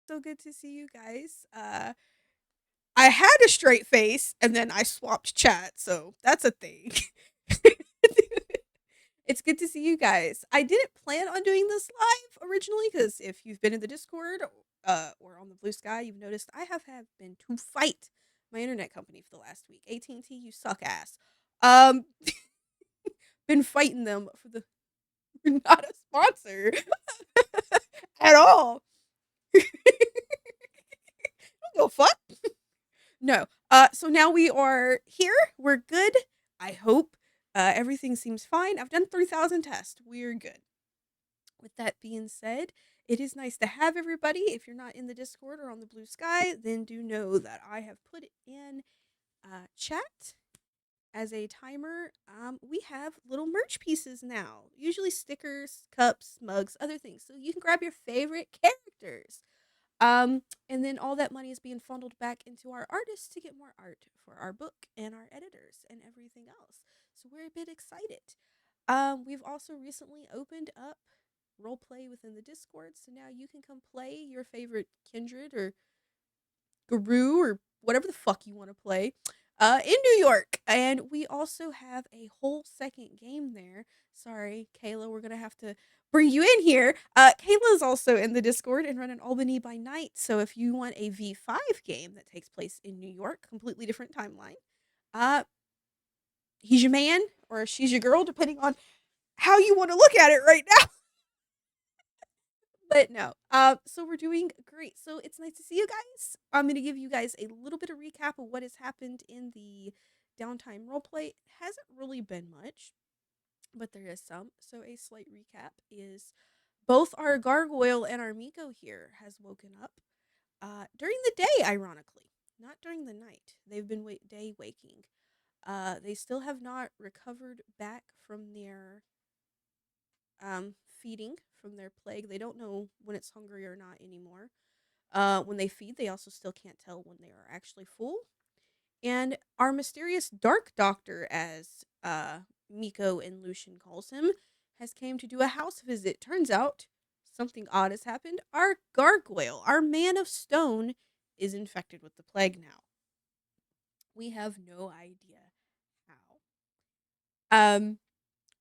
So good to see you guys. I had a straight face and then I swapped chat, so that's a thing. It's good to see you guys. I didn't plan on doing this live originally because if you've been in the Discord or on the Blue Sky, you've noticed I have been to fight my internet company for the last week. AT&T, you suck ass. Um, been fighting them for the not a sponsor at all. Don't fuck. No. So now we are here. We're good. I hope everything seems fine. I've done 3,000 tests. We're good. With that being said, it is nice to have everybody. If you're not in the Discord or on the Blue Sky, then do know that I have put in chat as a timer. We have little merch pieces now, usually stickers, cups, mugs, other things. So you can grab your favorite characters. And then all that money is being funneled back into our artists to get more art for our book and our editors and everything else. So we're a bit excited. We've also recently opened up role play within the Discord, so now you can come play your favorite kindred or garou or whatever the fuck you want to play in New York. And we also have a whole second game there. Sorry, Kayla, we're gonna have to bring you in here. Kayla is also in the Discord and running Albany by night. So if you want a V5 game that takes place in New York, completely different timeline, uh, he's your man or she's your girl, depending on how you want to look at it right now. But no. So we're doing great. So it's nice to see you guys. I'm gonna give you guys a little bit of recap of what has happened in the downtime roleplay. It hasn't really been much, but there is some. So a slight recap is both our gargoyle and our Miko here has woken up during the day, ironically, not during the night. They've been day waking. They still have not recovered back from their feeding from their plague. They don't know when it's hungry or not anymore. When they feed, they also still can't tell when they are actually full. And our mysterious dark doctor, as Miko and Lucian calls him, has came to do a house visit. Turns out something odd has happened. Our gargoyle, our man of stone, is infected with the plague now. We have no idea how.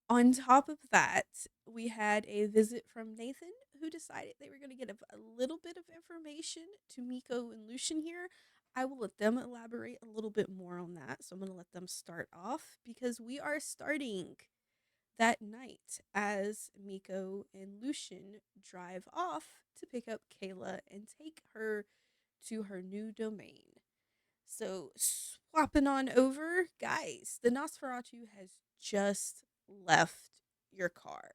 On top of that, we had a visit from Nathan, who decided they were going to get a little bit of information to Miko and Lucian here. I will let them elaborate a little bit more on that. So I'm going to let them start off because we are starting that night as Miko and Lucian drive off to pick up Kayla and take her to her new domain. So, swapping on over, guys, the Nosferatu has just left your car.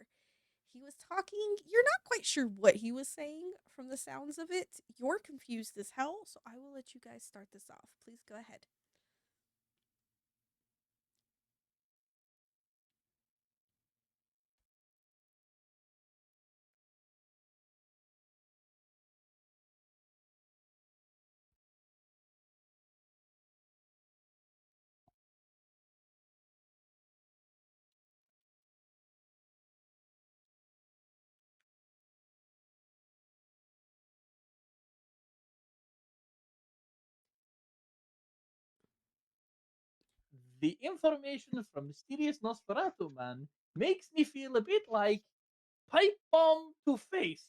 He was talking, you're not quite sure what he was saying from the sounds of it. You're confused as hell, so I will let you guys start this off. Please go ahead. The information from mysterious Nosferatu man makes me feel a bit like pipe bomb to face.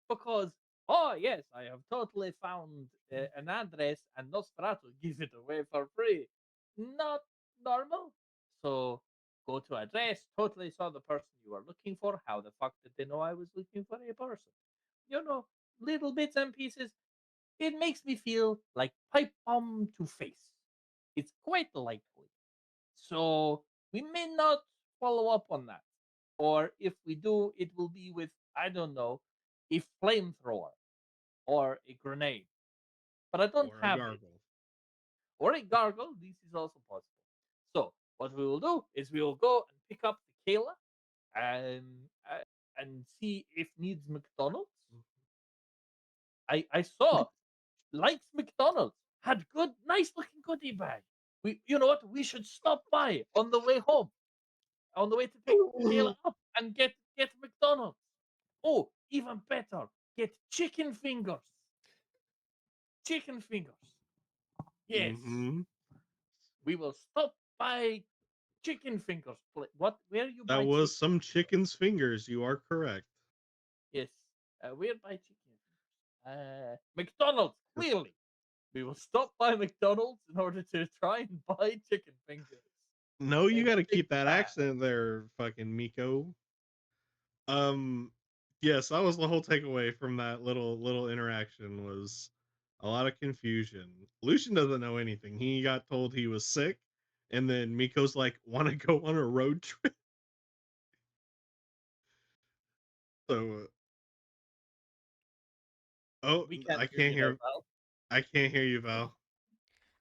Because, oh yes, I have totally found an address and Nosferatu gives it away for free. Not normal. So, go to address, totally saw the person you are looking for. How the fuck did they know I was looking for a person? You know, little bits and pieces. It makes me feel like pipe bomb to face. It's quite likely. So we may not follow up on that. Or if we do, it will be with, I don't know, a flamethrower or a grenade. But I don't or a have it. gargle. Or a gargle, this is also possible. So what we will do is we will go and pick up the Kayla and and see if needs McDonald's. I saw likes McDonald's, had good, nice looking goodie bag. You know what? We should stop by on the way home, on the way to pick Kayla up and get McDonald's. Oh, even better, get chicken fingers. chicken fingers. Yes, Mm-hmm. we will stop by chicken fingers. What? Where you That buy was chicken some fingers? chicken's fingers. You are correct. Yes, where buy chicken fingers? McDonald's. Clearly, we will stop by McDonald's in order to try and buy chicken fingers No, you in a got to big keep that bag. accent there, fucking Miko. Um, yes, that was the whole takeaway from that little interaction was a lot of confusion. Lucian doesn't know anything. He got told he was sick, and then Miko's like, "Want to go on a road trip?" So, oh, We can't I hear can't you now, hear. pal. I can't hear you, Val.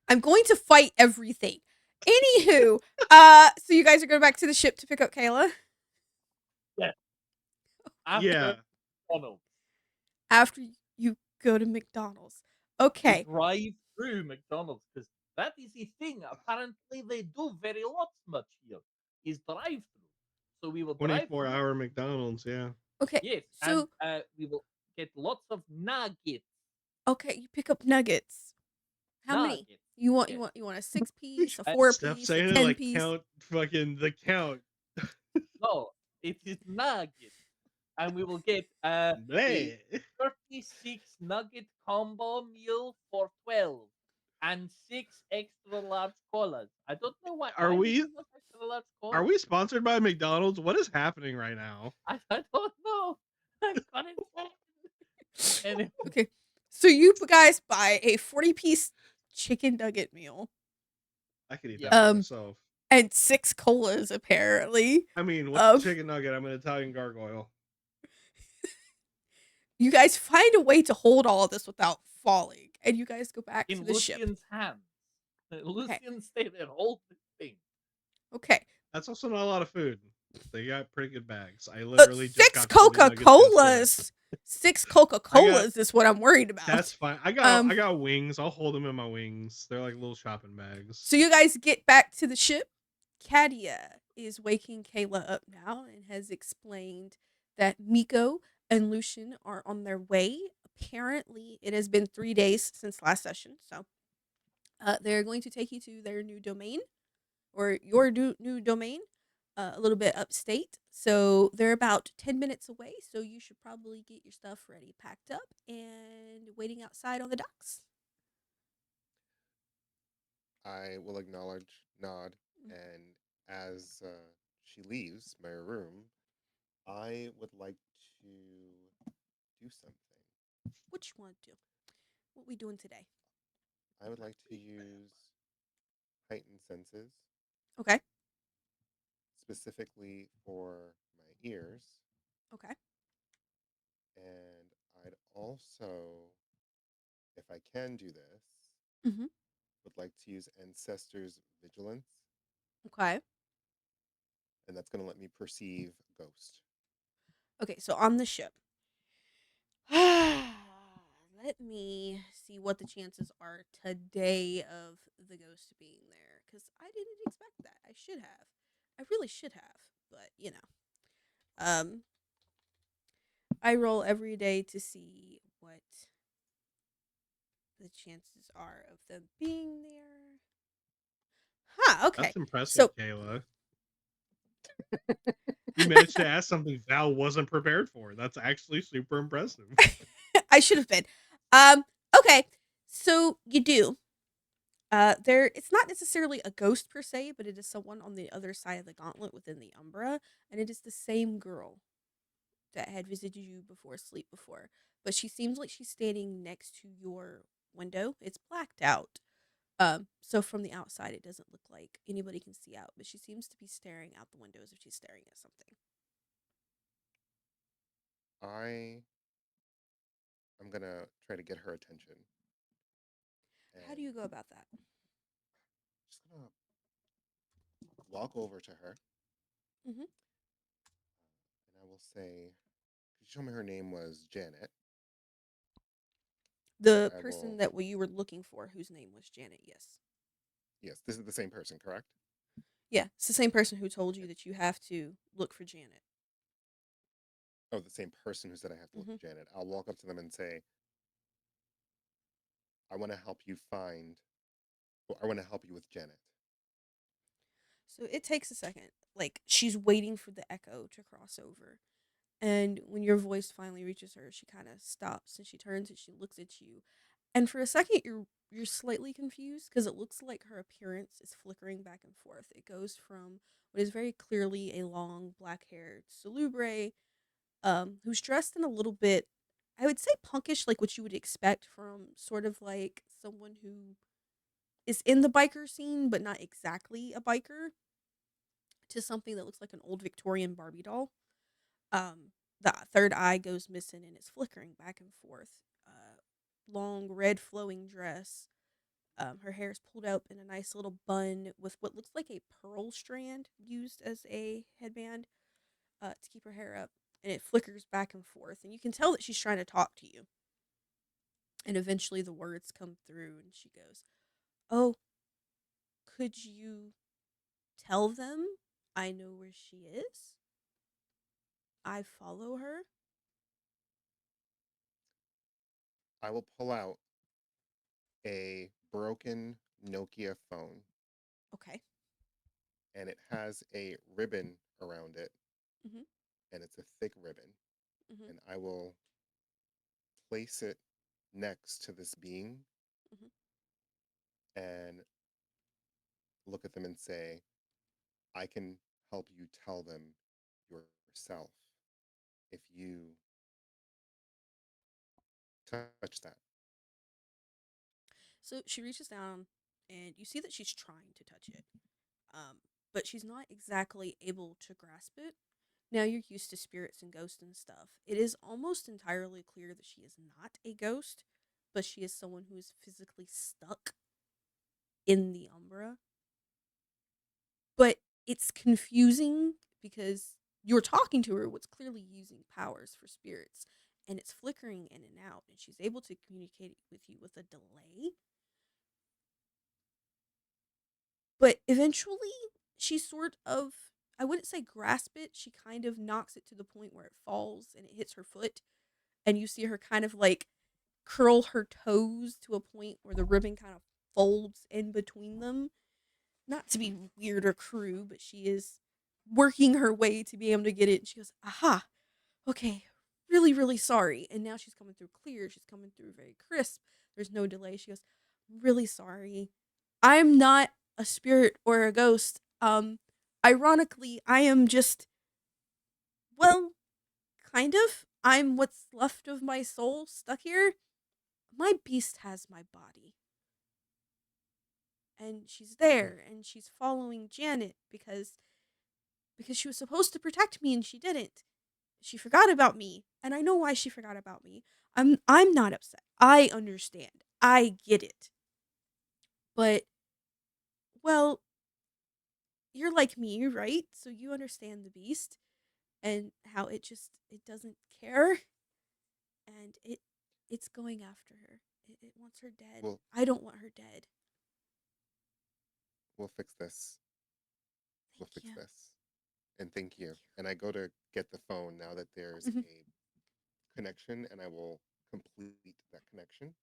I'm going to fight everything. Anywho, so you guys are going back to the ship to pick up Kayla Yes, after Yeah, McDonald's. after you go to McDonald's. We Okay. drive through McDonald's because that is the thing. Apparently, they do very lots much here. Is drive through. So we will drive 24 through. hour McDonald's. Yeah. Okay. Yes, and So, we will get lots of nuggets. okay, you pick up nuggets. How many? Nuggets. You want you Yes. want you want a 6 piece, a Uh, four Stop piece, a saying it ten like piece? count fucking the count. no, it is nuggets. And we will get a Bleh. 36 nugget combo meal for 12 and 6 extra large colas. I don't know why Are they we give us extra large are colas. we sponsored by McDonald's? What is happening right now? I don't know. I couldn't say. And Okay. So you guys buy a 40-piece chicken nugget meal. I could eat yeah, that by Um myself. and 6 colas apparently. I mean, what's a Um chicken nugget? I'm an Italian gargoyle. you guys find a way to hold all of this without falling and you guys go back to in the ship. Lucian's hands. Okay. Lucian stayed there, hold the thing. Okay. That's also not a lot of food. They got pretty good bags. I literally just Six got 40 Coca nuggets yesterday. Colas. Six Coca I got Colas is what I'm worried that's about. fine. I Um, got wings. I'll hold them in my wings. They're like little shopping bags. so you guys get back to the ship. Katia is waking Kayla up now and has explained that Miko and Lucian are on their way. Apparently, it has been 3 days since last session, so they're going to take you to their new domain or your new domain, a little bit upstate. So they're about 10 minutes away. So you should probably get your stuff ready, packed up, and waiting outside on the docks. I will acknowledge, nod, and as she leaves my room, I would like to do something. What you want to do? What we doing today? I would like to use heightened senses, Okay. specifically for my ears, Okay. and I'd also, if I can do this, Mm-hmm. would like to use Ancestors Vigilance, Okay. and that's going to let me perceive Ghost. Okay. So on the ship, let me see what the chances are today of the ghost being there because I didn't expect that. I should have. I really should have, but um, I roll every day to see what the chances are of them being there. Huh, okay. That's impressive, So Kayla. You managed to ask something Val wasn't prepared for. That's actually super impressive. I should have been. Okay. So you do. There it's not necessarily a ghost per se, but it is someone on the other side of the gauntlet within the Umbra, and it is the same girl that had visited you before sleep before. But she seems like she's standing next to your window. It's blacked out. So from the outside, it doesn't look like anybody can see out, but she seems to be staring out the window as if she's staring at something. I am going to try to get her attention, How do and you go about that? just going to walk over to her, Mm-hmm. and I will say, could you show me her name was Janet? The I person will, that you were looking for, whose name was Janet, yes. yes, this is the same person, correct? Yeah, it's the same person who told you Okay. that you have to look for Janet. Oh, the same person who said I have to look Mm-hmm. for Janet. I'll walk up to them and say, I want to help you find, or I want to help you with Janet. So it takes a second. Like she's waiting for the echo to cross over. And when your voice finally reaches her, she kind of stops and she turns and she looks at you. And for a second you're slightly confused because it looks like her appearance is flickering back and forth. It goes from what is very clearly a long black-haired salubre who's dressed in a little bit, I would say punkish, like what you would expect from sort of like someone who is in the biker scene but not exactly a biker, to something that looks like an old Victorian Barbie doll. The third eye goes missing and it's flickering back and forth. Long red flowing dress. Her hair is pulled up in a nice little bun with what looks like a pearl strand used as a headband to keep her hair up. And it flickers back and forth. And you can tell that she's trying to talk to you. And eventually the words come through and she goes, "Oh, could you tell them I know where she is? I follow her." I will pull out a broken Nokia phone, Okay. and it has a ribbon around it, Mhm. and it's a thick ribbon. Mhm. And I will place it next to this being Mhm. and look at them and say, I can help you tell them yourself if you touch that. So she reaches down and you see that she's trying to touch it. Um, but she's not exactly able to grasp it. Now you're used to spirits and ghosts and stuff. It is almost entirely clear that she is not a ghost, but she is someone who is physically stuck in the Umbra. But it's confusing because you're talking to her what's clearly using powers for spirits and it's flickering in and out and she's able to communicate with you with a delay. But eventually she sort of, I wouldn't say grasp it, she kind of knocks it to the point where it falls and it hits her foot and you see her kind of like curl her toes to a point where the ribbon kind of folds in between them. Not to be weird or crude, but she is working her way to be able to get it. And she goes, "Aha, okay, really, really sorry." And now she's coming through clear. She's coming through very crisp. There's no delay. She goes, "Really sorry. I'm not a spirit or a ghost. Ironically, I am just, well, kind of. I'm what's left of my soul stuck here. My beast has my body." And she's Hmm. there and she's following Janet because she was supposed to protect me and she didn't. She forgot about me, and I know why she forgot about me. I'm not upset. I understand. I get it. But well, you're like me, right? So you understand the beast and how it doesn't care and it's going after her. It wants her dead. We'll I don't want her dead. we'll fix this. We'll Thank fix you. this. And thank Thank you. And I go to get the phone now that there's you. Mhm. a connection, and I will complete that connection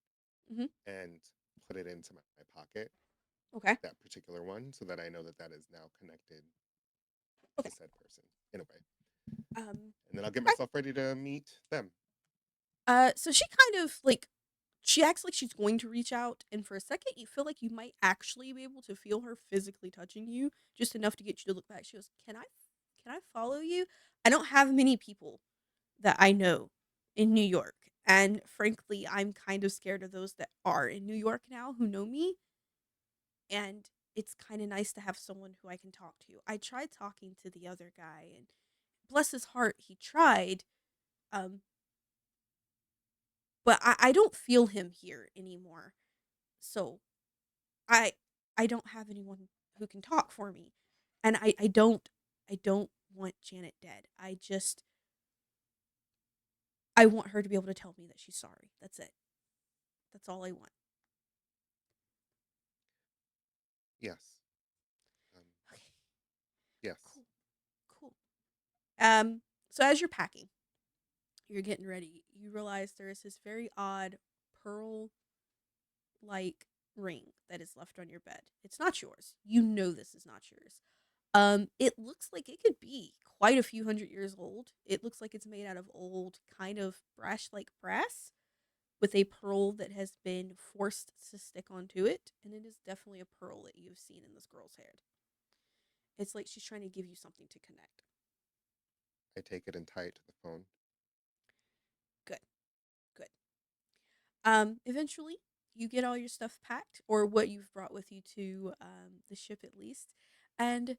Mhm. and put it into my pocket, Okay. that particular one, so that I know that that is now connected to Okay. said person in a way. Um And then I'll get okay. myself ready to meet them. So she kind of like she acts like she's going to reach out, and for a second, you feel like you might actually be able to feel her physically touching you, just enough to get you to look back. She goes, can I follow you? I don't have many people that I know in New York, and frankly, I'm kind of scared of those that are in New York now who know me, and it's kind of nice to have someone who I can talk to. I tried talking to the other guy, and bless his heart, he tried. Um, but I don't feel him here anymore. So I I don't have anyone who can talk for me. And I don't want Janet dead. I want her to be able to tell me that she's sorry. That's it. That's all I want. Yes. Um, Okay. yes. Cool. Cool. So as you're packing, you're getting ready, you realize there is this very odd pearl like ring that is left on your bed. It's not yours. You know this is not yours. It looks like it could be quite a few hundred years old. It looks like it's made out of old, kind of brash like brass with a pearl that has been forced to stick onto it, and it is definitely a pearl that you've seen in this girl's head. It's like she's trying to give you something to connect. I take it and tie it to the phone. Good, good. Eventually, you get all your stuff packed, or what you've brought with you to the ship at least, and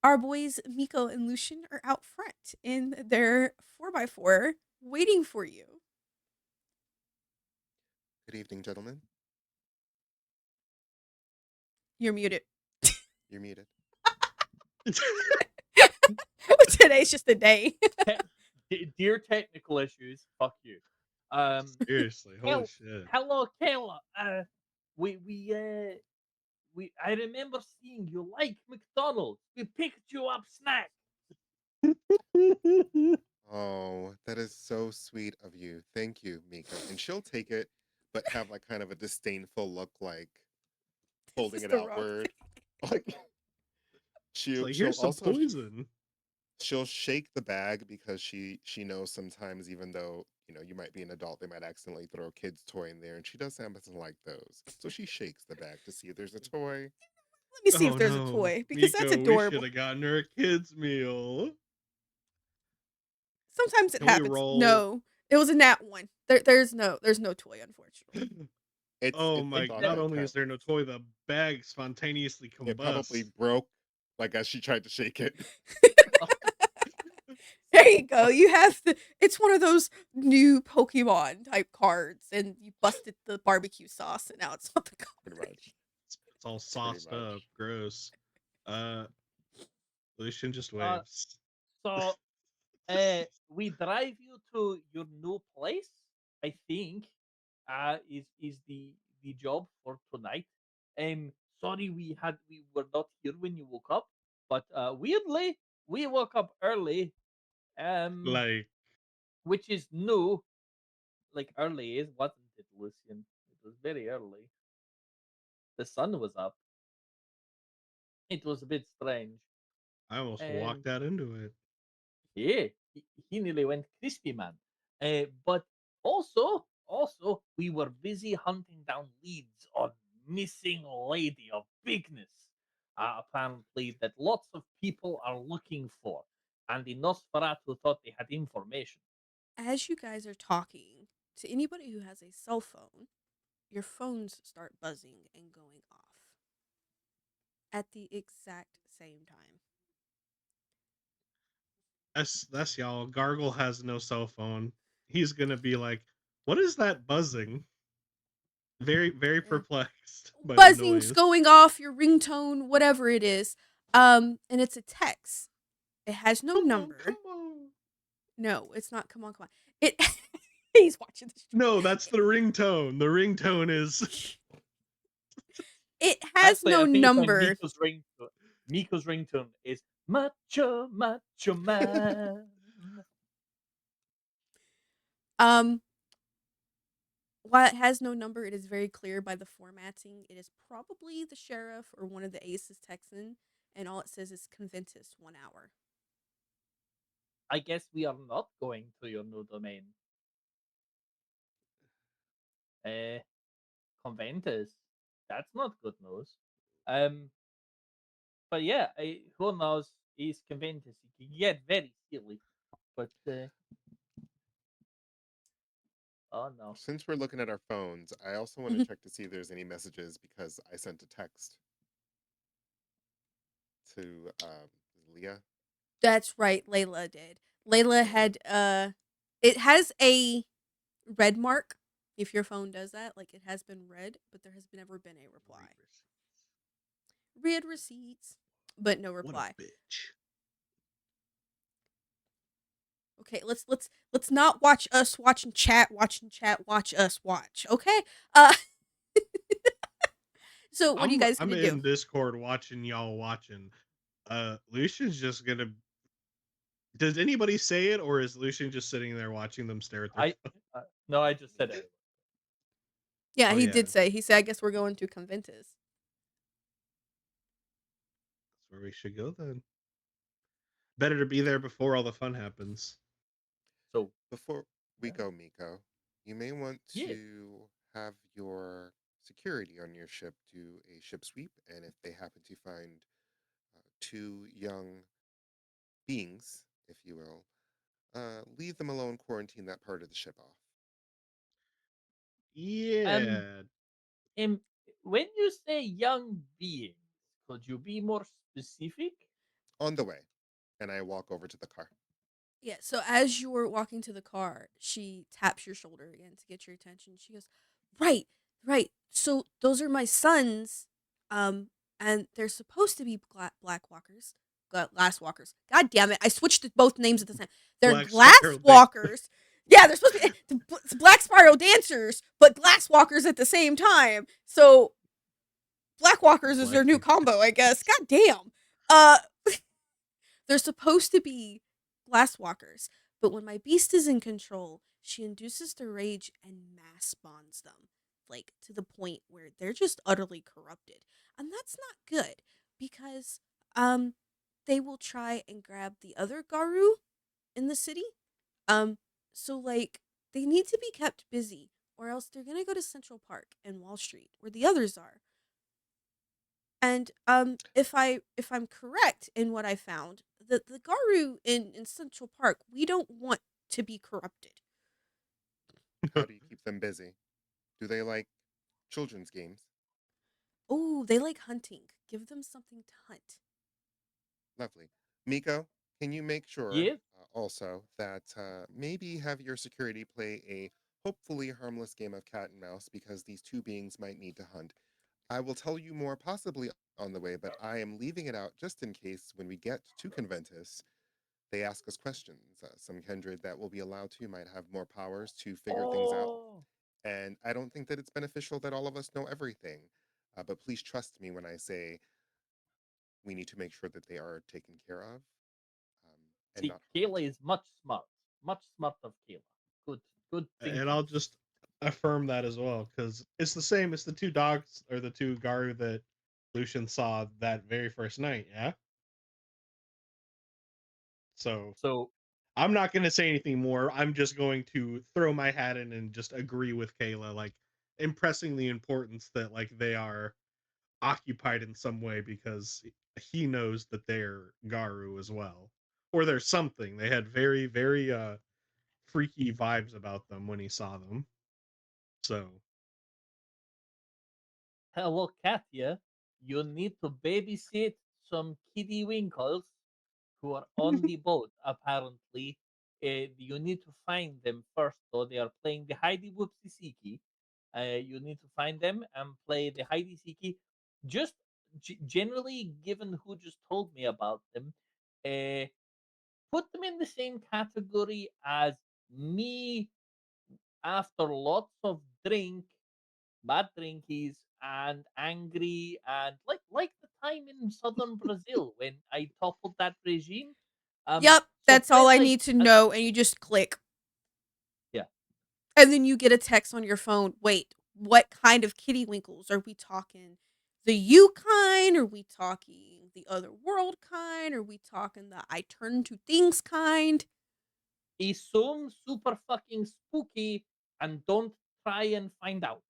our boys Miko and Lucian are out front in their 4x4 waiting for you. Good evening, gentlemen. You're muted. You're muted. Today's just a day. Dear technical issues, fuck you. Seriously, holy Hel- shit. Hello, Kayla. We I remember seeing you like McDonald's. We picked you up snack. Oh, that is so sweet of you. Thank you, Mika. And she'll take it, but have like kind of a disdainful look, like This holding is it the wrong outward. thing. Like It's like, she'll here's some also poison. she'll shake the bag because she knows sometimes even though you might be an adult, they might accidentally throw a kid's toy in there, and she doesn't like those. So she shakes the bag to see if there's a toy. Let me see if Oh there's a no, toy because that's Miko, we should adorable. have gotten her a kid's meal. Sometimes it Can we happens. roll? No, it was a nat one. There's no toy, unfortunately. Oh I my! thought Not that only is there no happened. toy, the bag spontaneously It probably combusts. broke, like as she tried to shake it. There you go. You have the. It's one of those new Pokemon type cards, and you busted the barbecue sauce, and now it's on the Pretty card. much. It's all Pretty sauced up. much. Gross. Uh, Lucian just Uh, waves. so we drive you to your new place. I think is the job for tonight. Sorry we were not here when you woke up, but weirdly we woke up early. Like, Which is new. Like early is wasn't it, Lucian? It was very early. The sun was up. It was a bit strange. I almost Um, walked out into it. yeah, he nearly went crispy, man. But also, we were busy hunting down leads on missing lady of bigness. Apparently, that lots of people are looking for, and the Nosferatu thought they had information. As you guys are talking to anybody who has a cell phone, your phones start buzzing and going off at the exact same time. That's y'all. Gargle has no cell phone. He's gonna be like, "What is that buzzing?" Very, very Yeah. perplexed by the Buzzing's noise. going off, your ringtone, whatever it is. And it's a text. It has no Come on, number. come on. No, it's not. Come on, come on. It. He's watching the stream. No, that's the ringtone. The ringtone is It has Actually, no I think it's on number. Miko's ringtone. Miko's ringtone is Macho Macho Man. Um, while it has no number, it is very clear by the formatting. It is probably the sheriff or one of the aces texting, and all it says is Conventus 1 hour. I guess we are not going to your new domain. Uh, Conventus. That's not good news. Um, but yeah, who knows? He's Conventus. He can get very silly. But oh no, Since we're looking at our phones, I also want to check to see if there's any messages because I sent a text to Leah. That's right, Layla did. Layla Layla. had it has a red mark if your phone does that, like it has been read, but there has never been a reply. Read receipts, but no what a reply. bitch. Okay, let's not watch us watching chat, watch us watch. Okay? Uh so what are you guys I'm gonna do? in Discord watching y'all watching. Lucian's just gonna. Does anybody say it, or is Lucian just sitting there watching them stare at their I phone? no, I just said it. Yeah, Oh he yeah, did say. He said, "I guess we're going to Conventus." that's where we should go then. Better to be there before all the fun happens. So Before we yeah, go, Miko, you may want yeah. to have your security on your ship do a ship sweep, and if they happen to find two young beings, if you will, leave them alone, quarantine that part of the ship off. Um, Yeah. um, when you say young beings, could you be more specific? On the way, and I walk over to the car. Yeah, so as you're walking to the car, she taps your shoulder again to get your attention. She goes, "Right, right. So those are my sons, um, and they're supposed to be black walkers, glass walkers. God damn it! I switched to both names at the same. They're Black glass Spiral Dance. walkers. Yeah, they're supposed to be it's black spiral dancers, but glass walkers at the same time. So black walkers is Black their new Spirit combo, I guess. God damn. Uh, they're supposed to be glass walkers, but when my beast is in control, she induces their rage and mass bonds them, like to the point where they're just utterly corrupted. And that's not good because um they will try and grab the other garou in the city. Um so like they need to be kept busy or else they're going to go to Central Park and Wall Street where the others are. And if I'm correct in what I found, the Garou in Central Park, we don't want to be corrupted. How do you keep them busy? Do they like children's games? Oh, they like hunting. Give them something to hunt. Lovely. Miko, can you make sure Yeah. also that maybe have your security play a hopefully harmless game of cat and mouse because these two beings might need to hunt? I will tell you more possibly on the way, but I am leaving it out just in case when we get to Conventus, they ask us questions. Some kindred that will be allowed to might have more powers to figure things out. Oh, And I don't think that it's beneficial that all of us know everything. But please trust me when I say we need to make sure that they are taken care of and see, not harmed. Kayla is much smart. Much smart of Kayla. Good, good And thinking. I'll just affirm that as well because it's the same. It's the two dogs or the two Garu that Lucian saw that very first night. Yeah. So So, I'm not going to say anything more. I'm just going to throw my hat in and just agree with Kayla, like impressing the importance that like they are occupied in some way because he knows that they're Garu as well, or there's something. They had very freaky vibes about them when he saw them. So hello, Katya. You need to babysit some kiddie winkles who are on the boat, apparently. You need to find them first, though. They are playing the Heidi Whoopsie Siki. You need to find them and play the Heidi Siki. Just generally, given who just told me about them, uh, put them in the same category as me after lots of bad drinkies, and angry, and like the time in southern Brazil when I toppled that regime. Yep, So that's all play I like need to know. And you just click, yeah. and then you get a text on your phone. Wait, what kind of kitty winkles are we talking? The you kind? Are we talking the other world kind? Are we talking the I turn to things kind? Assume super fucking spooky and don't try and find out.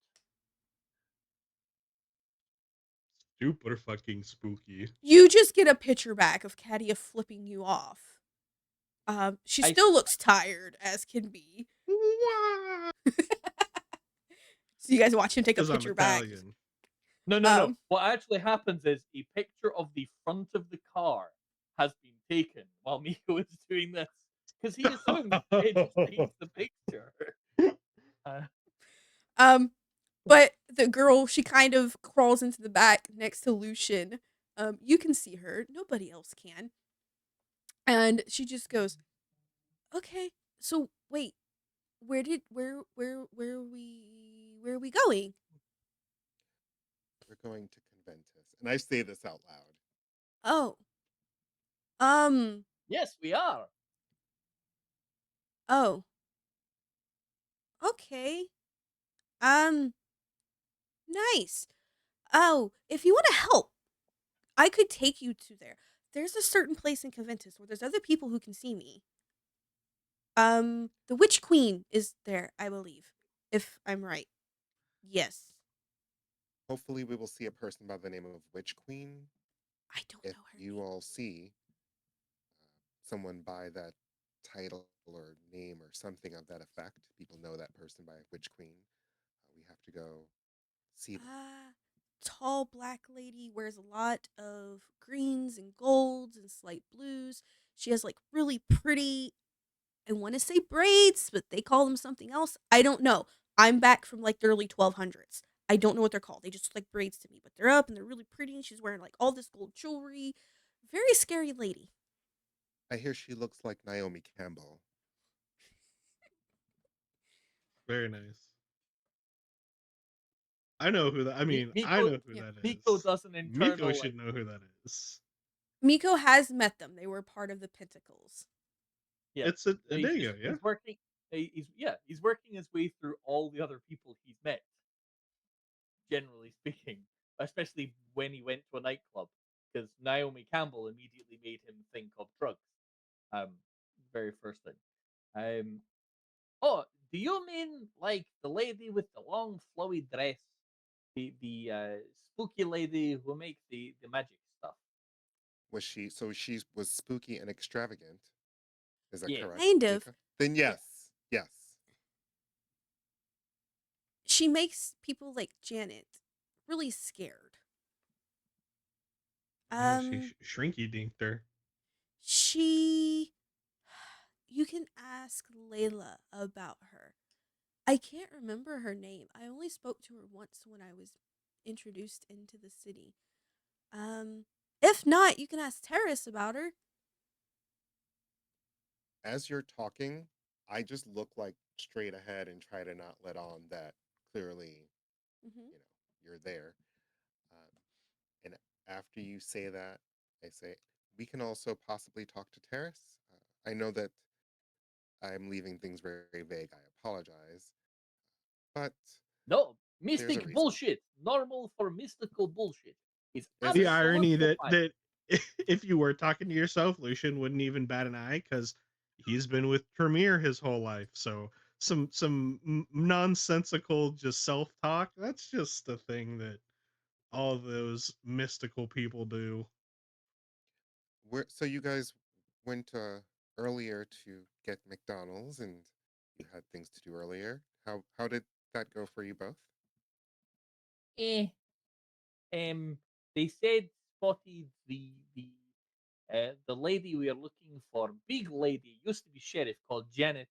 super fucking spooky. You just get a picture back of Katia flipping you off. She I still looks tired as can be. So you guys watch him take a Because I'm picture back. Italian. no. Um, What actually happens is a picture of the front of the car has been taken while Miko is doing this because he assumes it just takes the picture. Uh, um, but the girl, she kind of crawls into the back next to Lucian. You can see her. Nobody else can. And she just goes, "Okay, so wait, where are we going?" We're going to Conventus. And I say this out loud. Oh, um, yes, we are. oh, okay. Um, Nice. Oh, if you want to help, I could take you to there. There's a certain place in Conventus where there's other people who can see me. The Witch Queen is there, I believe, if I'm right. Yes. Hopefully, we will see a person by the name of Witch Queen. I don't If know her you name. all see someone by that title or name or something of that effect, people know that person by Witch Queen. We have to go see them. Tall black lady wears a lot of greens and golds and slight blues. She has like really pretty, I want to say braids, but they call them something else. I don't know. I'm back from like the early 1200s. I don't know what they're called. They just look like braids to me, but they're up and they're really pretty. And she's wearing like all this gold jewelry. Very scary lady. I hear she looks like Naomi Campbell. Very nice. I know who that. I mean, I Miko, know who Yeah. that Miko is. does an Miko internal should like, know who that is. Miko has met them. They were part of the Pentacles. yeah. It's a So there you go. Yeah. he's working. He's working his way through all the other people he's met. Generally speaking, especially when he went to a nightclub, because Naomi Campbell immediately made him think of drugs. Um, very first thing. Um, oh, do you mean like the lady with the long flowy dress, the spooky lady who makes the magic stuff? Was she? So she was spooky and extravagant. Is that Yeah. correct, Kind of. Mika? Then Yeah. yes, yes. She makes people like Janet really scared. Yeah, she Um, shrinky dinked her. she. You can ask Layla about her. I can't remember her name. I only spoke to her once when I was introduced into the city. If not, you can ask Terrace about her. As you're talking, I just look like straight ahead and try to not let on that clearly, Hmm. you know, you're there. Um, and after you say that, I say we can also possibly talk to Terrace. I know that I'm leaving things very, very vague. I apologize, but No, there's a mystic reason. bullshit. Normal for mystical bullshit. Is There's a The irony absolutely that fine. if you were talking to yourself, Lucian wouldn't even bat an eye because he's been with Tremere his whole life. So some nonsensical just self talk. That's just the thing that all those mystical people do. so you guys went earlier to get McDonald's, and you had things to do earlier. How did that go for you both? Eh. Um, they said spotted the lady we are looking for, big lady, used to be sheriff called Janet,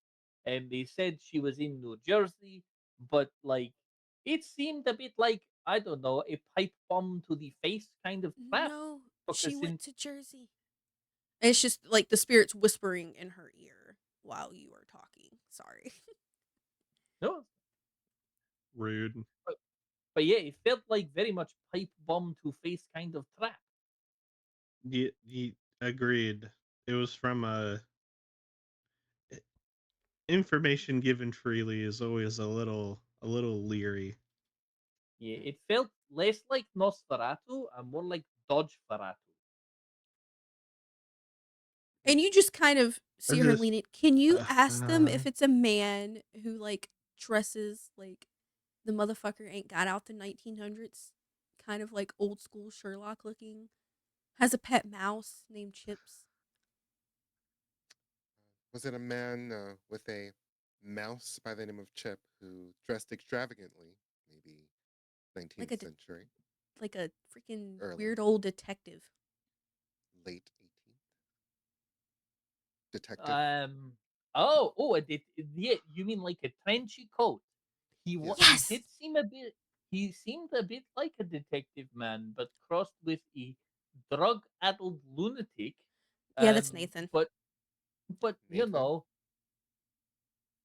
and they said she was in New Jersey, but like it seemed a bit like I don't know a pipe bomb to the face kind of trap No, she because went since to Jersey. It's just like the spirits whispering in her ear while you are talking. Sorry. no, Rude. but, but yeah, it felt like very much pipe bomb to face kind of trap. Ye agreed. It was from information given freely is always a little leery. Yeah, Hmm. it felt less like Nosferatu and more like Dodge Ferratu. And you just kind of Or see her just leaning. Can you uh, ask them uh, if it's a man who like dresses like the motherfucker ain't got out the 1900s? Kind of like old school Sherlock looking. Has a pet mouse named Chips. Was it a man with a mouse by the name of Chip who dressed extravagantly? Maybe Like 19th a century, like a freaking early, weird old detective. late 18th detective. Um. Oh, yeah. You mean like a trenchy coat? He Yes. Yes. did seem a bit. He seemed a bit like a detective man, but crossed with a drug-addled lunatic. Yeah, that's Nathan. But you Nathan. know,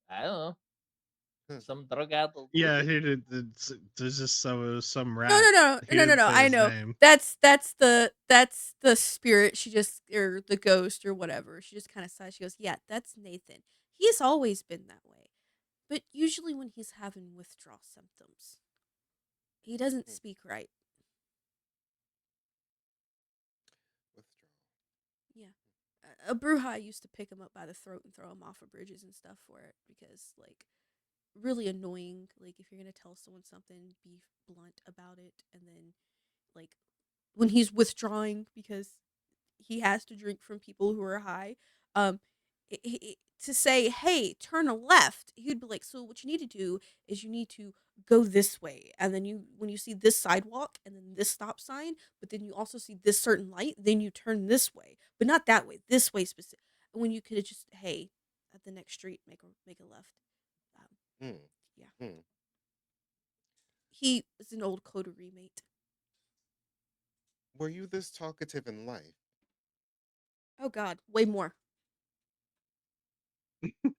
I don't know, Huh. some drug-addled yeah, lunatic. he did. There's just some No, rat. no, no, He no, no, didn't no. say I his know. name. That's the spirit. She just or the ghost or whatever. She just kind of sighs. She goes, "Yeah, that's Nathan. He's always been that way, but usually when he's having withdrawal symptoms." He doesn't Hmm. speak right. Withdrawal. Yeah. A Bruja used to pick him up by the throat and throw him off of bridges and stuff for it because, like, really annoying. Like, if you're gonna tell someone something, be blunt about it, and then, like, when he's withdrawing because he has to drink from people who are high, um, to say, "Hey, turn a left," he'd be like, "So what you need to do is you need to go this way, and then when you see this sidewalk and then this stop sign, but then you also see this certain light, then you turn this way, but not that way, this way specific." When you could have just, "Hey, at the next street, make a left." Um, Hmm. yeah, Hmm. he is an old coterie mate. Were you this talkative in life? Oh God, way more.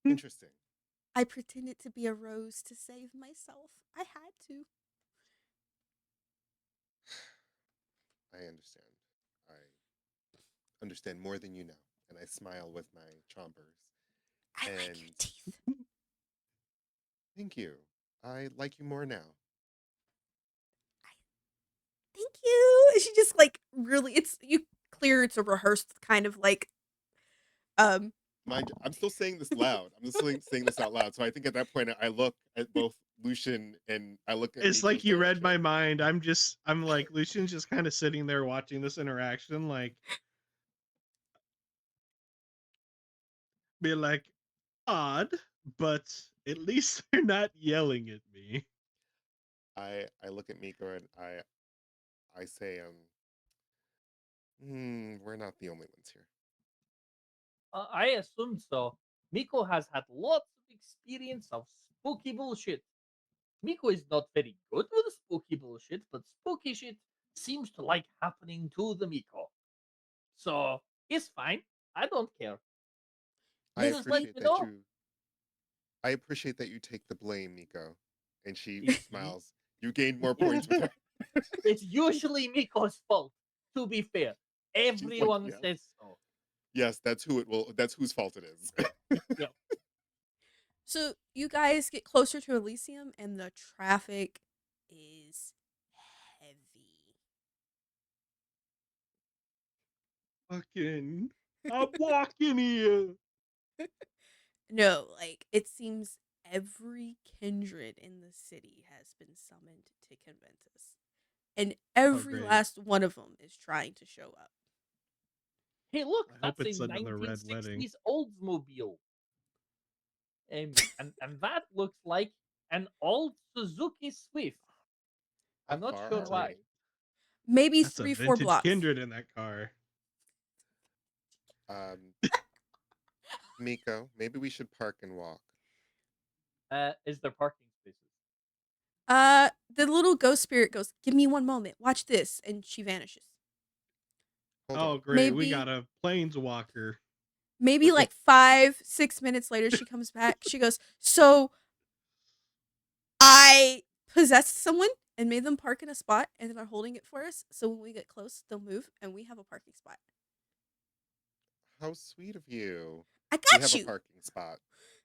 Interesting. I pretended to be a rose to save myself. I had to. I understand. I understand more than you know. And I smile with my chompers. I like your And teeth. thank you. I like you more now. I thank you. And she just like really, it's you clear. It's a rehearsed kind of like um. Mind you, I'm still saying this loud. I'm just saying this out loud. So I think at that point, I look at both Lucian and I look at It's like Miko's you read direction. my mind. I'm like, Lucian's just kind of sitting there watching this interaction, like, be like, odd, but at least they're not yelling at me. I look at Miko and I say, we're not the only ones here. I assumed so. Miko has had lots of experience of spooky bullshit. Miko is not very good with spooky bullshit, but spooky shit seems to like happening to the Miko. So it's fine. I don't care. I You just let appreciate me that know. you I appreciate that you take the blame, Miko. And she smiles. You gained more Yeah. points with her. It's usually Miko's fault, to be fair. She's like, Everyone yes. says so. Yes, that's whose fault it is. Yeah. So you guys get closer to Elysium, and the traffic is heavy. Fucking, I'm walking here. No, like it seems every kindred in the city has been summoned to Conventus, and Oh, every great. last one of them is trying to show up. Hey, look, I hope that's a it's another red wedding. 1960s Oldsmobile. And that looks like an old Suzuki Swift. How I'm not far sure are why. we? Maybe That's a 3-4 vintage blocks. Kindred in that car. Um, Miko, maybe we should park and walk. Is there parking spaces? The little ghost spirit goes, "Give me one moment. Watch this," and she vanishes. Hold on. Oh, great. We Maybe got a planeswalker. maybe We're good. like 5-6 minutes later she comes back. She goes, "So I possessed someone and made them park in a spot and then are holding it for us. So when we get close, they'll move and we have a parking spot." How sweet of you. I We got have a you. parking spot.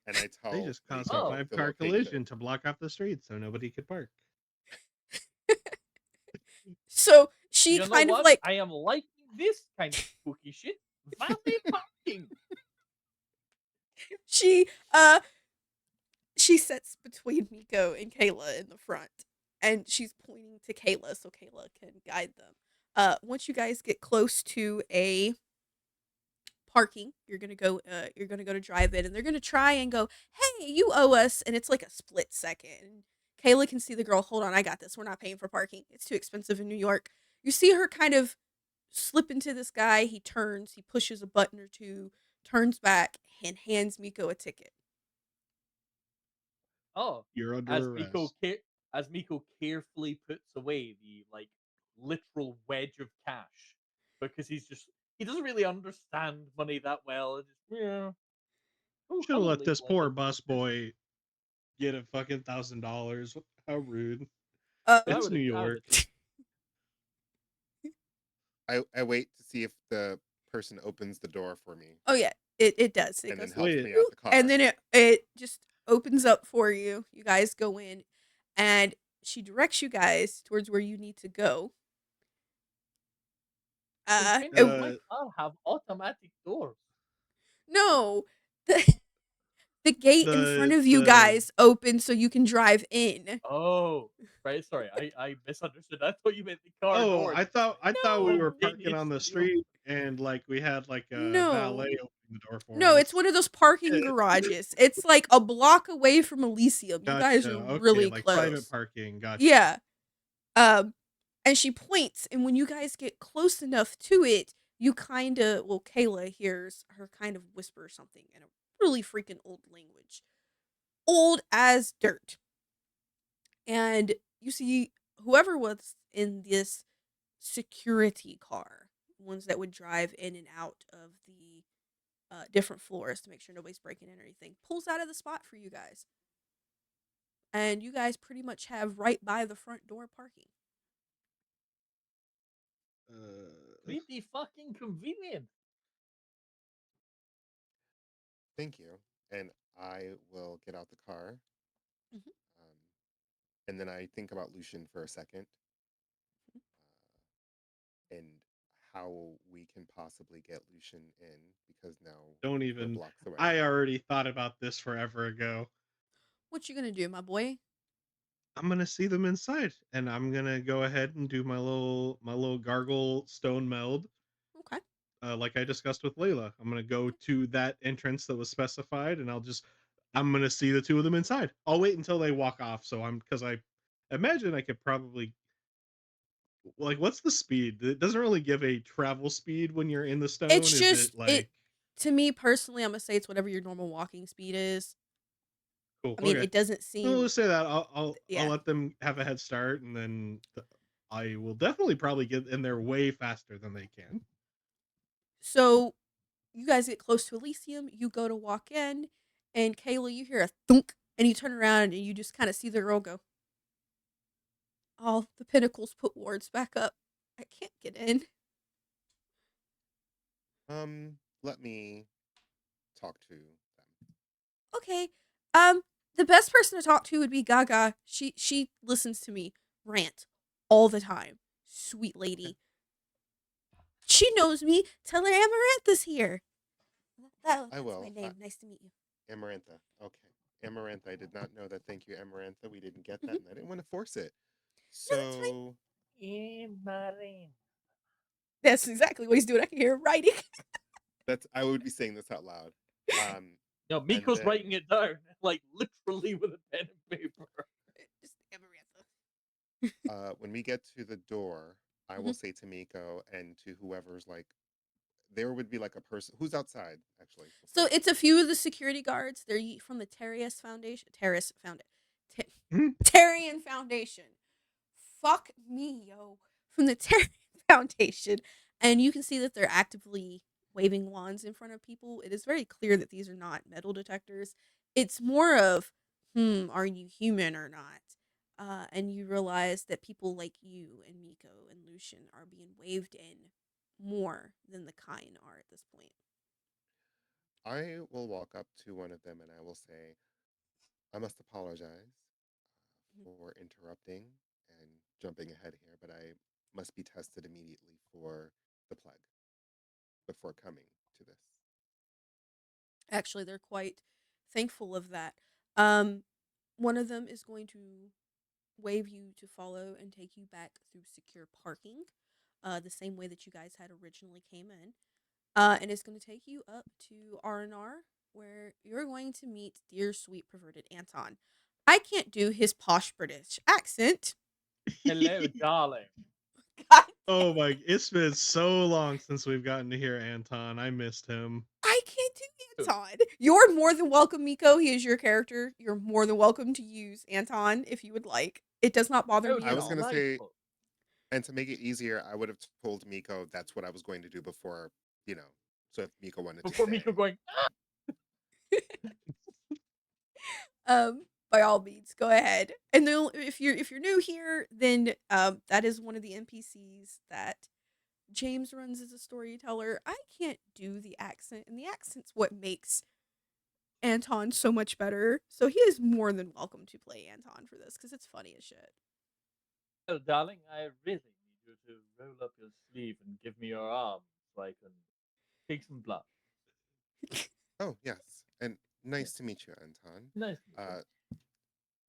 And I They tell just caused a Oh, Miko the 5-car collision location. to block off the street so nobody could park. So she you know kind of what? like I am liking this kind of spooky shit. Valet parking. she uh she sits between Miko and Kayla in the front and she's pointing to Kayla so Kayla can guide them. Once you guys get close to a parking, you're gonna go to drive in and they're gonna try and go, "Hey, you owe us," and it's like a split second. Kayla can see the girl, "Hold on, I got this. We're not paying for parking. It's too expensive in New York." You see her kind of slip into this guy. He turns, he pushes a button or two, turns back, and hands Miko a ticket. Oh, You're as under Miko arrest. as Miko carefully puts away the like literal wedge of cash because he doesn't really understand money that well. And just yeah, oh, Should I have will let leave this like poor a little tip. busboy get a fucking $1,000. How rude. I It's would New have I would York. have taken. I wait to see if the person opens the door for me Oh yeah, it does. It and then goes, helps Wait, me out "Boop," the and car. then it just opens up for you. You guys go in, and she directs you guys towards where you need to go. Hey, Uh, can and- my Uh, car have automatic doors? no, the gate in front of you the guys opens so you can drive in. Oh, right. Sorry, I misunderstood. I thought you meant the car oh, door. I thought we When were No, it parking hits on the the street and like we had like a no, valet open the door for no. It's us. one of those parking garages. It's like a block away from Elysium. You guys Gotcha. are Okay, really like private close. parking. Gotcha. Yeah. Um, and she points, and when you guys get close enough to it, you kind of, well, Kayla hears her kind of whisper something in a really freaking old language, old as dirt. And you see whoever was in this security car, ones that would drive in and out of the different floors to make sure nobody's breaking in or anything, pulls out of the spot for you guys. And you guys pretty much have right by the front door parking. Uh, Pretty fucking convenient. Thank you. And I will get out the car. Mhm. Um, and then I think about Lucian for a second and how we can possibly get Lucian in because now don't we're even. blocks away. I already thought about this forever ago. What you gonna do, my boy? I'm gonna see them inside, and I'm gonna go ahead and do my little gargle stone meld, Okay. like I discussed with Layla. I'm gonna go to that entrance that was specified, and I'm gonna see the two of them inside. I'll wait until they walk off, because I imagine I could probably like what's the speed? It doesn't really give a travel speed when you're in the stone. It's Is it just it like to me personally, I'm gonna say it's whatever your normal walking speed is. cool? I mean, Okay, it doesn't well, seem let's say that I'll yeah. let them have a head start, and then I will definitely probably get in there way faster than they can. So you guys get close to Elysium, you go to walk in, and Kayla, you hear a thunk, and you turn around and you just kind of see the girl go, all the pinnacles put wards back up. I can't get in. Let me talk to them. Okay. The best person to talk to would be Gaga. She listens to me rant all the time. Sweet Okay. lady. She knows me. Tell her Amarantha's here. I That's my will. name. Nice to meet you. Amarantha. Okay. Amarantha. I did not know that. Thank you, Amarantha. We didn't get that, Mhm. and I didn't want to force it. No, that's fine. So, Marine. That's exactly what he's doing. I can hear him writing. that's I would be saying this out loud. Um, No, and Miko's then writing it down, like literally with a pen and paper. Just Amarantha. when we get to the door, I will Mhm. say to Miko and to whoever's like, there would be like a person who's outside actually. So Before it's a few of the security guards. They're from the Terrius Foundation. Tarian Foundation. Fuck me, yo. From the Tarian Foundation. And you can see that they're actively waving wands in front of people. It is very clear that these are not metal detectors. It's more of, are you human or not? And you realize that people like you and Miko and Lucian are being waved in more than the Kain are at this point. I will walk up to one of them and I will say, I must apologize for interrupting and jumping ahead here, but I must be tested immediately for the plague before coming to this. Actually, they're quite thankful of that. Um, One of them is going to wave you to follow and take you back through secure parking, the same way that you guys had originally came in. And it's going to take you up to R&R, where you're going to meet dear sweet perverted Anton. I can't do his posh British accent. Hello, darling. God, Oh my! It's been so long since we've gotten to hear Anton. I missed him. I can't do Anton. You're more than welcome, Miko. He is your character. You're more than welcome to use Anton if you would like. It does not bother Oh, me I at was all. gonna say, delightful. and to make it easier, I would have told Miko that's what I was going to do before, you know. So if Miko wanted to Before stay, Miko going, By all means, go ahead. And then if you're new here, then that is one of the NPCs that James runs as a storyteller. I can't do the accent, and the accent's what makes Anton so much better. So he is more than welcome to play Anton for this because it's funny as shit. Well, darling, I really need you to roll up your sleeve and give me your arm so I can take some blood. Oh, yes. And Yeah, nice to meet you, Anton. nice to meet you. Uh,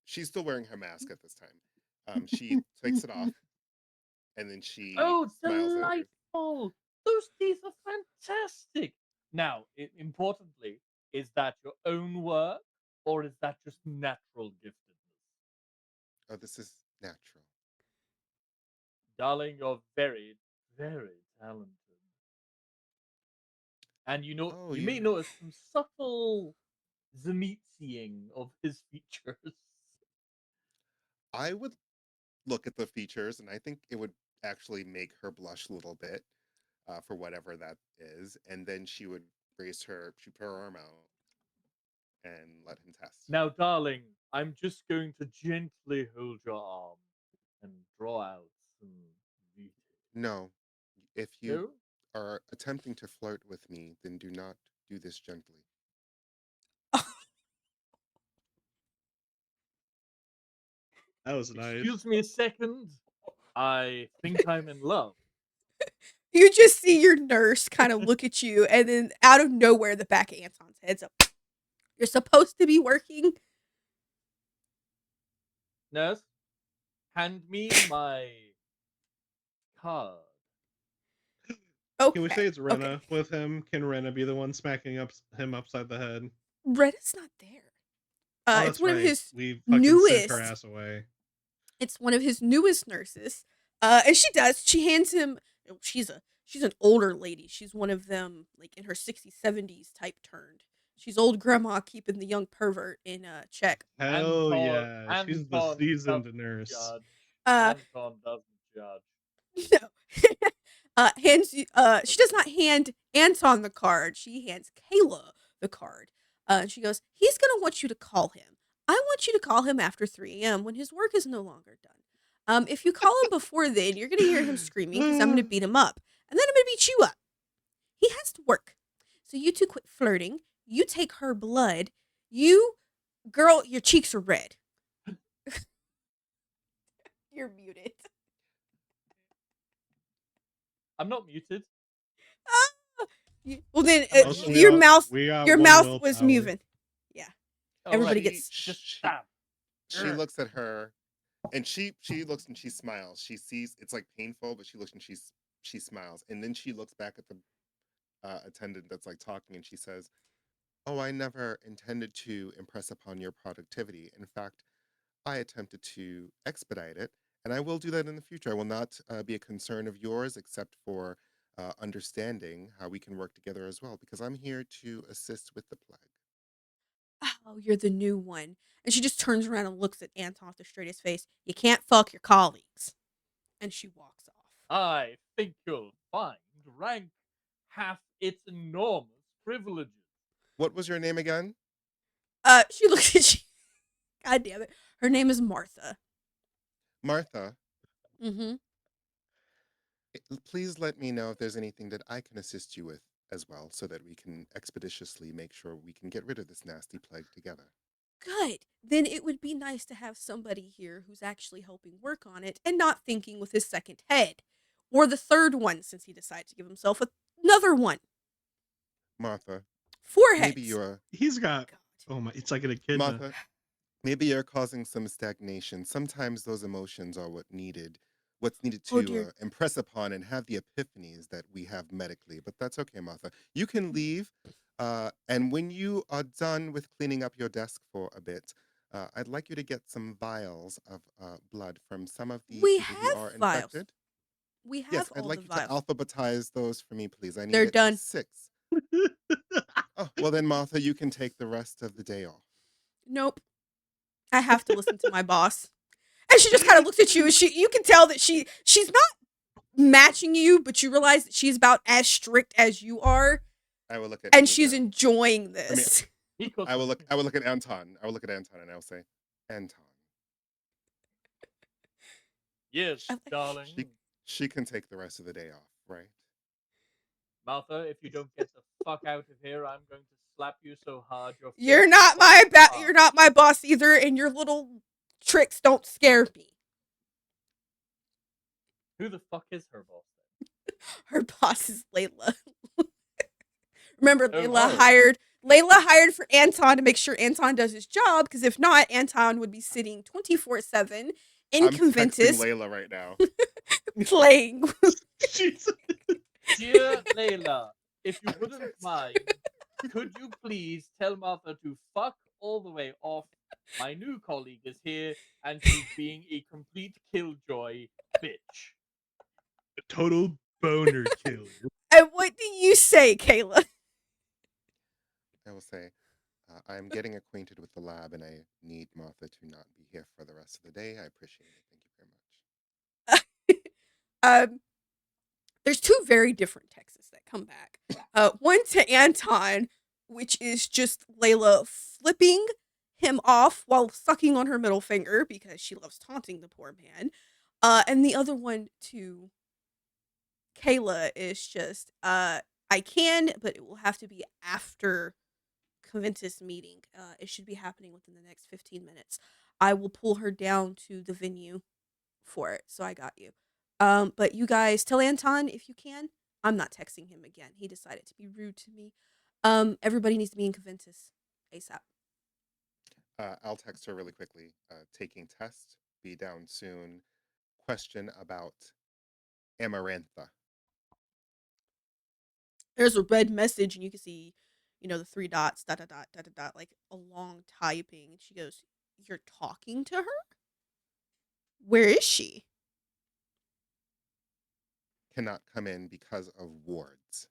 she's still wearing her mask at this time. She takes it off and then she Oh, smiles at you. delightful! Those teeth are fantastic. Now, importantly, is that your own work or is that just natural giftedness? Oh, this is natural. Darling, you're very, very talented. And Oh, you may you. notice some subtle Zemitiing of his features. I would look at the features and I think it would actually make her blush a little bit for whatever that is. And then she'd put her arm out and let him test. Now, darling, I'm just going to gently hold your arm and draw out some VTM. No, if you No? are attempting to flirt with me, then do not do this gently. That was nice. Excuse me a second. I think I'm in love. You just see your nurse kind of look at you, and then out of nowhere, the back of Anton's head's up. You're supposed to be working. Nurse, hand me my card. Can we Okay. say it's Okay. Rena with him? Can Rena be the one smacking him upside the head? Reddit's not there. Oh, It's that's one of right. his We fucking sent her newest. ass away. It's one of his newest nurses. And she does. She hands him. She's an older lady. She's one of them, like in her 60s, 70s type turned. She's old grandma keeping the young pervert in check. Hell yeah. She's the Anton seasoned doesn't nurse. judge. Uh, Anton doesn't judge. no. Hands you. She does not hand Anton the card. She hands Kayla the card. And she goes, "He's gonna want you to call him. I want you to call him after 3 a.m. when his work is no longer done. If you call him before then, you're gonna hear him screaming because I'm gonna beat him up, and then I'm gonna beat you up. He has to work. So you two quit flirting. You take her blood. You, girl, your cheeks are red. You're muted. I'm not muted. Ah! Well, then I'm Also, muted. we got your one mouth willpower. was moving. Yeah. All Everybody right. gets. Just She, stop. she looks at her and she looks and she smiles. She sees it's like painful, but she looks and she smiles. And then she looks back at the attendant that's like talking and she says, "Oh, I never intended to impress upon your productivity. In fact, I attempted to expedite it, and I will do that in the future. I will not be a concern of yours except for understanding how we can work together as well, because I'm here to assist with the plague." Oh, you're the new one. And she just turns around and looks at Anton with the straightest face. You can't fuck your colleagues. And she walks off. I think you'll find rank hath its enormous privileges. What was your name again? She looks at you. God damn it. Her name is Martha. Martha. Mm-hmm. Please let me know if there's anything that I can assist you with as well, so that we can expeditiously make sure we can get rid of this nasty plague together. Good. Then it would be nice to have somebody here who's actually helping work on it and not thinking with his second head. Or the third one, since he decided to give himself another one. Martha, maybe Foreheads. you're He's got. God. Oh my! It's like an echidna. Martha, maybe you're causing some stagnation. Sometimes those emotions are what's needed Oh, to dear. impress upon and have the epiphanies that we have medically. But that's okay, Martha. You can leave. And when you are done with cleaning up your desk for a bit, I'd like you to get some vials of blood from some of the We people who have are vials. infected. We Yes, have I'd all the like you to vials. alphabetize those for me, please. I need They're at done. least 6. Oh, well then, Martha, you can take the rest of the day off. Nope. I have to listen to my boss. And she just kind of looks at you and you can tell that she's not matching you, but you realize that she's about as strict as you are. I will look at And she's Nico. enjoying this. I will look at Anton. I will look at Anton and I will say, Anton. Yes, darling. She can take the rest of the day off, right? Martha, if you don't get the fuck out of here, I'm going to slap you so hard your face You're not my falls apart. you're not my boss either, and your little tricks don't scare me. Who the fuck is her boss then? Her boss is Layla. Remember, Oh, Layla hired for Anton to make sure Anton does his job, because if not, Anton would be sitting 24/7 in I'm texting Conventus Layla right now. playing. Jesus. dear Layla, if you wouldn't mind, could you please tell Martha to fuck all the way off? My new colleague is here, and she's being a complete killjoy bitch. Total boner killer. And what do you say, Kayla? I will say, I am getting acquainted with the lab, and I need Martha to not be here for the rest of the day. I appreciate it. Thank you very much. um, there's two very different texts that come back. One to Anton, which is just Layla flipping him off while sucking on her middle finger because she loves taunting the poor man. And the other one to Kayla is just, I can, but it will have to be after Conventus meeting. It should be happening within the next 15 minutes. I will pull her down to the venue for it. So I got you. But you guys tell Anton if you can. I'm not texting him again. He decided to be rude to me. Everybody needs to be in Conventus ASAP. I'll text her really quickly. Taking test. Be down soon. Question about Amarantha. There's a red message, and you can see, the three dots, dot, dot, dot, dot, dot, dot, like a long typing. She goes, "You're talking to her? Where is she?" Cannot come in because of wards.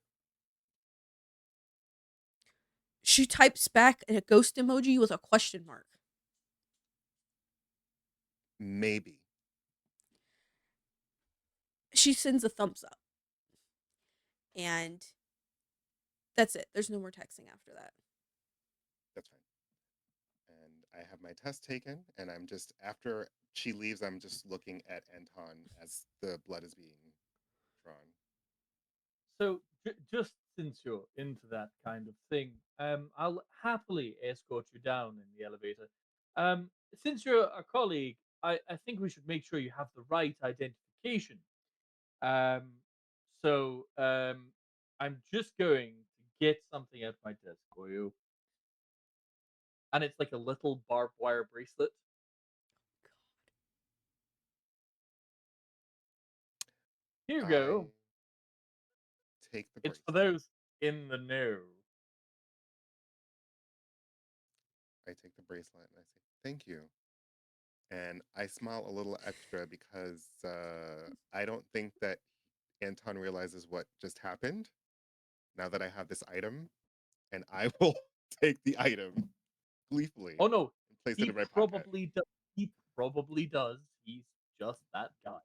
She types back a ghost emoji with a question mark. Maybe. She sends a thumbs up. And that's it. There's no more texting after that. That's fine. And I have my test taken, and I'm just, after she leaves, I'm just looking at Anton as the blood is being drawn. So, just since you're into that kind of thing, I'll happily escort you down in the elevator. Since you're a colleague, I think we should make sure you have the right identification. Um, so, I'm just going to get something out of my desk for you, and it's like a little barbed wire bracelet. Here you I go. take the It's for bracelet. those in the know. I take the bracelet and I say, thank you. And I smile a little extra because I don't think that Anton realizes what just happened now that I have this item. And I will take the item gleefully Oh no, and place it he in my pocket. probably does. He probably does. He's just that guy.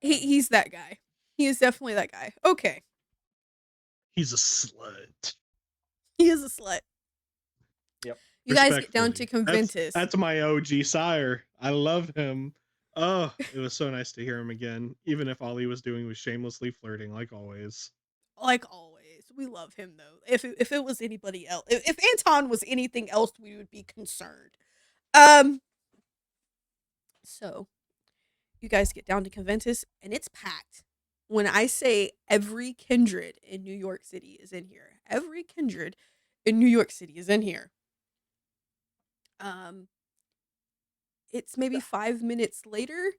He's that guy. He is definitely that guy. Okay. He's a slut. He is a slut. Yep. You guys get down to Respectfully. Conventus. That's my OG sire. I love him. Oh, it was so nice to hear him again, even if all he was doing was shamelessly flirting, like always. Like always. We love him though. If it was anybody else, if Anton was anything else, we would be concerned. Um so you guys get down to Conventus and it's packed. When I say every kindred in New York City is in here, every kindred in New York City is in here. Um, it's maybe 5 minutes later,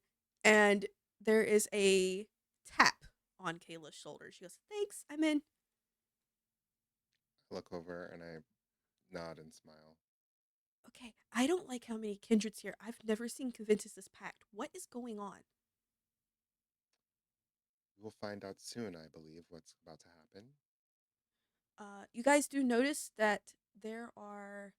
and there is a tap on Kayla's shoulder. She goes, "Thanks, I'm in." I look over and I nod and smile. Okay, I don't like how many kindreds here. I've never seen Conventus this packed. What is going on? We'll find out soon, I believe, what's about to happen. You guys do notice that there are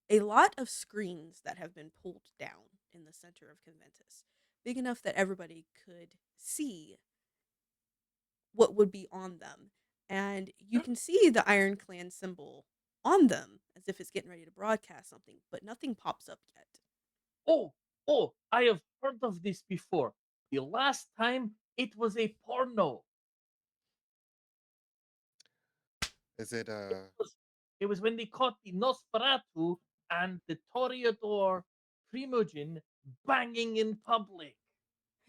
a lot of screens that have been pulled down in the center of Conventus, big enough that everybody could see what would be on them. And you can see the Iron Clan symbol on them as if it's getting ready to broadcast something, but nothing pops up yet. Oh, oh, I have heard of this before. The last time it was a porno. Is it It was, it was when they caught the Nosferatu and the Toreador Primogen banging in public.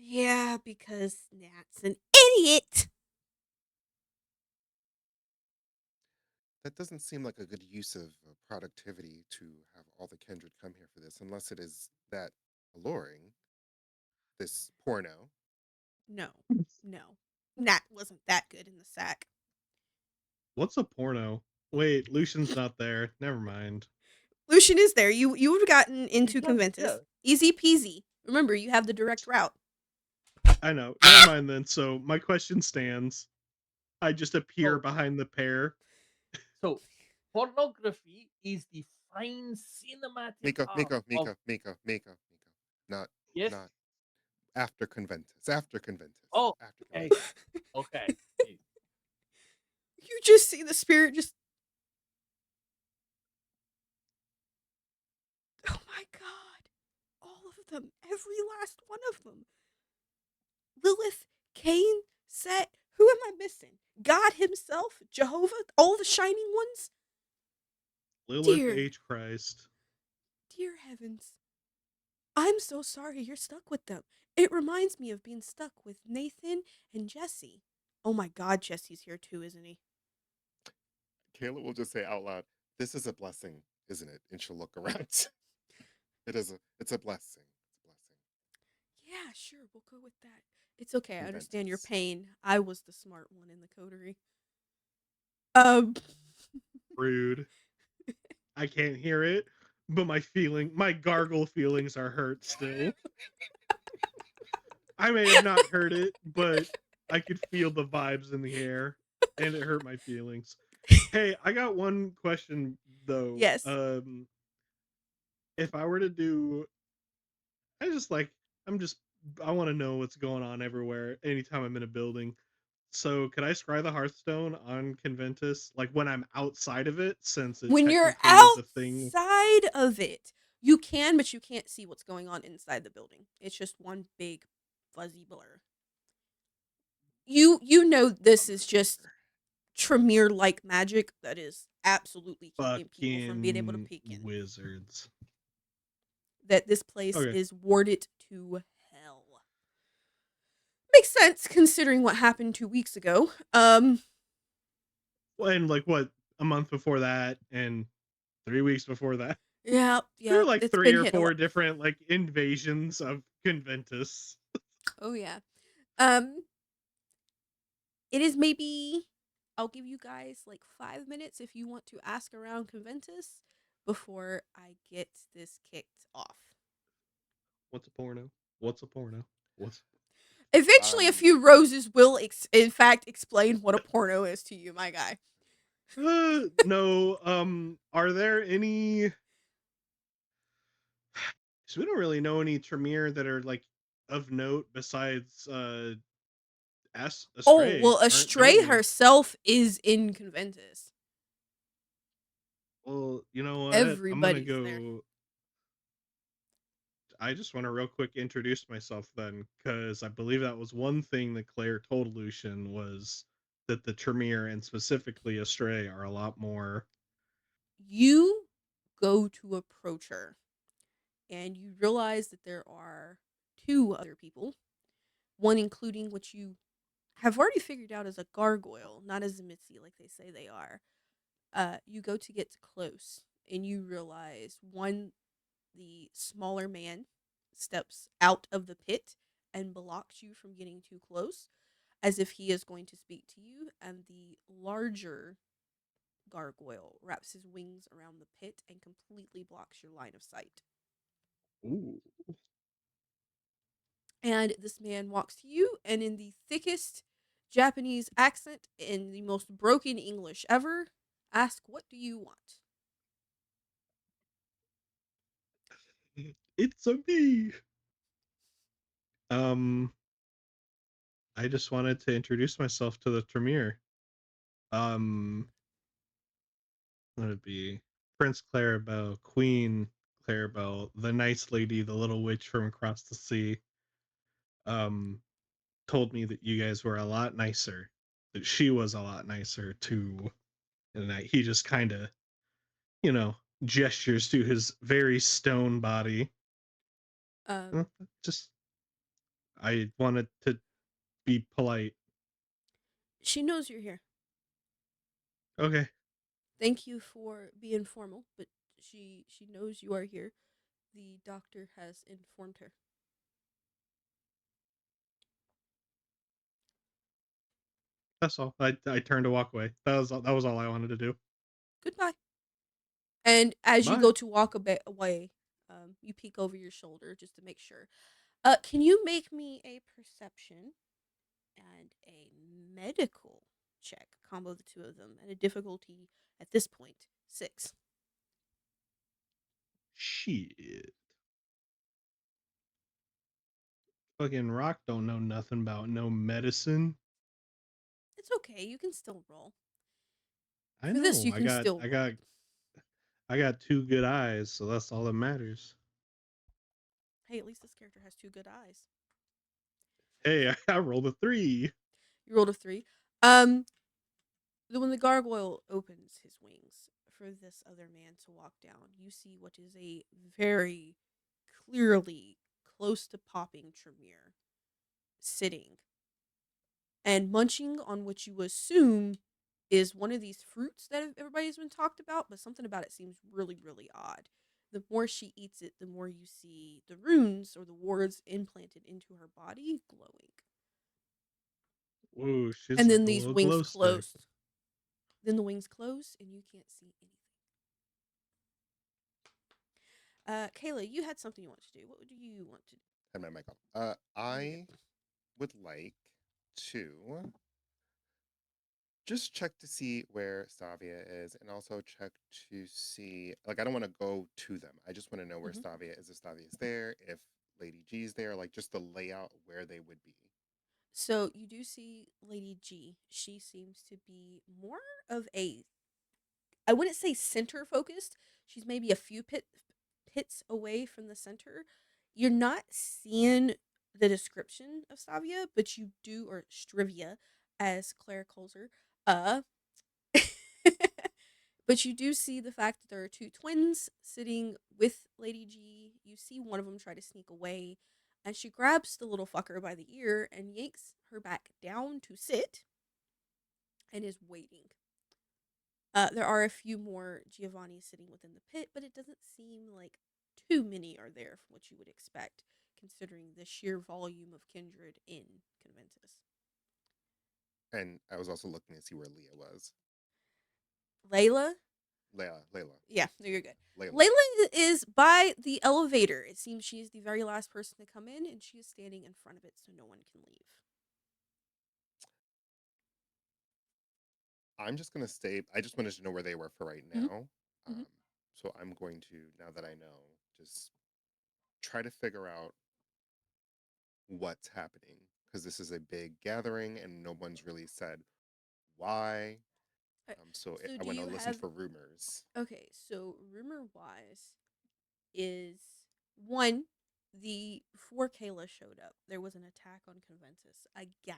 Yeah, because Nat's an idiot. That doesn't seem like a good use of productivity to have all the kindred come here for this, unless it is that alluring, this porno. No, no. Nat wasn't that good in the sack. What's a porno? Wait, Lucian's not there. Never mind. Lucian is there. You would have gotten You into can, Conventus. yeah. Easy peasy. Remember, you have the direct route. I know. Never mind then. So my question stands. I just appear So, behind the pair. so pornography is the fine cinematic Miko, art Miko, of Miko, Miko, Miko, Miko. Not, yes. not after Conventus. After Conventus. Oh, After okay, Conventus. okay. You just see the spirit just. Oh my god. All of them. Every last one of them. Lilith, Cain, Set. Who am I missing? God Himself? Jehovah? All the shining ones? Lilith Dear, H. Christ. dear heavens. I'm so sorry you're stuck with them. It reminds me of being stuck with Nathan and Jesse. Oh my god, Jesse's here too, isn't he? Kayla will just say out loud, "This is a blessing, isn't it?" And she'll look around. It is a. It's a blessing. It's a blessing. Yeah, sure, we'll go with that. It's okay, I understand your Conventus. pain. I was the smart one in the coterie. Um, Rude. I can't hear it, but my gargle feelings are hurt still. I may have not heard it, but I could feel the vibes in the air, and it hurt my feelings. Hey, I got one question though. yes. If I were to do, I just like, I'm just, I want to know what's going on everywhere anytime I'm in a building. So, could I scry the Hearthstone on Conventus, like when I'm outside of it, since it When you're technically is a thing? outside of it, you can, but you can't see what's going on inside the building. It's just one big fuzzy blur. You know this is just Tremere like magic that is absolutely keeping people from being able to Fucking peek in. wizards. That this place Okay. is warded to hell. Makes sense considering what happened 2 weeks ago. And like what, a month before that, and 3 weeks before that. Yeah, There yeah, are like it's three been or hit a lot. four different like invasions of Conventus. Oh yeah. Um, it is maybe I'll give you guys like 5 minutes if you want to ask around Conventus before I get this kicked off. What's a porno? What's a porno? What's Eventually, a Um, few roses will, in fact, explain what a porno is to you, my guy. no, are there any, so we don't really know any Tremere that are like of note besides Oh, Astray, well, aren't don't Astray we? herself is in Conventus. Well, you know what? I'm gonna Everybody's there. go. I just want to real quick introduce myself then, because I believe that was one thing that Claire told Lucian was that the Tremere and specifically Astray are a lot more. You go to approach her, and you realize that there are two other people, one including what you have already figured out as a gargoyle, not as a Mitzi like they say they are. You go to get close, and you realize one, the smaller man, steps out of the pit and blocks you from getting too close, as if he is going to speak to you, and the larger gargoyle wraps his wings around the pit and completely blocks your line of sight. Ooh. And this man walks to you, and in the thickest Japanese accent, in the most broken English ever, ask, "What do you want?" It's a me. Um, I just wanted to introduce myself to the Tremere. Um, what would it be? Prince Clarabelle, Queen Clarabelle, the nice lady, the little witch from across the sea. Um, told me that you guys were a lot nicer. That she was a lot nicer too, and that he just kind of, you know, gestures to his very stone body. Um, Just I wanted to be polite. She knows you're here. Okay, Thank you for being formal, but she knows you are here. The doctor has informed her. that's all. I turned to walk away. That was all I wanted to do. Goodbye. And as you Bye. go to walk a bit away, you peek over your shoulder just to make sure. Can you make me a perception and a medical check? Combo the two of them at a difficulty at this point 6. Shit. Fucking Rock don't know nothing about no medicine. It's okay. You can still roll. I For this, know. you I can got still I roll. got I got two good eyes, so that's all that matters. Hey, at least this character has 2 good eyes. Hey, I rolled a 3. You rolled a 3. Um, when the gargoyle opens his wings for this other man to walk down, you see what is a very clearly close to popping Tremere sitting and munching on what you assume is one of these fruits that everybody's been talked about, but something about it seems really, really odd. The more she eats it, the more you see the runes or the wards implanted into her body glowing. Whoa, she's And like then a these little wings glow stick. close. Then the wings close and you can't see anything. Kayla, you had something you want to do. What do you want to do? And my mic off. You're good. I would like to just check to see where Stavia is, and also check to see, like, I don't want to go to them. I just want to know where Mm-hmm. Stavia is. If Stavia is there, if Lady G's there, like just the layout where they would be. So you do see Lady G. She seems to be more of a, I wouldn't say center focused. She's maybe a few pits away from the center. You're not seeing the description of Stavia, but you do, or Strivia, as Claire calls her. Uh, but you do see the fact that there are 2 twins sitting with Lady G. You see one of them try to sneak away, and she grabs the little fucker by the ear and yanks her back down to sit and is waiting. There are a few more Giovanni sitting within the pit, but it doesn't seem like too many are there from what you would expect, considering the sheer volume of kindred in Conventus. And I was also looking to see where Leah was. Layla? Layla. Yeah, no, you're good. Layla. Layla is by the elevator. It seems she is the very last person to come in, and she is standing in front of it so no one can leave. I'm just gonna stay. I just wanted to know where they were for right Mm-hmm. now. Mm-hmm. So I'm going to, now that I know, just try to figure out what's happening, because this is a big gathering and no one's really said why. So I do want to you listen have for rumors. okay, so rumor wise is one, the before Kayla showed up, there was an attack on Conventus again.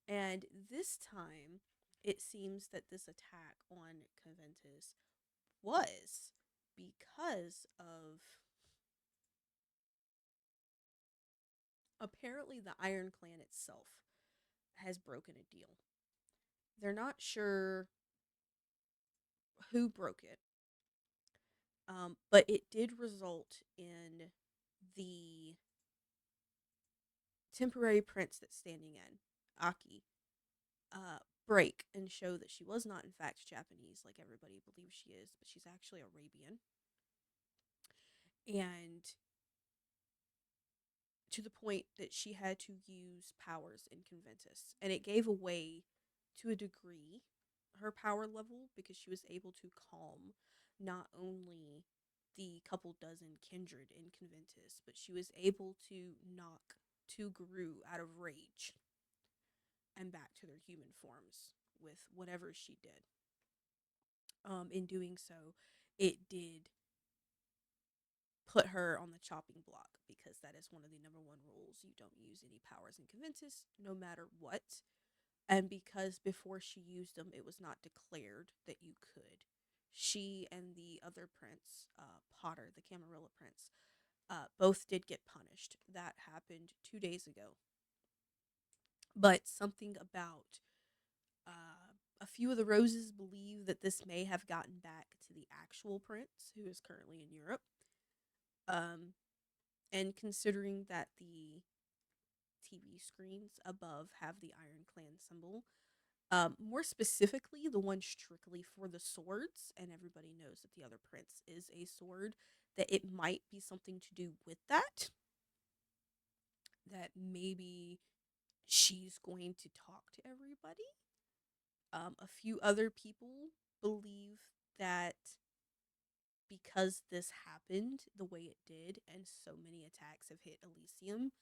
And this time it seems that this attack on Conventus was because of apparently the Iron Clan itself has broken a deal. They're not sure who broke it, but it did result in the temporary prince that's standing in, Aki, break and show that she was not, in fact, Japanese like everybody believes she is, but she's actually Arabian. And to the point that she had to use powers in Conventus. And it gave away, to a degree, her power level because she was able to calm not only the couple dozen kindred in Conventus, but she was able to knock 2 garou out of rage and back to their human forms with whatever she did. In doing so, it did put her on the chopping block because that is one of the number 1 rules. You don't use any powers in Conventus, no matter what. And because before she used them, it was not declared that you could. She and the other prince, Potter, the Camarilla prince, both did get punished. That happened 2 days ago. But something about a few of the roses believe that this may have gotten back to the actual prince, who is currently in Europe. Um, and considering that the TV screens above have the Iron Clan symbol, more specifically, the one strictly for the swords, and everybody knows that the other prince is a sword, that it might be something to do with that. That maybe she's going to talk to everybody. A few other people believe that because this happened the way it did, and so many attacks have hit Elysium,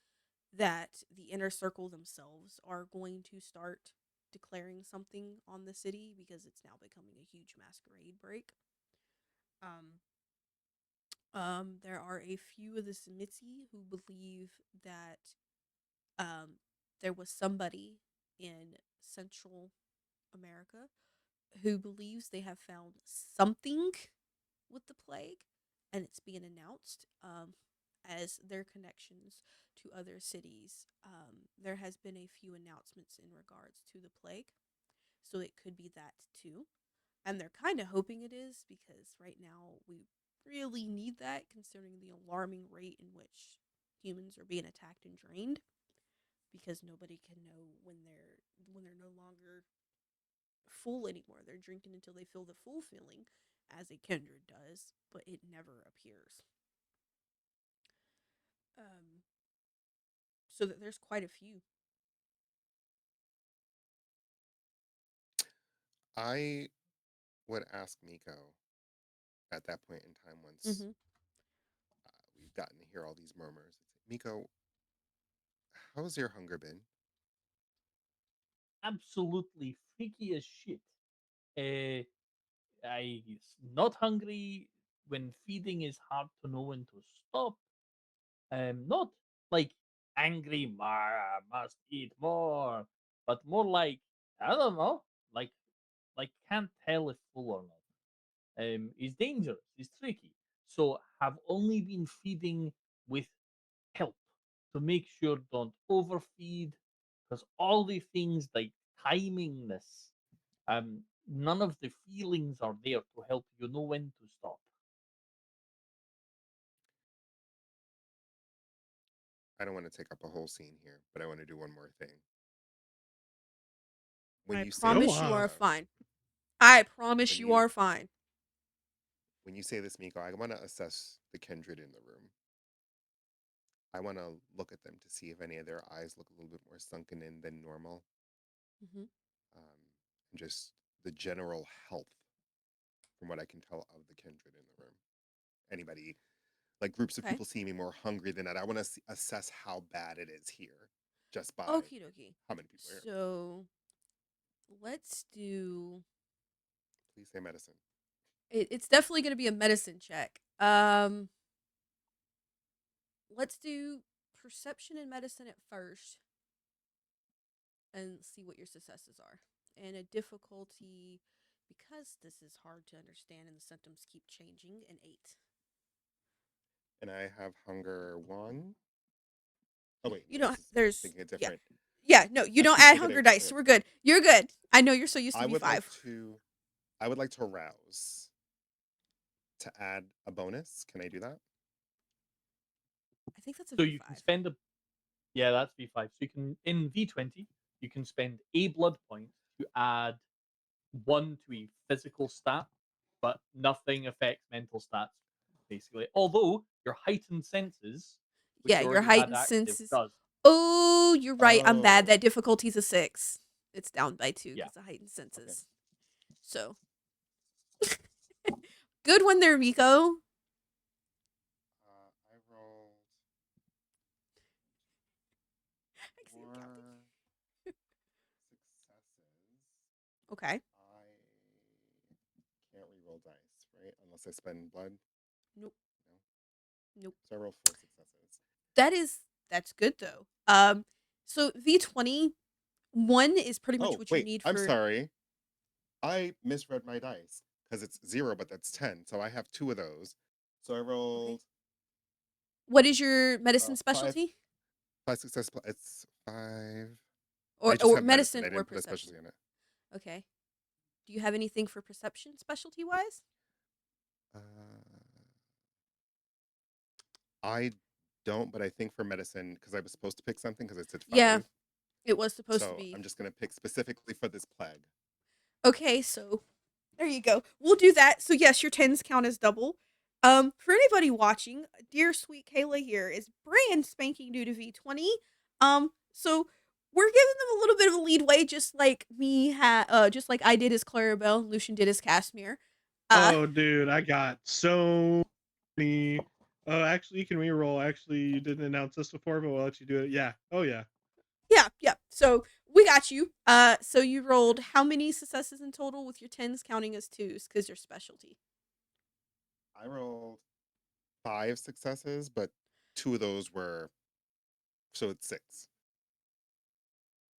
that the inner circle themselves are going to start declaring something on the city because it's now becoming a huge masquerade break. Um, there are a few of the Semitsi who believe that um, there was somebody in Central America who believes they have found something with the plague, and it's being announced as their connections to other cities. There has been a few announcements in regards to the plague, so it could be that too. And they're kind of hoping it is because right now we really need that, considering the alarming rate in which humans are being attacked and drained. Because nobody can know when they're no longer full anymore. They're drinking until they feel the full feeling, as a kindred does, but it never appears. Um, so that there's quite a few. I would ask Miko at that point in time once Mm-hmm. we've gotten to hear all these murmurs. Miko, how's your hunger been? Absolutely freaky as shit. Uh, I not hungry when feeding is hard to know when to stop. Not like angry, I must eat more, but more like I don't know, like can't tell if full or not. Is dangerous, is tricky. So have only been feeding with help to make sure don't overfeed, because all the things like timing this, none of the feelings are there to help you know when to stop. I don't want to take up a whole scene here, but I want to do one more thing. When I you say Go promise this, you are on. fine. I when promise you you are fine. when you say this, Miko, I want to assess the kindred in the room. I want to look at them to see if any of their eyes look a little bit more sunken in than normal, Mm-hmm. and just the general health, from what I can tell, of the kindred in the room. Anybody, like groups of Okay. people seeming more hungry than that. I want to assess how bad it is here, just by Okie dokie. how many people are here. So let's do. Please say medicine. It's definitely going to be a medicine check. Let's do perception and medicine at first, and see what your successes are. And a difficulty, because this is hard to understand and the symptoms keep changing, an 8. And I have hunger one. Oh wait, no, You this don't. is There's thinking it yeah, different. yeah. No, you I don't keep add forgetting. hunger dice. We're good. You're good. I know you're so used to I would like V5. to. I would like to rouse to add a bonus. Can I do that? I think that's a So you can V5. spend a Yeah, that's V5. So you can in V20 you can spend a blood point to add one to a physical stat, but nothing affects mental stats basically. Although your heightened senses, which Yeah, you your already had heightened active, senses. does. Oh, you're right. I'm bad. Oh, That difficulty's a 6. It's down by 2 Yeah. because of heightened okay. senses. So good one there, Miko. I rolled I can see him counting. 4 successes. Okay. I can't re-roll dice, right? Unless I spend blood. Nope. No. Nope. So I rolled 4 successes. That is that's good though. So V20 1 is pretty much Oh what you wait, need I'm for. sorry. I misread my dice because it's 0, but that's 10. So I have 2 of those. So I Okay. rolled What is your medicine Five specialty? success. It's 5. I Or just have medicine. medicine I or didn't put a specialty perception? in it. Okay. Do you have anything for perception specialty wise? Uh, I don't, but I think for medicine, because I was supposed to pick something because I said Yeah, 5. it was supposed to So be. I'm just gonna pick specifically for this plague. Okay, so there you go. We'll do that. So yes, your tens count as double. For anybody watching, dear sweet Kayla here is brand spanking new to V20. So we're giving them a little bit of a leadway, just like just like I did as Clarabelle, Lucian did as Casimir. Uh, Oh, dude, I got so many. Oh, actually, you can re-roll. Actually, you didn't announce this before, but we'll let you do it. Yeah. Oh, yeah. yeah, yeah. So we got you. So you rolled how many successes in total with your tens counting as twos because your specialty? I rolled 5 successes, but 2 of those were, so it's 6.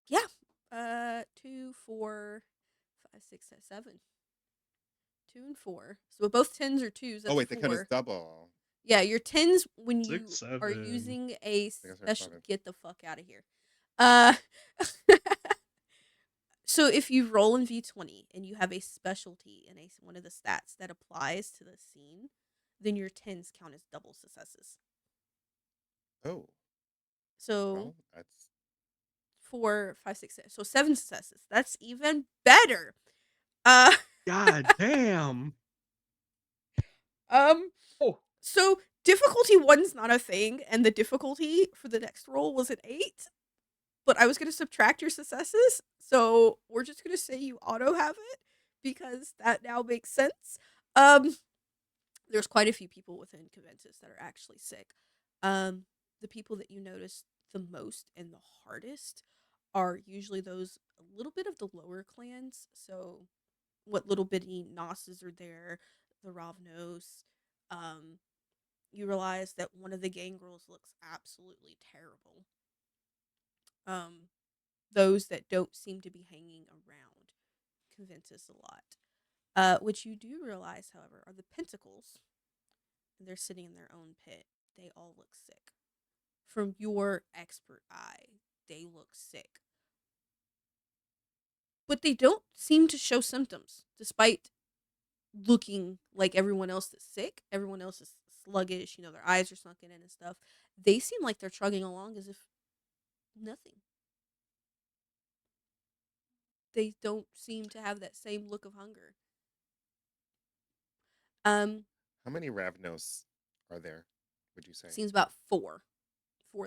Yeah. 2, 4, 5, 6, 7. 2 and 4. So with both tens or twos, Oh that's wait, they count as 4. double. Yeah, your tens when Six, you are 7. using a I guess there's special. 7. Get the fuck out of here. Uh, so if you roll in V20 and you have a specialty in one of the stats that applies to the scene, then your tens count as double successes. Oh, So well, that's 4, 5, 6, 7. So 7 successes. That's even better. Uh, God damn. um, Oh, So difficulty 1's not a thing, and the difficulty for the next roll was an 8. But I was gonna subtract your successes, so we're just gonna say you auto have it because that now makes sense. Um, there's quite a few people within Conventus that are actually sick. The people that you notice the most and the hardest are usually those a little bit of the lower clans. So, what little bitty Nosses are there, the Ravnos, um, you realize that one of the gangrels looks absolutely terrible. Um, those that don't seem to be hanging around Conventus a lot. Which you do realize, however, are the pentacles. They're sitting in their own pit. They all look sick. From your expert eye, they look sick. But they don't seem to show symptoms, despite looking like everyone else that's sick. Everyone else is sluggish, their eyes are sunken in and stuff. They seem like they're trugging along as if nothing. They don't seem to have that same look of hunger. Um, how many Ravnos are there? Would you say? seems about 4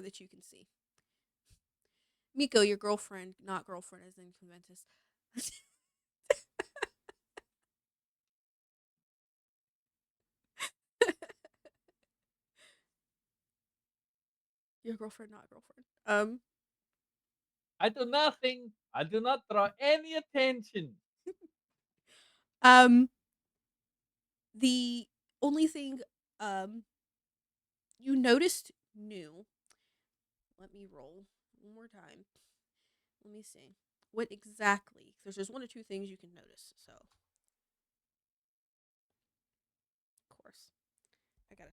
that you can see. Miko, your girlfriend, not girlfriend, as in Conventus. Your girlfriend, not girlfriend. I do nothing. I do not draw any attention. um, the only thing, um, you noticed new. Let me roll one more time. Let me see. What exactly? Because there's 1 or 2 things you can notice. So, of course, I gotta.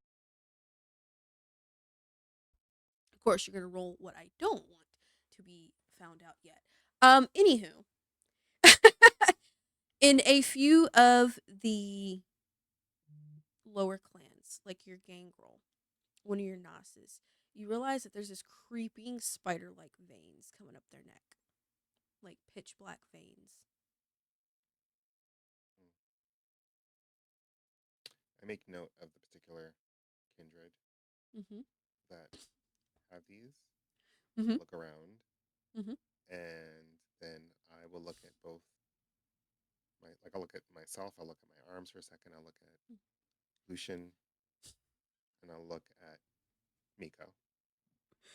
Of course, you're gonna roll what I don't want to be found out yet. Anywho, in a few of the lower clans, like your gangrel, one of your Nosses, you realize that there's this creeping spider-like veins coming up their neck, like pitch black veins. I make note of the particular kindred Mm-hmm. that have these. Mm-hmm. Look around, Mm-hmm. and then I will look at both I'll look at myself. I'll look at my arms for a second. I'll look at Lucian, and I'll look at Miko,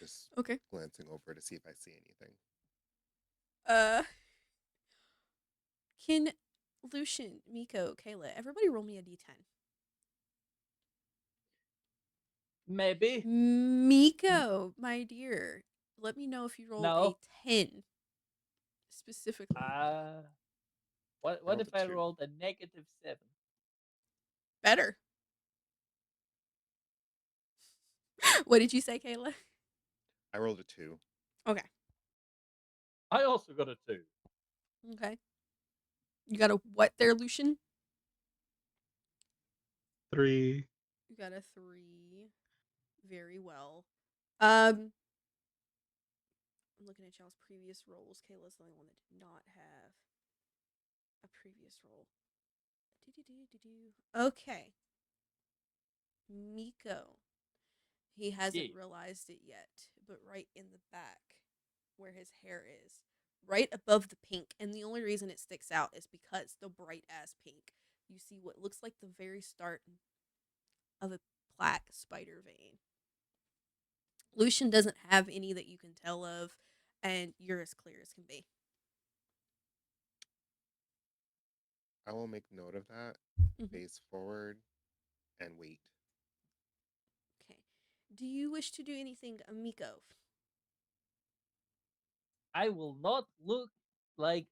just Okay. glancing over to see if I see anything. Uh, can Lucian, Miko, Kayla, everybody roll me a d10. Maybe. Miko, my dear, let me know if you roll a No. 10 specifically. What I rolled if a I 2. rolled a -7? Better. What did you say, Kayla? I rolled a 2. Okay. I also got a 2. Okay. You got a what there, Lucian? 3. You got a 3. Very well. I'm looking at y'all's previous rolls. Kayla's the only one that did not have a previous roll. Okay. Miko. He hasn't Yeah. realized it yet, but right in the back where his hair is, right above the pink, and the only reason it sticks out is because the bright ass pink. You see what looks like the very start of a black spider vein. Lucian doesn't have any that you can tell of, and you're as clear as can be. I will make note of that, Mhm. face forward, and wait. Okay. Do you wish to do anything, Miko? I will not look like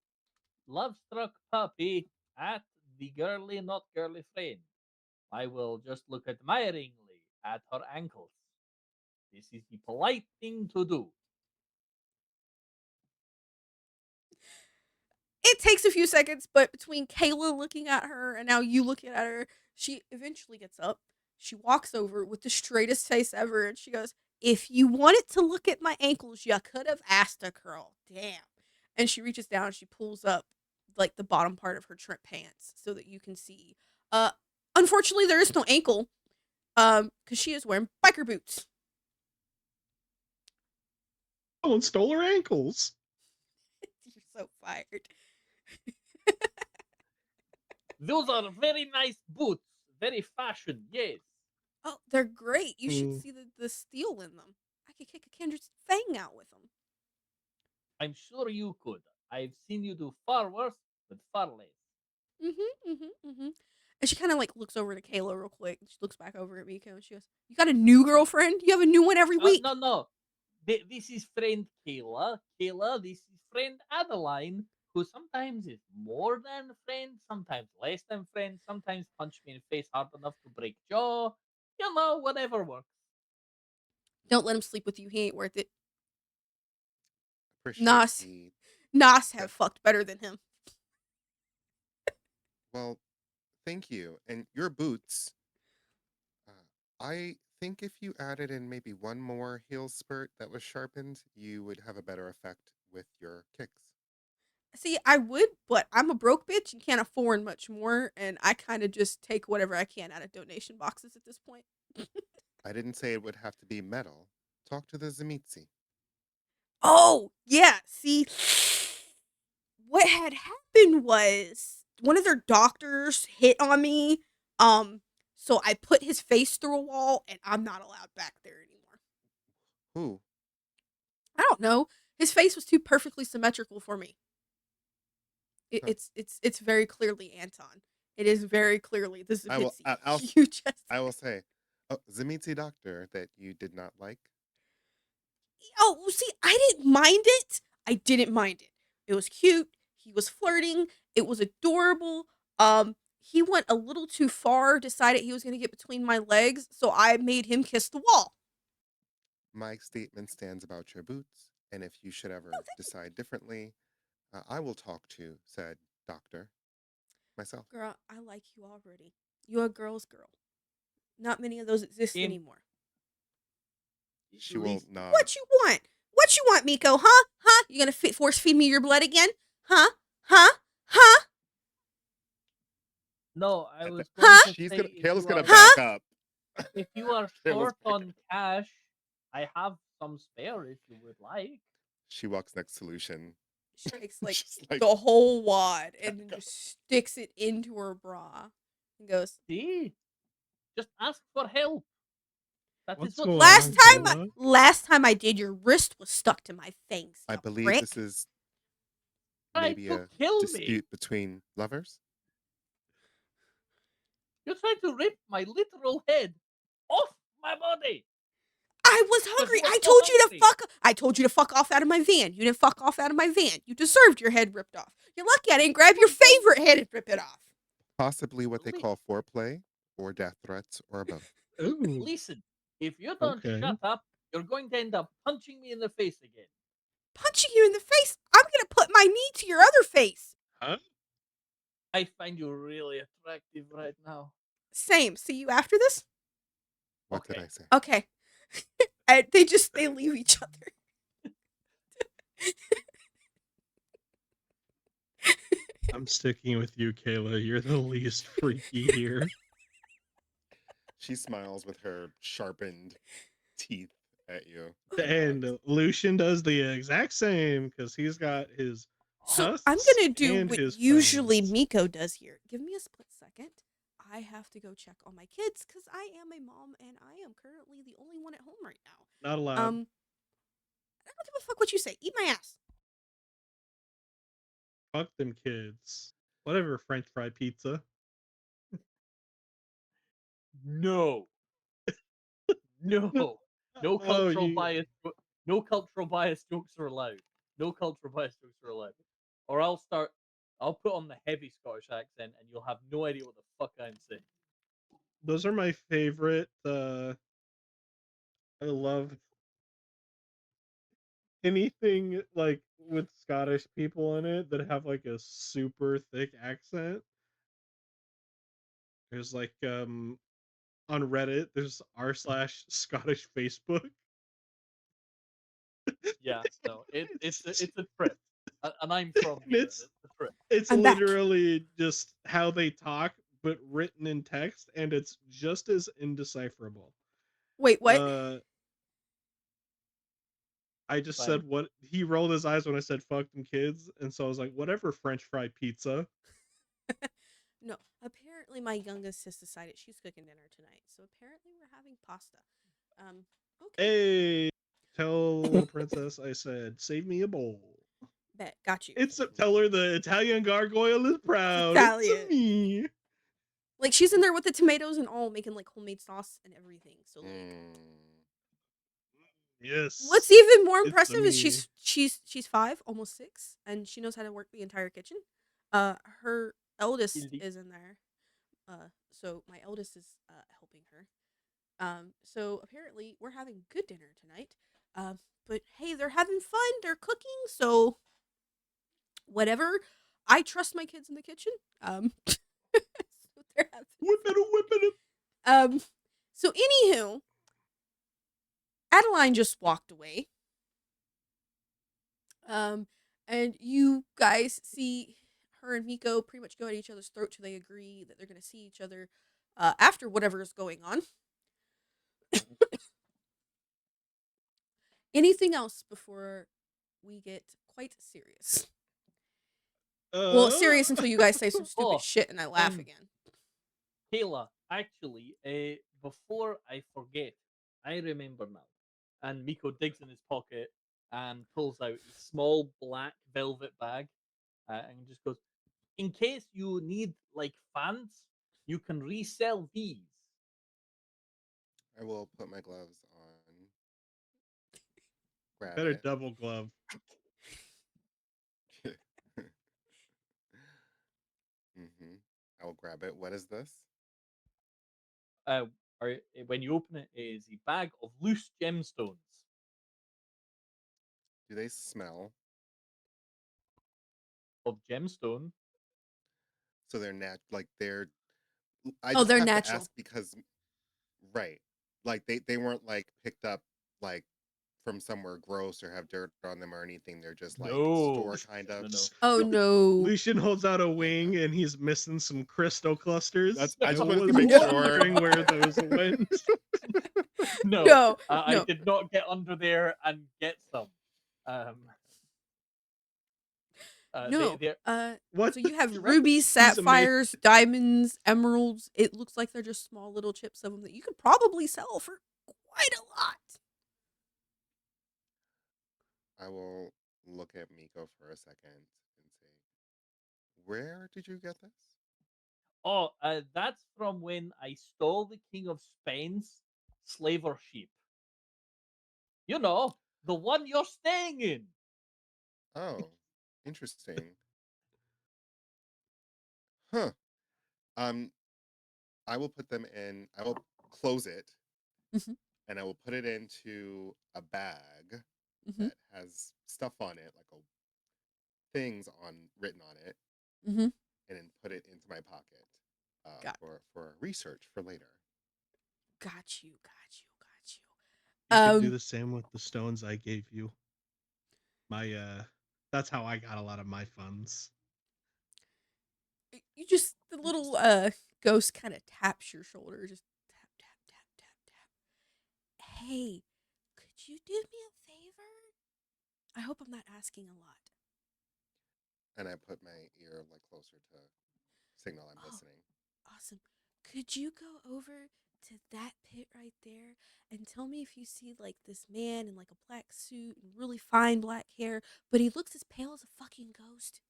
love-struck puppy at the girly, not girly friend. I will just look admiringly at her ankles. This is the polite thing to do. It takes a few seconds, but between Kayla looking at her and now you looking at her, she eventually gets up. She walks over with the straightest face ever and she goes, "If you wanted to look at my ankles, you could have asked a girl. Damn." And she reaches down and she pulls up like the bottom part of her trimp pants so that you can see. Uh Unfortunately there is no ankle. Because she is wearing biker boots. Someone stole her ankles. You're so fired. Those are very nice boots. Very fashion, yes. Oh, they're great. You should Mm. see the steel in them. I could kick a Kendra's fang out with them. I'm sure you could. I've seen you do far worse with far less. And she kind of like looks over to Kayla real quick. She looks back over at Miko and she goes, "You got a new girlfriend? You have a new one every week." No, no. This is friend Kayla. Kayla, this is friend Adeline, who sometimes is more than friend, sometimes less than friend, sometimes punch me in the face hard enough to break jaw. You know, whatever works. Don't let him sleep with you. He ain't worth it. Appreciate Nas, the Nas that. have fucked better than him. Well, thank you. And your boots. I think if you added in maybe one more heel spurt that was sharpened, you would have a better effect with your kicks. See, I would, but I'm a broke bitch and can't afford much more, and I kind of just take whatever I can out of donation boxes at this point. I didn't say it would have to be metal. Talk to the Zemitzi. Oh, yeah. See, what had happened was one of their doctors hit on me. So I put his face through a wall and I'm not allowed back there anymore. Who? I don't know. His face was too perfectly symmetrical for me. Huh. It's very clearly Anton. It is very clearly the I will. Zabitzi. You just I will say, Zemitzi doctor that you did not like. Oh, see, I didn't mind it. I didn't mind it. It was cute. He was flirting. It was adorable. He went a little too far, decided he was going to get between my legs, so I made him kiss the wall. My statement stands about your boots, and if you should No, ever decide differently, I will talk to said doctor myself. girl, I like you already. You're a girl's girl. Not many of those exist In anymore. She will listen, nod. What you want? What you want, Miko? Huh? Huh? You gonna force feed me your blood again? Huh? Huh? Huh? no, I At was the- going Huh? to She's say gonna. Kayla's gonna Huh? back up. if you are Kayla's short back on cash, I have some spare if you would like. She walks next to Lucian. She takes like She's like, the whole wad and then back up. just sticks it into her bra and goes, See? Just ask for help. That is What's what going last on, time Kayla? last time I did, your wrist was stuck to my fangs, I you believe prick. this is tried maybe to a kill me. dispute between lovers. You tried to rip my literal head off my body. I was Because hungry. you were I so told you to hungry. fuck. I told you to fuck off out of my van. You didn't fuck off out of my van. You deserved your head ripped off. You're lucky I didn't grab your favorite head and rip it off. Possibly what they Li- call foreplay or death threats or both. Ooh. Listen, If you don't Okay. shut up, you're going to end up punching me in the face again. Punching you in the face. I'm gonna put my knee to your other face. Huh? I find you really attractive right now. Same. See you after this. What did Okay. I say? Okay. And they leave each other. I'm sticking with you, Kayla. You're the least freaky here. She smiles with her sharpened teeth at you. And Lucian does the exact same because he's got his So I'm tusks gonna do and what his usually fangs. Miko does here. Give me a split second. I have to go check on my kids because I am a mom and I am currently the only one at home right now. Not allowed. I don't give a fuck what you say. Eat my ass. Fuck them kids. Whatever, French fry pizza. No. No. No Oh, cultural bias. No cultural bias jokes are allowed. No cultural bias jokes are allowed. Or I'll put on the heavy Scottish accent and you'll have no idea what the fuck I'm saying. those are my favorite. I love anything like with Scottish people in it that have like a super thick accent. There's like on Reddit, there's r/Scottish Facebook. Yeah, no, it's a trip. And I'm from And here and it's a trip. it's I'm back. literally just how they talk, but written in text, and it's just as indecipherable. Wait, what? I just Fine. said what he rolled his eyes when I said fuck them kids, and so I was like, whatever, French fry pizza. No. Apparently, my youngest has decided she's cooking dinner tonight. So apparently, we're having pasta. Okay. Hey, tell little princess I said, save me a bowl. Bet. Got you. It's tell her the Italian gargoyle is proud. Italian. It's me. Like she's in there with the tomatoes and all, making like homemade sauce and everything. So like, Yes. what's even more It's impressive is me. she's 5, almost 6, and she knows how to work the entire kitchen. Her eldest Guilty. is in there. So my eldest is helping her. So apparently we're having good dinner tonight. But hey, they're having fun. They're cooking, so whatever. I trust my kids in the kitchen. So they're having Whip it. So anywho, Adeline just walked away. And you guys see her and Miko pretty much go at each other's throat till they agree that they're gonna see each other after whatever is going on. Anything else before we get quite serious? Well, serious until you guys say some stupid Oh, shit and I laugh again. Kayla, actually, before I forget, I remember now. And Miko digs in his pocket and pulls out a small black velvet bag and just goes, in case you need like fans, you can resell these. I will put my gloves on. Grab Better it. double glove. I will grab it. What is this? Or when you open it, it is a bag of loose gemstones. Do they smell? Of gemstone. So they're like they're. I Oh, just they're have to natural. ask because, right? Like they weren't like picked up like from somewhere gross or have dirt on them or anything. They're just like store kind of. No. Oh no. Lucian holds out a wing and he's missing some crystal clusters. I just I wanted to was make wondering sure. where those went. No, No, I no. did not get under there and get some. No. What So the you have fuck? rubies, He's amazing. sapphires, diamonds, emeralds. It looks like they're just small little chips of them that you could probably sell for quite a lot. I will look at Miko for a second and say, "Where did you get this?" Oh, that's from when I stole the King of Spain's slaver sheep. You know, the one you're staying in. Oh, interesting. Huh. Um, I will put them in. I will close it, Mhm. and I will put it into a bag Mhm. that has stuff on it, like a things on written on it, Mhm. and then put it into my pocket Got for research for later. got you. Got you. Got You could you. do the same with the stones I gave you. My that's how I got a lot of my funds. You just the little Interesting. ghost kind of taps your shoulder, just tap tap tap tap tap. Hey, could you do me a favor? I hope I'm not asking a lot. And I put my ear like closer to signal I'm Oh, listening. awesome. Could you go over to that pit right there and tell me if you see like this man in like a black suit and really fine black hair, but he looks as pale as a fucking ghost?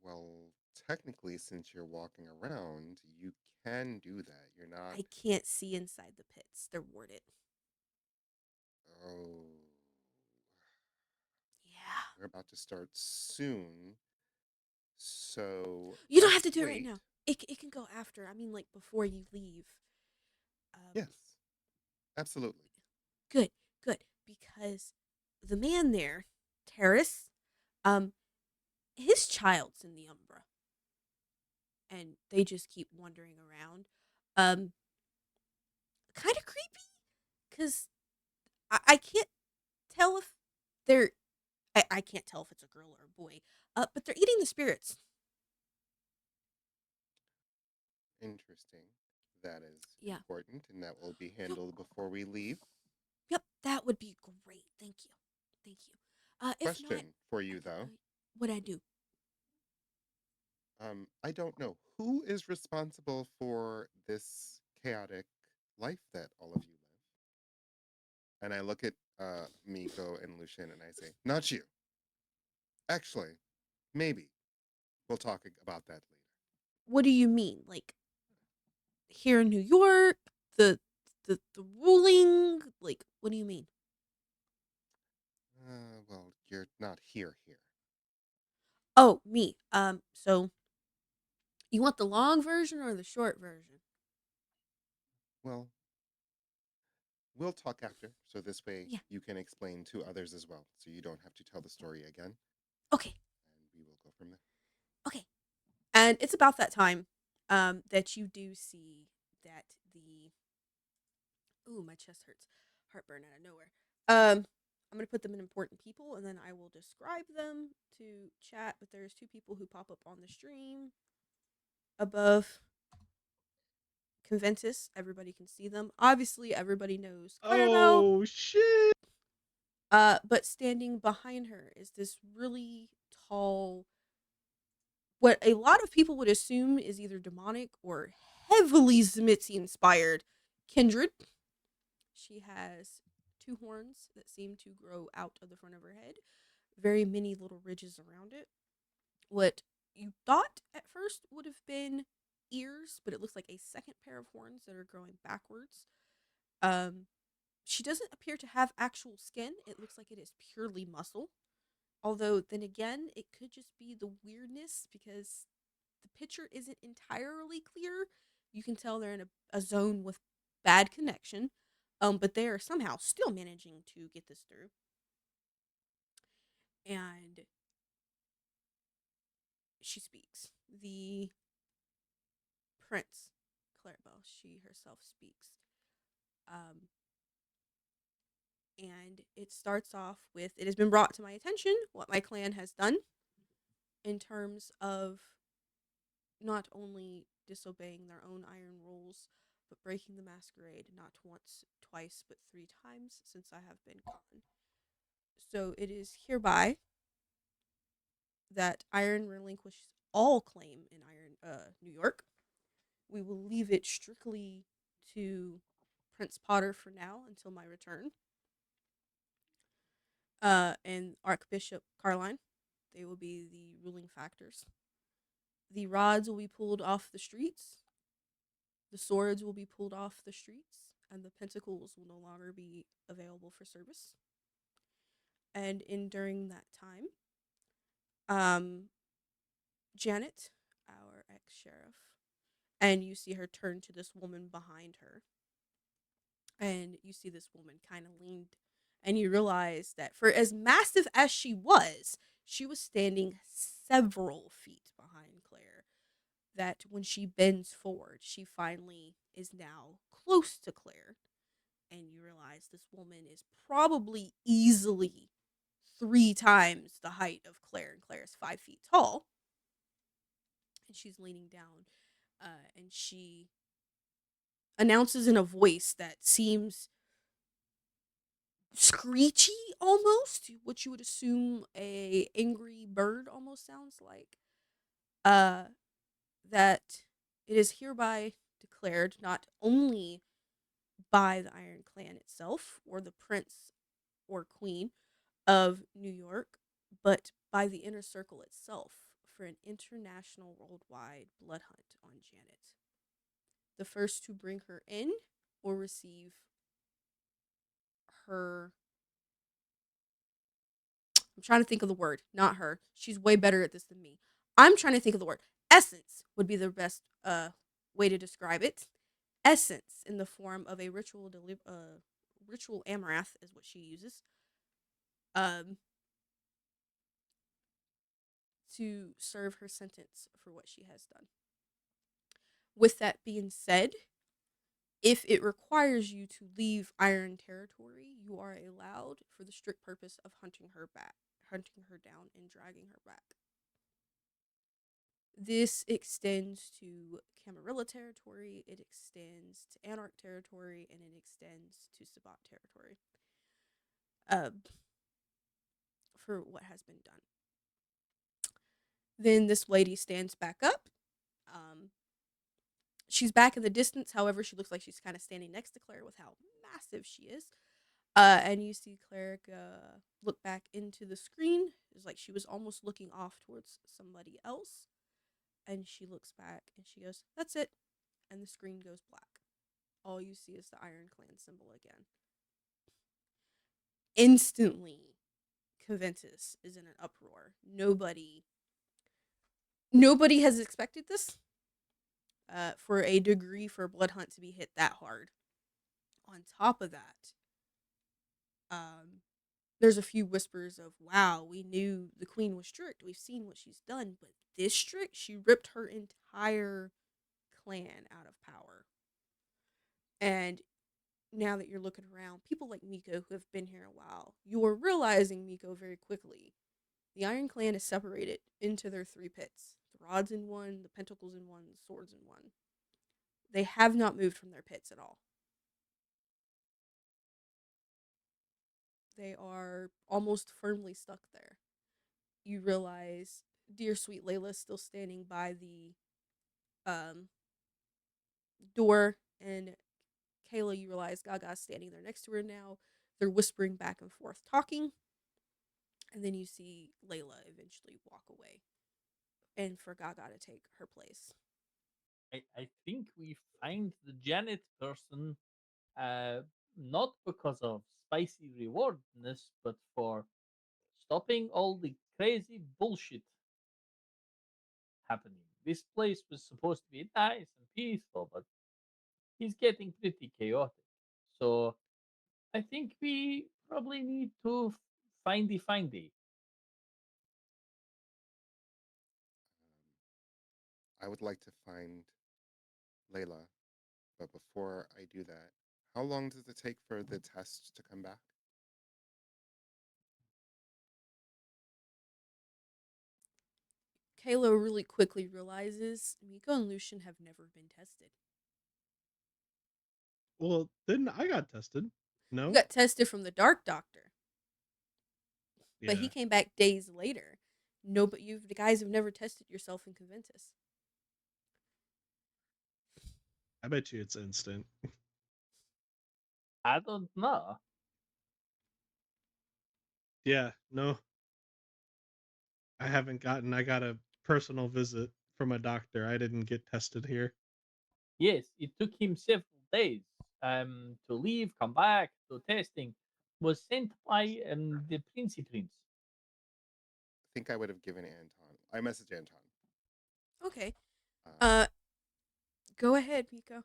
Well, technically, since you're walking around, you can do that. You're not. I can't see inside the pits. They're warded. Oh, Yeah. we're about to start soon. So You don't have let's to do it right wait. now. It can go after. I mean, like before you leave. Um, Yes, absolutely. good, good, because the man there, Terrace, um, his child's in the Umbra, and they just keep wandering around. Um, Kind of creepy, because I can't tell if they're. I can't tell if it's a girl or a boy. But they're eating the spirits. Interesting. That is Yeah. important, and that will be Yep. handled before we leave. Yep. That would be great. Thank you. Thank you. If not, Question for I you, can though. tell you what I do. I don't know who is responsible for this chaotic life that all of you live. And I look at Miko and Lucian and I say, "Not you. Actually, maybe we'll talk about that later." What do you mean? Like here in New York, the the ruling? Like what do you mean? Well, you're not here. Oh, me. So you want the long version or the short version? Well, we'll talk after, so this way Yeah. you can explain to others as well, so you don't have to tell the story again, Okay. and we will go from there. Okay. And it's about that time that you do see that the ooh, my chest hurts. Heartburn out of nowhere. I'm gonna put them in important people and then I will describe them to chat, but there's two people who pop up on the stream above Conventus. Everybody can see them. Obviously, everybody knows Clarabelle. Oh shit! But standing behind her is this really tall, what a lot of people would assume is either demonic or heavily Zimitzi inspired kindred. She has two horns that seem to grow out of the front of her head, very many little ridges around it. What you thought at first would have been ears, but it looks like a second pair of horns that are growing backwards. Um, she doesn't appear to have actual skin. It looks like it is purely muscle. Although, then again, it could just be the weirdness because the picture isn't entirely clear. You can tell they're in a zone with bad connection, but they are somehow still managing to get this through. And she speaks. The prince, Clarabelle, she herself speaks. Um, and it starts off with it has been brought to my attention what my clan has done in terms of not only disobeying their own iron rules, but breaking the masquerade not once, twice, but 3 times since I have been gone. So it is hereby that Iron relinquishes all claim in Iron, New York. We will leave it strictly to Prince Potter for now until my return. And Archbishop Carline, they will be the ruling factors. The rods will be pulled off the streets. The swords will be pulled off the streets, and the pentacles will no longer be available for service. And in during that time, um, Janet, our ex sheriff, and you see her turn to this woman behind her. And you see this woman kind of leaned, and you realize that for as massive as she was standing several feet behind Claire. That when she bends forward, she finally is now close to Claire. And you realize this woman is probably easily 3 times the height of Claire, and Claire is 5 feet tall. And she's leaning down, and she announces in a voice that seems screechy almost, what you would assume a angry bird almost sounds like. Uh, that it is hereby declared not only by the Iron Clan itself or the prince or queen of New York, but by the inner circle itself for an international worldwide blood hunt on Janet. The first to bring her in will receive her. I'm trying to think of the word, not her. She's way better at this than me. I'm trying to think of the word. Essence would be the best way to describe it. Essence in the form of a ritual amaranth is what she uses. Um, to serve her sentence for what she has done. With that being said, if it requires you to leave Iron Territory, you are allowed for the strict purpose of hunting her down and dragging her back. This extends to Camarilla territory, it extends to Anarch territory, and it extends to Sabat territory. Uh, for what has been done. Then this lady stands back up. Um, she's back in the distance. However, she looks like she's kind of standing next to Claire with how massive she is. And you see Claire look back into the screen. It's like she was almost looking off towards somebody else. And she looks back and she goes, "That's it." And the screen goes black. All you see is the Iron Clan symbol again. Instantly, Conventus is in an uproar. Nobody has expected this. For a degree for a blood hunt to be hit that hard. On top of that, um, there's a few whispers of, "Wow, we knew the queen was strict. We've seen what she's done, but this strict, she ripped her entire clan out of power." And now that you're looking around, people like Miko who have been here a while, you're realizing, Miko, very quickly, the Iron Clan is separated into their 3 pits: the rods in one, the pentacles in one, the swords in one. They have not moved from their pits at all. They are almost firmly stuck there. You realize dear sweet Layla's still standing by the um, door, and Kayla, you realize Gaga's standing there next to her now. They're whispering back and forth, talking, and then you see Layla eventually walk away, and for Gaga to take her place. I think we find the Janet person uh, not because of spicy rewardness, but for stopping all the crazy bullshit happening. This place was supposed to be nice and peaceful, but he's getting pretty chaotic. So I think we probably need to findy. I would like to find Layla, but before I do that, how long does it take for the test to come back? Kayla really quickly realizes Miko and Lucian have never been tested. Well, then I got tested. You No? got tested from the Dark Doctor, but he Yeah. came back days later. No, but you the guys have never tested yourself in Conventus. I bet you it's instant. I don't know. Yeah, no. I got a personal visit from a doctor. I didn't get tested here. Yes, it took him several days to leave, come back, to testing. Was sent by the Princey Prince. I think I would have given Anton. I messaged Anton. Okay. Uh, Uh, go ahead, Miko.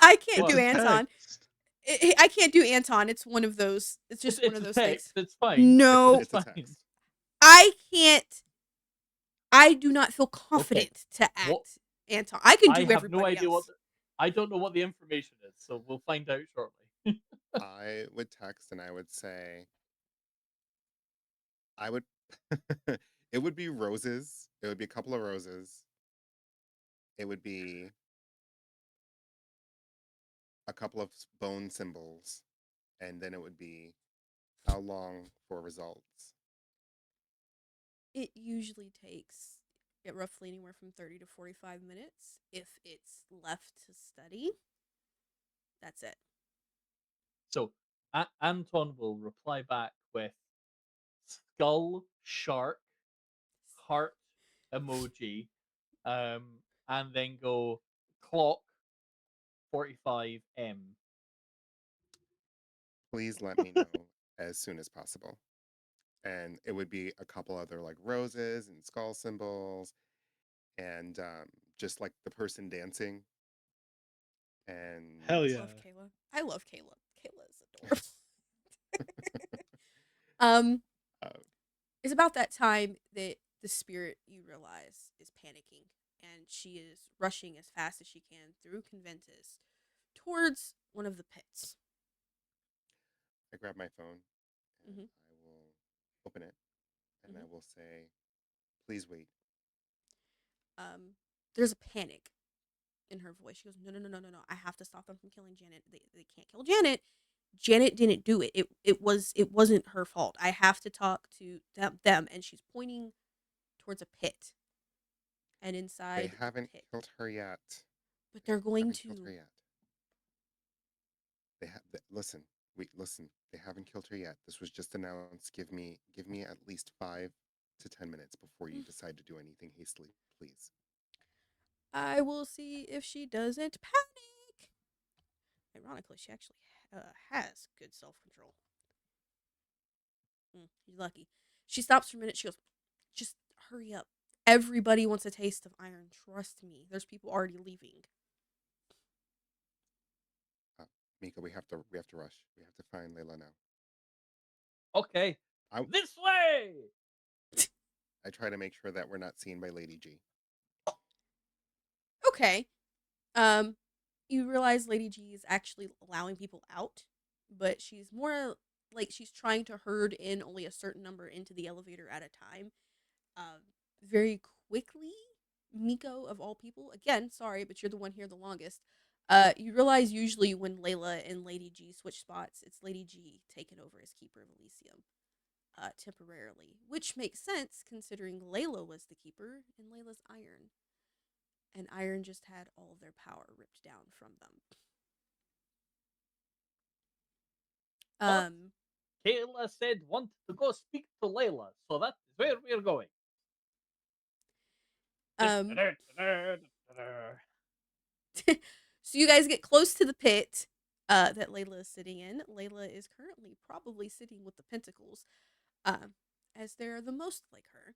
I can't It's do a What? Anton. text. I can't do Anton. It's one of those. It's It's just one it's of a those text. things. It's fine. No, It's It's a fine. text. I can't. I do not feel Okay. confident to What? act Anton. I can I do have no everybody idea what. else. I don't know what the information is, so we'll find out shortly. I would text and I would say, I would, it would be roses. It would be a couple of roses. It would be a couple of bone symbols. And then it would be how long for results. It usually takes roughly anywhere from 30 to 45 minutes. If it's left to study, that's it. So Anton will reply back with skull, shark, heart emoji, and then go clock 45 M. Please let me know as soon as possible. And it would be a couple other like roses and skull symbols and just like the person dancing Hell and yeah. Love Kayla. I love Kayla. Kayla is adorable. um, uh, it's about that time that the spirit you realize is panicking, and she is rushing as fast as she can through Conventus towards one of the pits. I grab my phone and Mm-hmm. I will open it and I Mm-hmm. will say, please wait. Um, there's a panic in her voice. She goes, "No, no, no, no, no, no! I have to stop them from killing Janet. They can't kill Janet. Janet didn't do it. It wasn't her fault. I have to talk to them." And she's pointing towards a pit. And They inside the haven't pit, killed her yet. but They they're going haven't killed her to. yet. Listen. Wait, listen. They haven't killed her yet. This was just announced. Give me at least 5 to 10 minutes before you decide to do anything hastily, please. I will see if she doesn't panic. Ironically, she actually has good self control. You're lucky. She stops for a minute. She goes, "Just hurry up. Everybody wants a taste of iron. Trust me. There's people already leaving." Uh, Mika, we have to rush. We have to find Layla now. Okay, I this way. I try to make sure that we're not seen by Lady G. Okay. Um, you realize Lady G is actually allowing people out, but she's more like she's trying to herd in only a certain number into the elevator at a time. Very quickly, Miko of all people, again, sorry, but you're the one here the longest. You realize usually when Layla and Lady G switch spots, it's Lady G taking over as Keeper of Elysium, temporarily, which makes sense considering Layla was the Keeper and Layla's Iron, and Iron just had all of their power ripped down from them. But Um, Kayla said want to go speak to Layla, so that is where we're going. um, so you guys get close to the pit that Layla is sitting in. Layla is currently probably sitting with the Pentacles, as they're the most like her.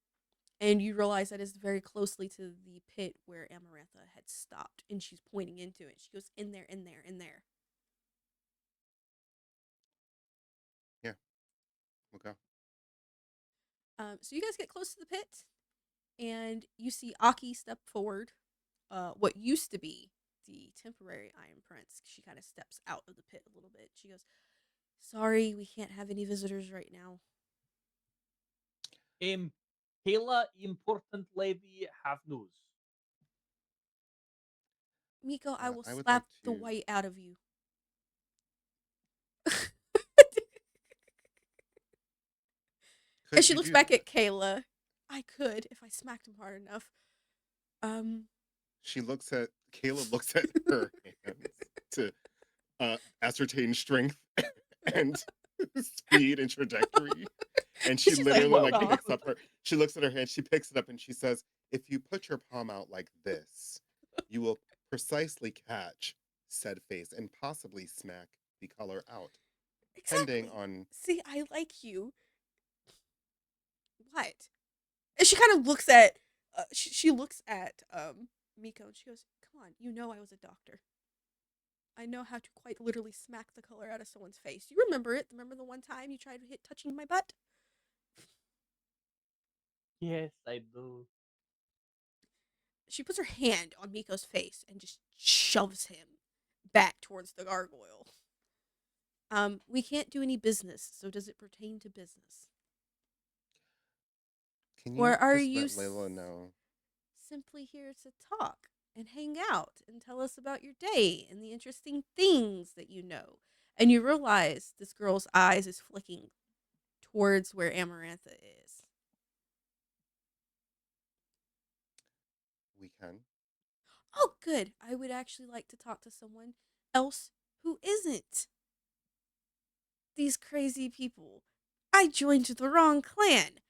And you realize that is very closely to the pit where Amarantha had stopped, and she's pointing into it. She goes, "In there, in there, in there." Yeah, we'll go. So you guys get close to the pit, and you see Aki step forward. What used to be the temporary Iron Prince. She kind of steps out of the pit a little bit. She goes, "Sorry, we can't have any visitors right now." Um, Kayla, important lady, have news. "Miko, I will I would like slap the to. white out of you." And Could she you looks do back that? at Kayla. "I could if I smacked him hard enough." Um, She looks at Kayla. Looks at her hands to ascertain strength and speed and trajectory. And she she's like, literally "Oh Well, like god." picks up her. She looks at her hand. She picks it up and she says, "If you put your palm out like this, you will precisely catch said face and possibly smack the color out, depending Exactly. on." See, I like you. What? And she kind of looks at she looks at Miko, and she goes, "Come Come on, you know I was a doctor. I know how to quite literally smack the color out of someone's face. You remember it? Remember the one time you tried to hit touching my butt? Yes, I do. She puts her hand on Miko's face and just shoves him back towards the gargoyle. We can't do any business, so does it pertain to business? Can Or you are just you let Layla know? simply here to talk and hang out and tell us about your day and the interesting things that you know? And you realize this girl's eyes is flicking towards where Amarantha is. We can. Oh, good. I would actually like to talk to someone else who isn't these crazy people. I joined the wrong clan.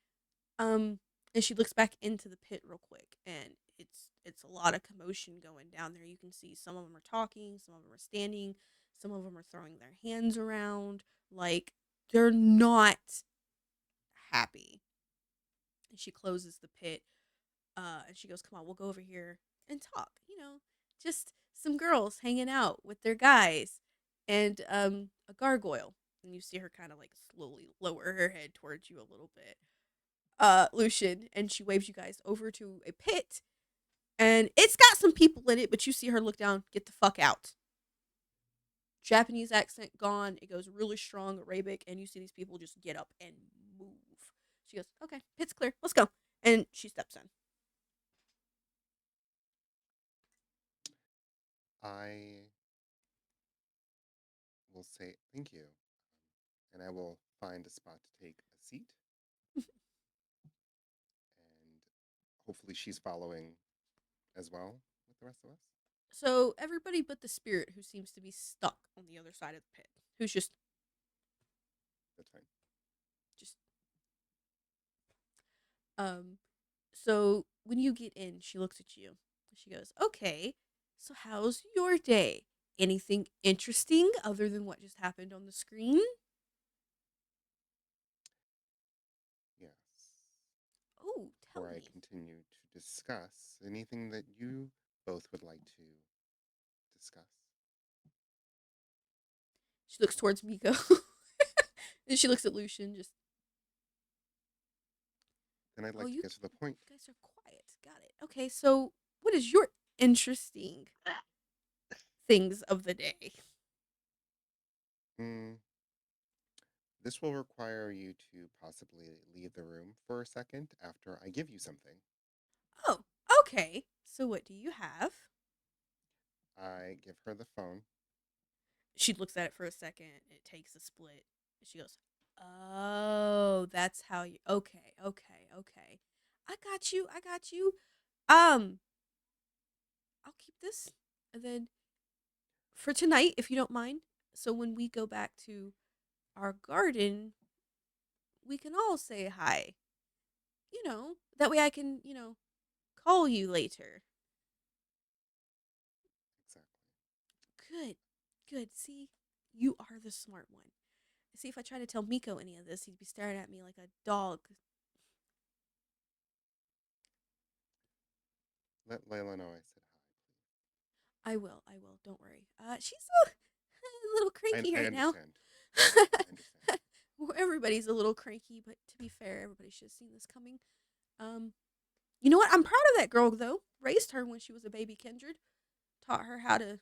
Um, and she looks back into the pit real quick, and it's a lot of commotion going down there. You can see some of them are talking, some of them are standing, some of them are throwing their hands around, like they're not happy. And she closes the pit, and she goes, "Come on, we'll go over here and talk. Just some girls hanging out with their guys, and a gargoyle." And you see her kind of like slowly lower her head towards you a little bit, Lucian, and she waves you guys over to a pit, and it's got some people in it, but you see her look down, get the fuck out. Japanese accent gone. It goes really strong Arabic, and you see these people just get up and move. She goes, "Okay, pit's clear. Let's go." And she steps in. I will say thank you, and I will find a spot to take a seat, and hopefully she's following as well with the rest of us. So everybody but the spirit, who seems to be stuck on the other side of the pit, who's That's fine. just um so when you get in, she looks at you. She goes, "Okay, so how's your day? Anything interesting other than what just happened on the screen?" Yes. "Oh, tell Before I me." continue to discuss anything that you both would like to discuss, She looks towards Miko. And she looks at Lucian, just, then I'd "Oh, like to you get to the point. guys are quiet. Got it. Okay, so what is your interesting things of the day?" Mm, this will require you to possibly leave the room for a second after I give you something. "Oh, okay. So what do you have?" I give her the phone. She looks at it for a second. It takes a split. She goes, "Oh, that's how you. Okay, okay, okay. I got you. I got you. Um, I'll keep this, and then for tonight, if you don't mind. So when we go back to our garden, we can all say hi. That way I can, call you later." Exactly. Good, good. See, you are the smart one. See, if I try to tell Miko any of this, he'd be staring at me like a dog. Let Layla know I said I will. I will. Don't worry. She's a little hi. cranky I right now. understand. I understand. Well, everybody's a little cranky, but to be fair, everybody should have seen this coming. Um, you know what? I'm proud of that girl though. Raised her when she was a baby kindred. Taught her how to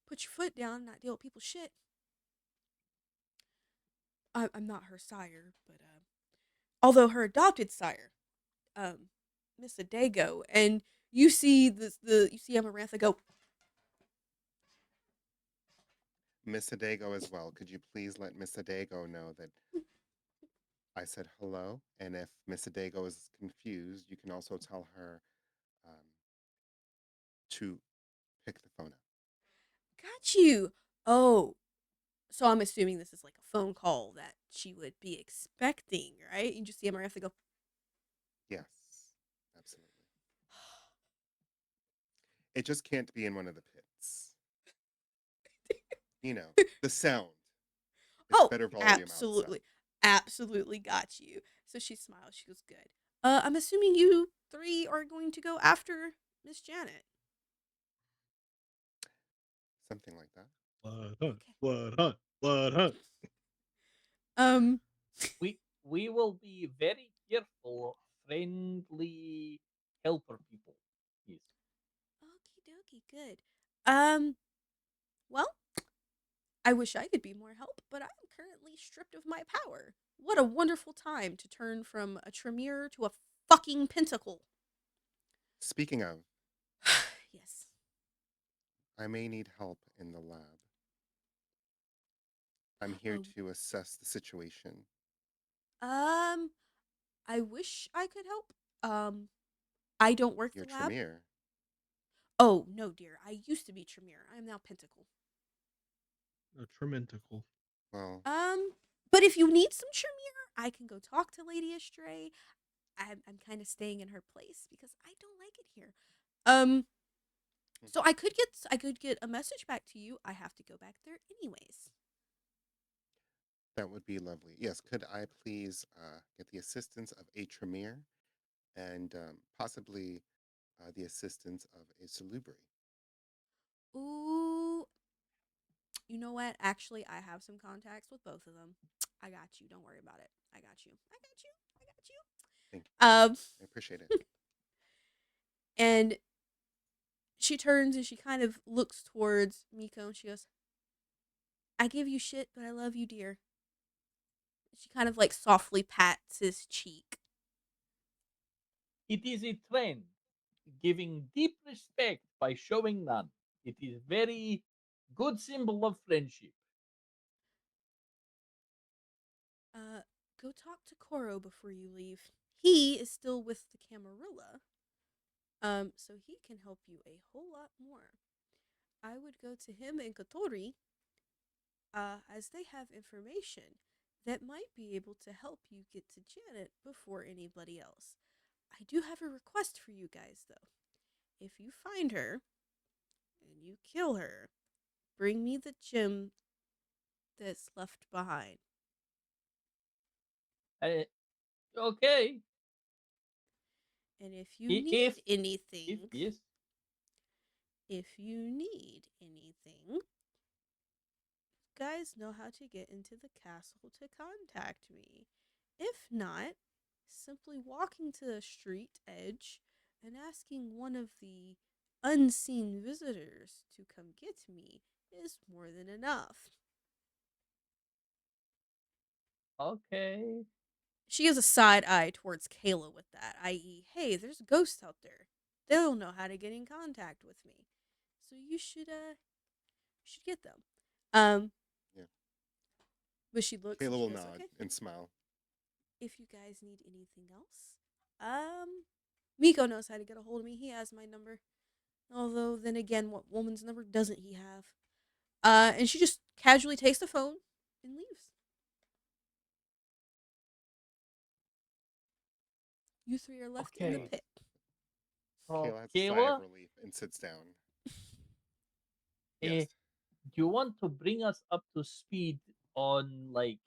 put your foot down and not deal with people's shit. I'm not her sire, but although her adopted sire, Miss Adago, and you see you see Amarantha go, Miss Adago as well. Could you please let Miss Adago know that I said hello? And if Miss Adago is confused, you can also tell her um, to pick the phone up. "Got you." Oh, so I'm assuming this is like a phone call that she would be expecting, right? You just see Amarantha go, Yes, absolutely. It just can't be in one of the pits. The sound. It's "Oh, better volume outside. absolutely. Absolutely got you." So she smiles. She goes, "Good. I'm assuming you three are going to go after Miss Janet." Something like that. Blood hunt, Okay. blood hunt, blood hunt. Um. We will be very careful, friendly helper people. Yes. Okie dokie. Good. Um. Well, I wish I could be more help, but I'm currently stripped of my power. What a wonderful time to turn from a Tremere to a fucking pentacle. Speaking of, Yes. I may need help in the lab. I'm here Oh. to assess the situation. Um. I wish I could help. I don't work the You're lab. Tremere. Oh no, dear. I used to be Tremere. I am now pentacle. A trementicle. Well, Um. But if you need some Tremere, I can go talk to Lady Astray. I'm kind of staying in her place because I don't like it here. Um. So I could get a message back to you. I have to go back there anyways. that would be lovely. Yes, could I please get the assistance of a Tremere and possibly the assistance of a Salubri? Ooh, you know what? Actually, I have some contacts with both of them. I got you. Don't worry about it. I got you. I got you. I got Thank you. you. I appreciate it. And she turns and she kind of looks towards Miko and she goes, "I give you shit, but I love you, dear." She kind of like softly pats his cheek. It is a trend, giving deep respect by showing none. It is very good symbol of friendship. Uh, go talk to Koro before you leave. He is still with the Camarilla. So he can help you a whole lot more. I would go to him and Kotori, as they have information that might be able to help you get to Janet before anybody else. I do have a request for you guys, though. If you find her and you kill her, bring me the gem that's left behind. Uh, okay, And if you if need anything, yes, if you need anything, guys know how to get into the castle to contact me. If not, simply walking to the street edge and asking one of the unseen visitors to come get me is more than enough. okay. She gives a side eye towards Kayla with that, i.e., hey, there's ghosts out there. They'll know how to get in contact with me. So you should get them. Um, Yeah. but she looks and Kayla she will goes, nod okay, and smile. if you guys need anything else, Miko knows how to get a hold of me. He has my number. Although, then again, what woman's number doesn't he have? And she just casually takes the phone and leaves. You three are left in the Okay. pit. So Kayla has a sigh of Kayla, relief and sits down. eh, Yes. do you want to bring us up to speed on like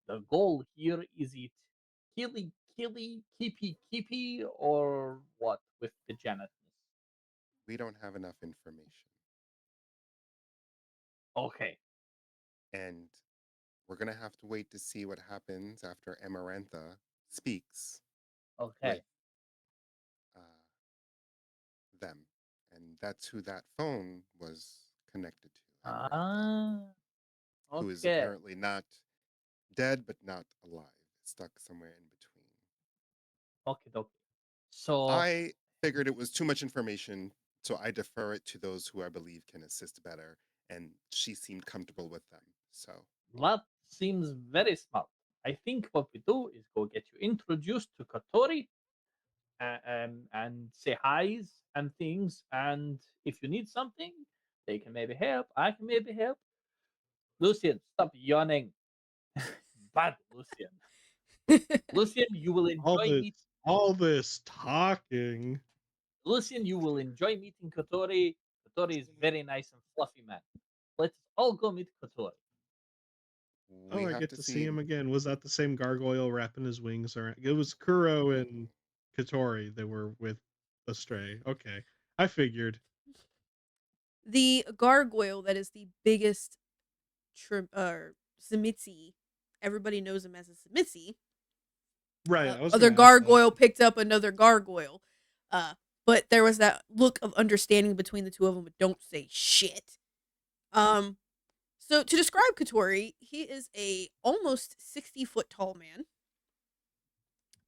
the goal here? Is it keepy, or what with the Janetness? We don't have enough information. Okay, And we're going to have to wait to see what happens after Amarantha speaks with okay. uh, them. And that's who that phone was connected to, Amarantha, Ah, who is okay, apparently not dead but not alive, stuck somewhere in between. okay, okay. So I figured it was too much information, so I defer it to those who I believe can assist better, and she seemed comfortable with them. So, that seems very smart. I think what we do is go get you introduced to Katori, and say hi's and things. And if you need something, they can maybe help. I can maybe help. Lucian, stop yawning. Bad Lucian. Lucian, you will All enjoy this, meet. all this talking. Lucian, you will enjoy meeting Kotori. Kotori is very nice and fluffy man. Let's all go meet Kotori. Oh, we I have get to to see see. him again. Was that the same gargoyle wrapping his wings around? It was Kuro and Katori that were with Astray. Okay, I figured. The gargoyle that is the biggest Zimitzi. Everybody knows him as a Zimitzi. Right, I was Other gonna ask that. gargoyle picked up another gargoyle. But there was that look of understanding between the two of them, but don't say shit. Um, so to describe Katori, he is a almost 60-foot tall man,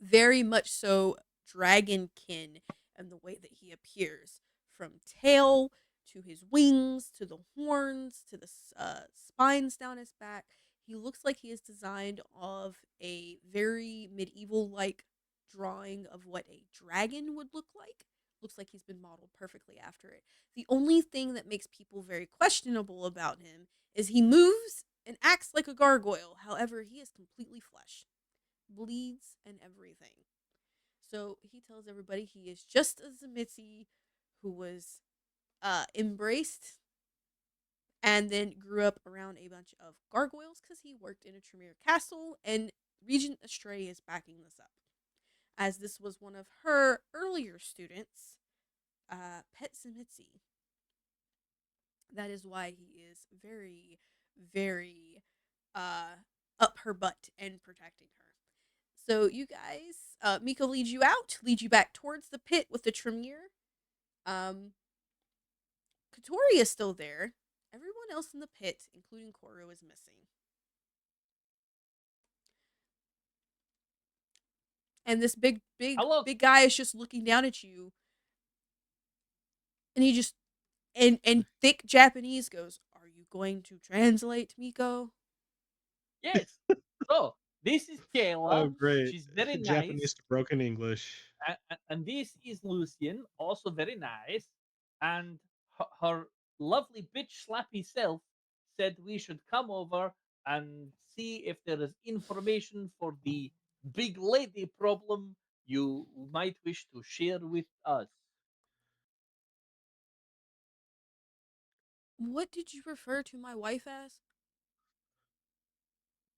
very much so dragonkin in the way that he appears, from tail to his wings to the horns to the spines down his back. He looks like he is designed of a very medieval like drawing of what a dragon would look like. Looks like he's been modeled perfectly after it. The only thing that makes people very questionable about him is he moves and acts like a gargoyle. However, he is completely flesh, bleeds, and everything. So he tells everybody he is just a Zemitzi who was embraced and then grew up around a bunch of gargoyles because he worked in a Tremere castle, and Regent Astray is backing this up. As this was one of her earlier students, Pet Zemitzi. That is why he is very, very up her butt and protecting her. So you guys, Miko leads you out, leads you back towards the pit with the Tremere. Katori is still there. Everyone else in the pit, including Koro, is missing. And this big guy is just looking down at you, and he just and thick Japanese goes, "Are you going to translate, Miko?" Yes. So this is Oh, Kayla. great. She's very Japanese nice. to broken English. And this is Lucian, also very nice. And her lovely bitch slappy self said we should come over and see if there is information for the big lady problem you might wish to share with us. What did you refer to my wife as?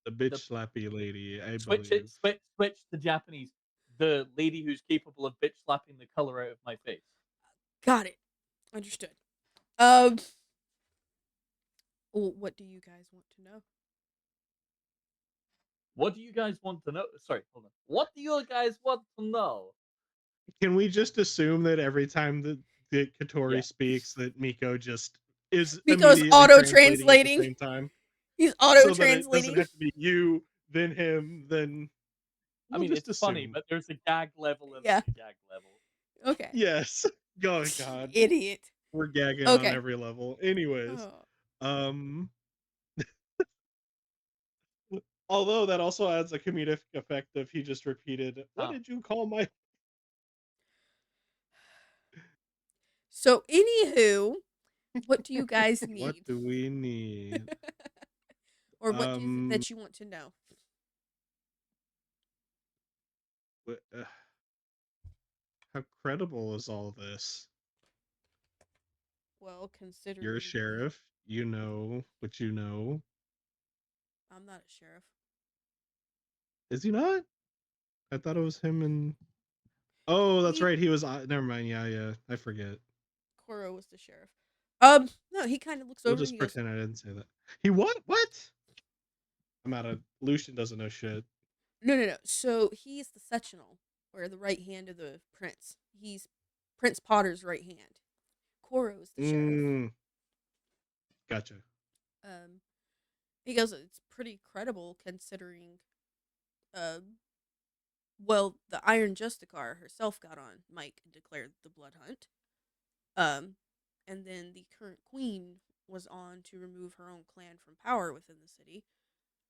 The The bitch slappy lady, I switch it, believe. switch to Japanese. The lady who's capable of bitch slapping the color out of my face. Got it. Understood. Um, well, what do you guys want to know? What do you guys want to know? Sorry, hold on. What do you guys want to know? Can we just assume that every time that Yeah. Katori speaks, that Miko just is Miko's immediately auto translating at the translating. same time, He's auto so that it doesn't translating. have to be you, then him, then I we'll mean, just it's funny, assume. but there's a gag level and Yeah. there's a gag level. Okay. Yes. Oh God, Idiot. we're gagging on Okay. every level. Anyways, Oh. um, although that also adds a comedic effect if he just repeated, "What Huh. did you call my?" So, anywho, what do you guys What need? do we need? Or what is it Um, that you want to know? how credible is all this? Well, You're a considering the. sheriff. You know what you know. I'm not a sheriff. Is he not? I thought it was him and. Oh, that's He. right. He was. Never mind. Yeah, yeah. I forget. Koro was the sheriff. No, he kind of looks We'll over and just he goes, pretend I didn't say that. He what? What? I'm out of. Lucian doesn't know shit. no, no, no. So, he's the sectional, or the right hand of the prince. He's Prince Potter's right hand. Koro is the sheriff. Gotcha. Um, he goes, it's pretty credible considering, um, well, the Iron Justicar herself got on Mike and declared the blood hunt. Um, and then the current queen was on to remove her own clan from power within the city.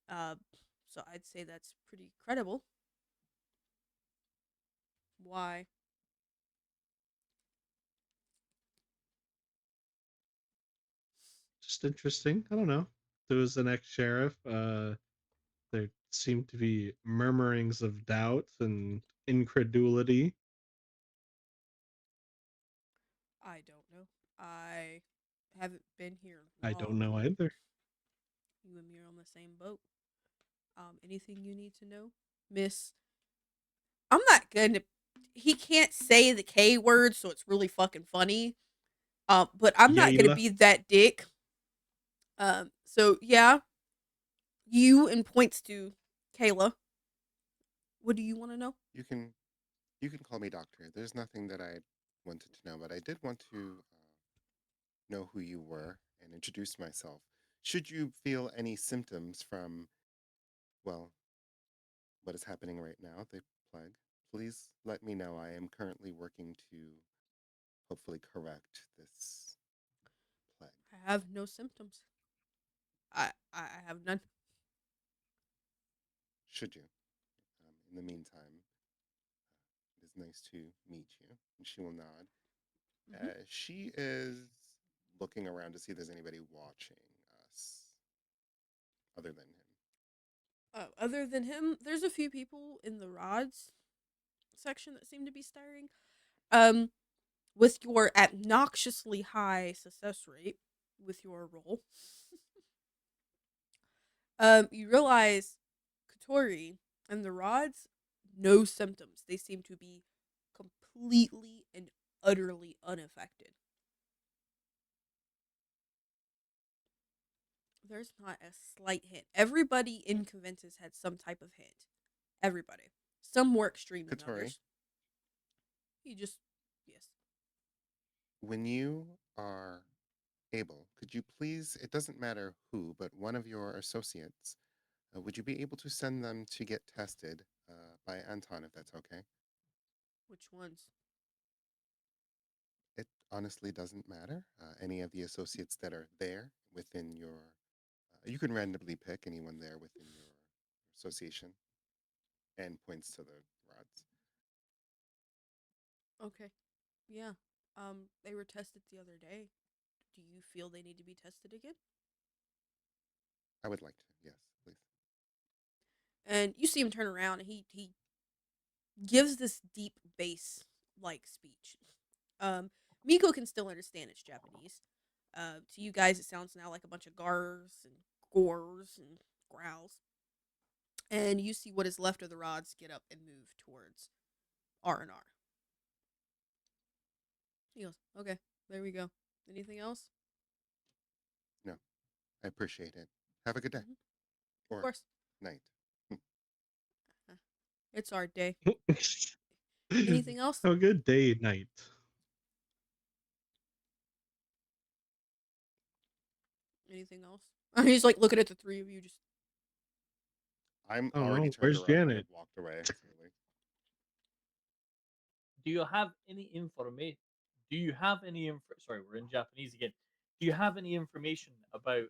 Uh, so I'd say that's pretty credible. Why? Just interesting. I don't know. There was an ex-sheriff. There seemed to be murmurings of doubt and incredulity. I don't know. I haven't been here I don't long. know either. You and me are on the same boat. Anything you need to know, Miss? I'm not gonna. He can't say the K word, so it's really fucking funny. But I'm not gonna Yayla. be that dick. So yeah, you and points to Kayla. What do you want to know? You can you can call me doctor. There's nothing that I wanted to know, but I did want to know who you were and introduce myself. Should you feel any symptoms from, well, what is happening right now, the plague, please let me know. I am currently working to hopefully correct this plague. I have no symptoms. I have none. Should you? In the meantime, it is nice to meet you. And she will nod. Hmm. She is looking around to see if there's anybody watching us other than him. Other than him, there's a few people in the rods section that seem to be staring. Um, with your obnoxiously high success rate with your roll, you realize Katori and the rods, no symptoms. They seem to be completely and utterly unaffected. There's not a slight hint. Everybody in Conventus had some type of hint. Everybody. Some more extreme than Katori, others. He just, yes. when you are able, could you please, it doesn't matter who, but one of your associates, would you be able to send them to get tested by Anton, if that's okay? Which ones? It honestly doesn't matter. Any of the associates that are there within your, you can randomly pick anyone there within your association and points to the rods. Okay. Yeah. They were tested the other day. Do you feel they need to be tested again? I would like to, yes, please. And you see him turn around and he gives this deep bass like speech. Um, Miko can still understand it's Japanese. To you guys, it sounds now like a bunch of gars and gores and growls. And you see what is left of the rods get up and move towards R&R. He goes, okay, there we go. Anything else? No, I appreciate it. Have a good day Mm-hmm. Of or course. night. It's our day. Anything else? Have a good day, night. Anything else? He's like looking at the three of you. Just I'm I don't already know. turned Where's around and Janet? have walked away. Really. Do you have any information? Do you have any Sorry, we're in Japanese again. Do you have any information about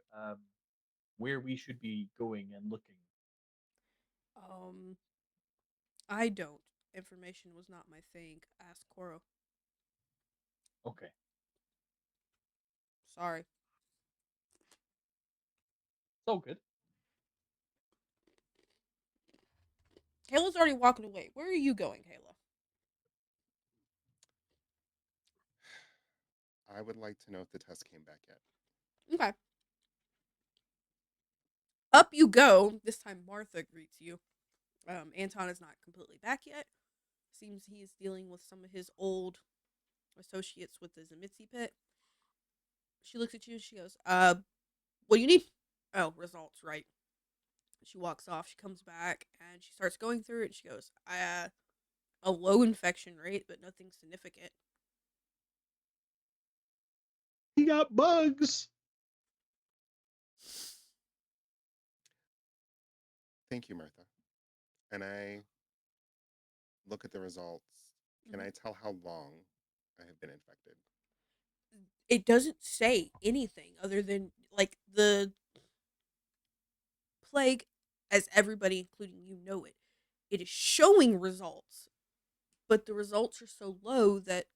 where we should be going and looking? um, I don't. Information was not my thing. Ask Koro. Okay. Sorry. It's all good. Kayla's already walking away. Where are you going, Kayla? I would like to know if the test came back yet. Okay. Up you go. This time Martha greets you. Anton is not completely back yet. Seems he is dealing with some of his old associates with the Zamitzi pit. She looks at you and she goes, what do you need? Oh, results, right. She walks off, she comes back, and she starts going through it. She goes, a low infection rate, but nothing significant. He got bugs. Thank you, Martha. And I look at the results. Can Mhm. I tell how long I have been infected? It doesn't say anything other than like the plague, as everybody, including you, know it. It is showing results, but the results are so low that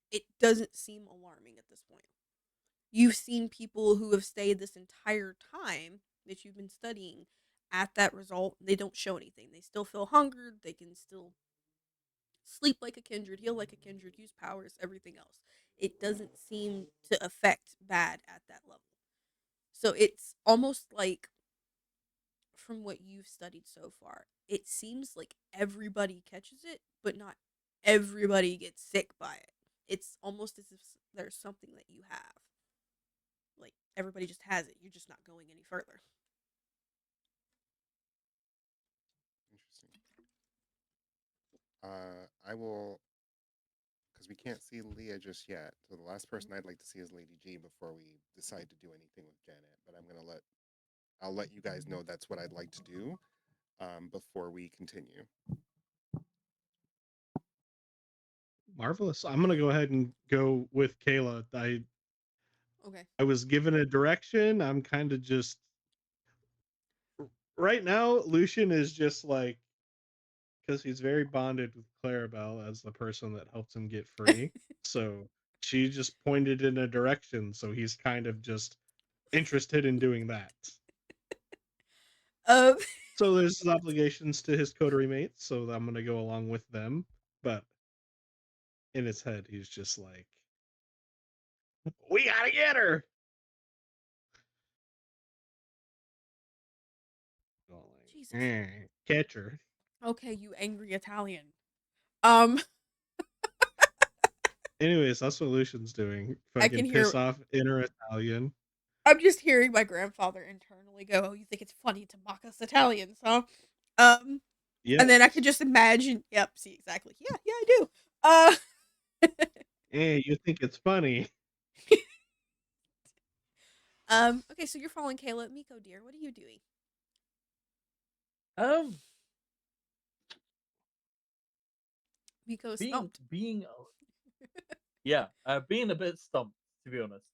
it doesn't seem alarming at this point. You've seen people who have stayed this entire time that you've been studying at that result. They don't show anything. They still feel hungered. They can still sleep like a kindred, heal like a kindred, use powers, everything else. It doesn't seem to affect bad at that level. So it's almost like, from what you've studied so far, it seems like everybody catches it, but not everybody gets sick by it. it's almost as if there's something that you have. Like everybody just has it. You're just not going any further. Interesting. I will, because we can't see Leah just yet. So the last person I'd like to see is Lady G before we decide to do anything with Janet. But I'll let you guys know that's what I'd like to do before we continue. Marvelous. I'm gonna go ahead and go with Kayla. Okay. I was given a direction. I'm kind of just right now. Lucian is just like because he's very bonded with Clarabelle as the person that helps him get free. So she just pointed in a direction. So he's kind of just interested in doing that. Um. So there's his obligations to his coterie mates. So I'm gonna go along with them. But in his head, he's just like, "We gotta get her." Jesus. Catch her. Okay, you angry Italian. Um. Anyways, that's what Lucian's doing. I can Fucking piss hear. off inner Italian. I'm just hearing my grandfather internally go, "Oh, you think it's funny to mock us Italians, huh?" Um. And then I could Yes. just imagine. Yep. See exactly. Yeah. Yeah. I do. Hey, you think it's funny? Okay, so you're following Kayla. Miko, dear, what are you doing? Um, Miko is being stumped. being yeah, being a bit stumped to be honest.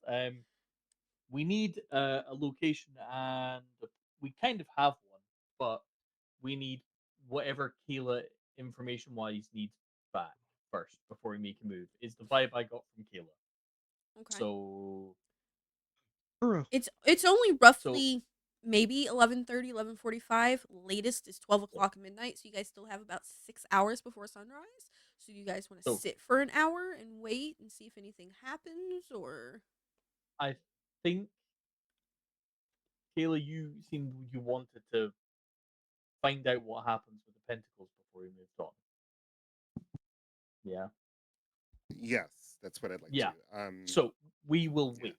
We need a location, and we kind of have one, but we need whatever Kayla information wise needs back first before we make a move. Is the vibe I got from Kayla. Okay. So Bro. It's only so roughly maybe 11:30, 11:45. Latest is 12 yeah, o'clock midnight. So you guys still have about 6 hours before sunrise. So you guys want to so sit for an hour and wait and see if anything happens, or I think Kayla, you seemed you wanted to find out what happens with the pentacles before we moved on. Yeah. Yes, that's what I'd like to Yeah. do. So we will Yeah. wait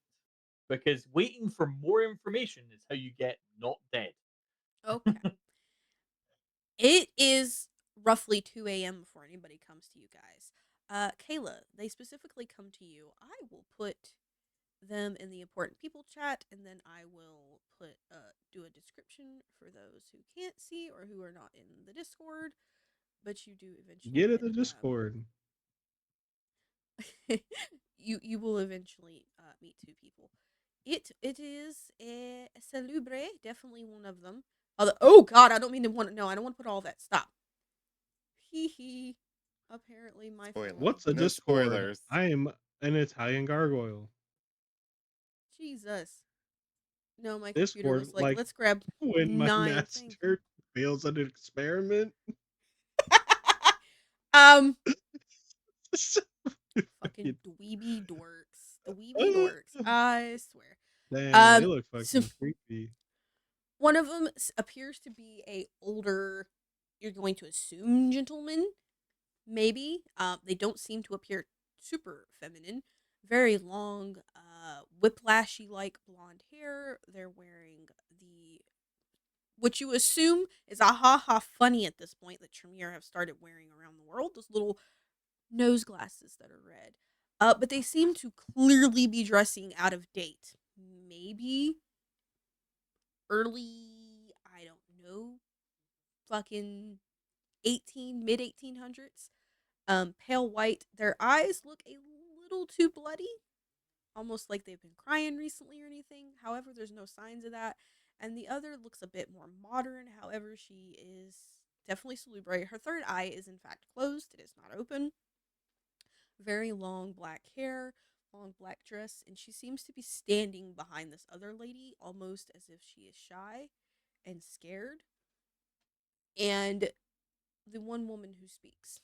because waiting for more information is how you get not dead. okay. It is roughly 2 a.m. before anybody comes to you guys. Kayla, they specifically come to you. I will put them in the important people chat, and then I will put do a description for those who can't see or who are not in the Discord. But you do eventually Get in get the Discord. you will eventually meet two people. It is a salubre, definitely one of them. Oh God, I don't mean to want to. No, I don't want to put all that. Stop. Hee hee. Apparently, my Spoiler. fellow. What's a No Discord? spoilers. I am an Italian gargoyle. Jesus. No, my computer Discord, was like, like let's grab when my 9 things. master fails at an experiment. um, So fucking fucking- dweeby dorks. Dweeby dorks. I swear. Dang, they look So fucking creepy. one of them appears to be a older, you're going to assume gentleman, maybe. They don't seem to appear super feminine. Very long, whiplashy like blonde hair. They're wearing the what you assume is a ha ha funny at this point that Tremere have started wearing around the world. Those little nose glasses that are red. But they seem to clearly be dressing out of date. Maybe early, I don't know, fucking mid 1800s. Pale white. Their eyes look a little too bloody, almost like they've been crying recently or anything. However, there's no signs of that. And the other looks a bit more modern. However, she is definitely salubre. Her third eye is in fact closed. It is not open. Very long black hair, long black dress, and she seems to be standing behind this other lady almost as if she is shy and scared. And the one woman who speaks,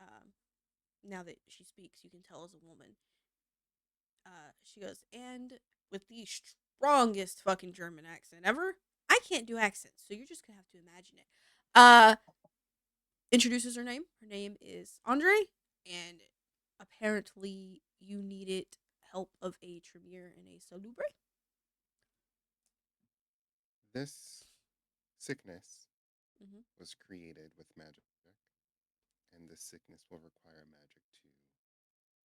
um, now that she speaks, you can tell as a woman. She goes, and with the strongest fucking German accent ever. I can't do accents, so you're just gonna have to imagine it. Uh, introduces her name. Her name is Andre, and apparently you needed help of a Tremere and a Solubre. This sickness Mm-hmm. was created with magic, and this sickness will require magic to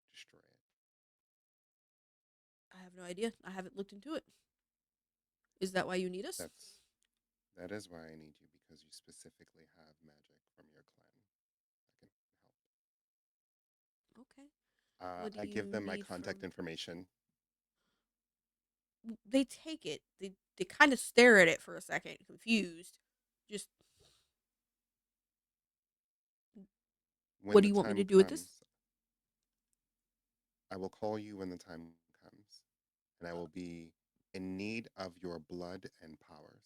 destroy it. I have no idea. I haven't looked into it. Is that why you need us? That is why I need you because you specifically have magic from your clan that can Okay. help. What do I give you them my need contact from? information. They take it. They kind of stare at it for a second, confused. Just what When do the you want me to time do with this? comes, I will call you when the time comes, and I will be in need of your blood and powers.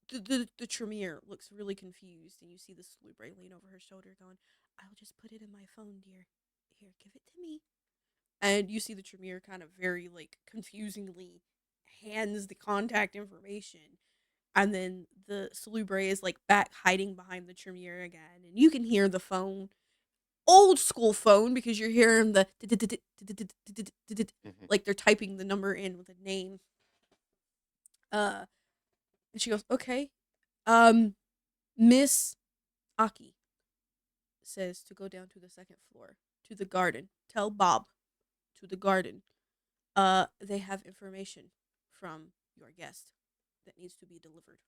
The Tremere looks really confused, and you see the Slubre lean over her shoulder, going, "I'll just put it in my phone, dear. Here, give it to me." And you see the Tremere kind of very like confusingly hands the contact information, and then the Salubre is like back hiding behind the Tremere again, and you can hear the phone, old school phone, because you're hearing the Mhm. like they're typing the number in with a name. Uh, and she goes, "Okay, um, Miss Aki says to go down to the second floor to the garden. Tell Bob to the garden. They have information from your guest that needs to be delivered."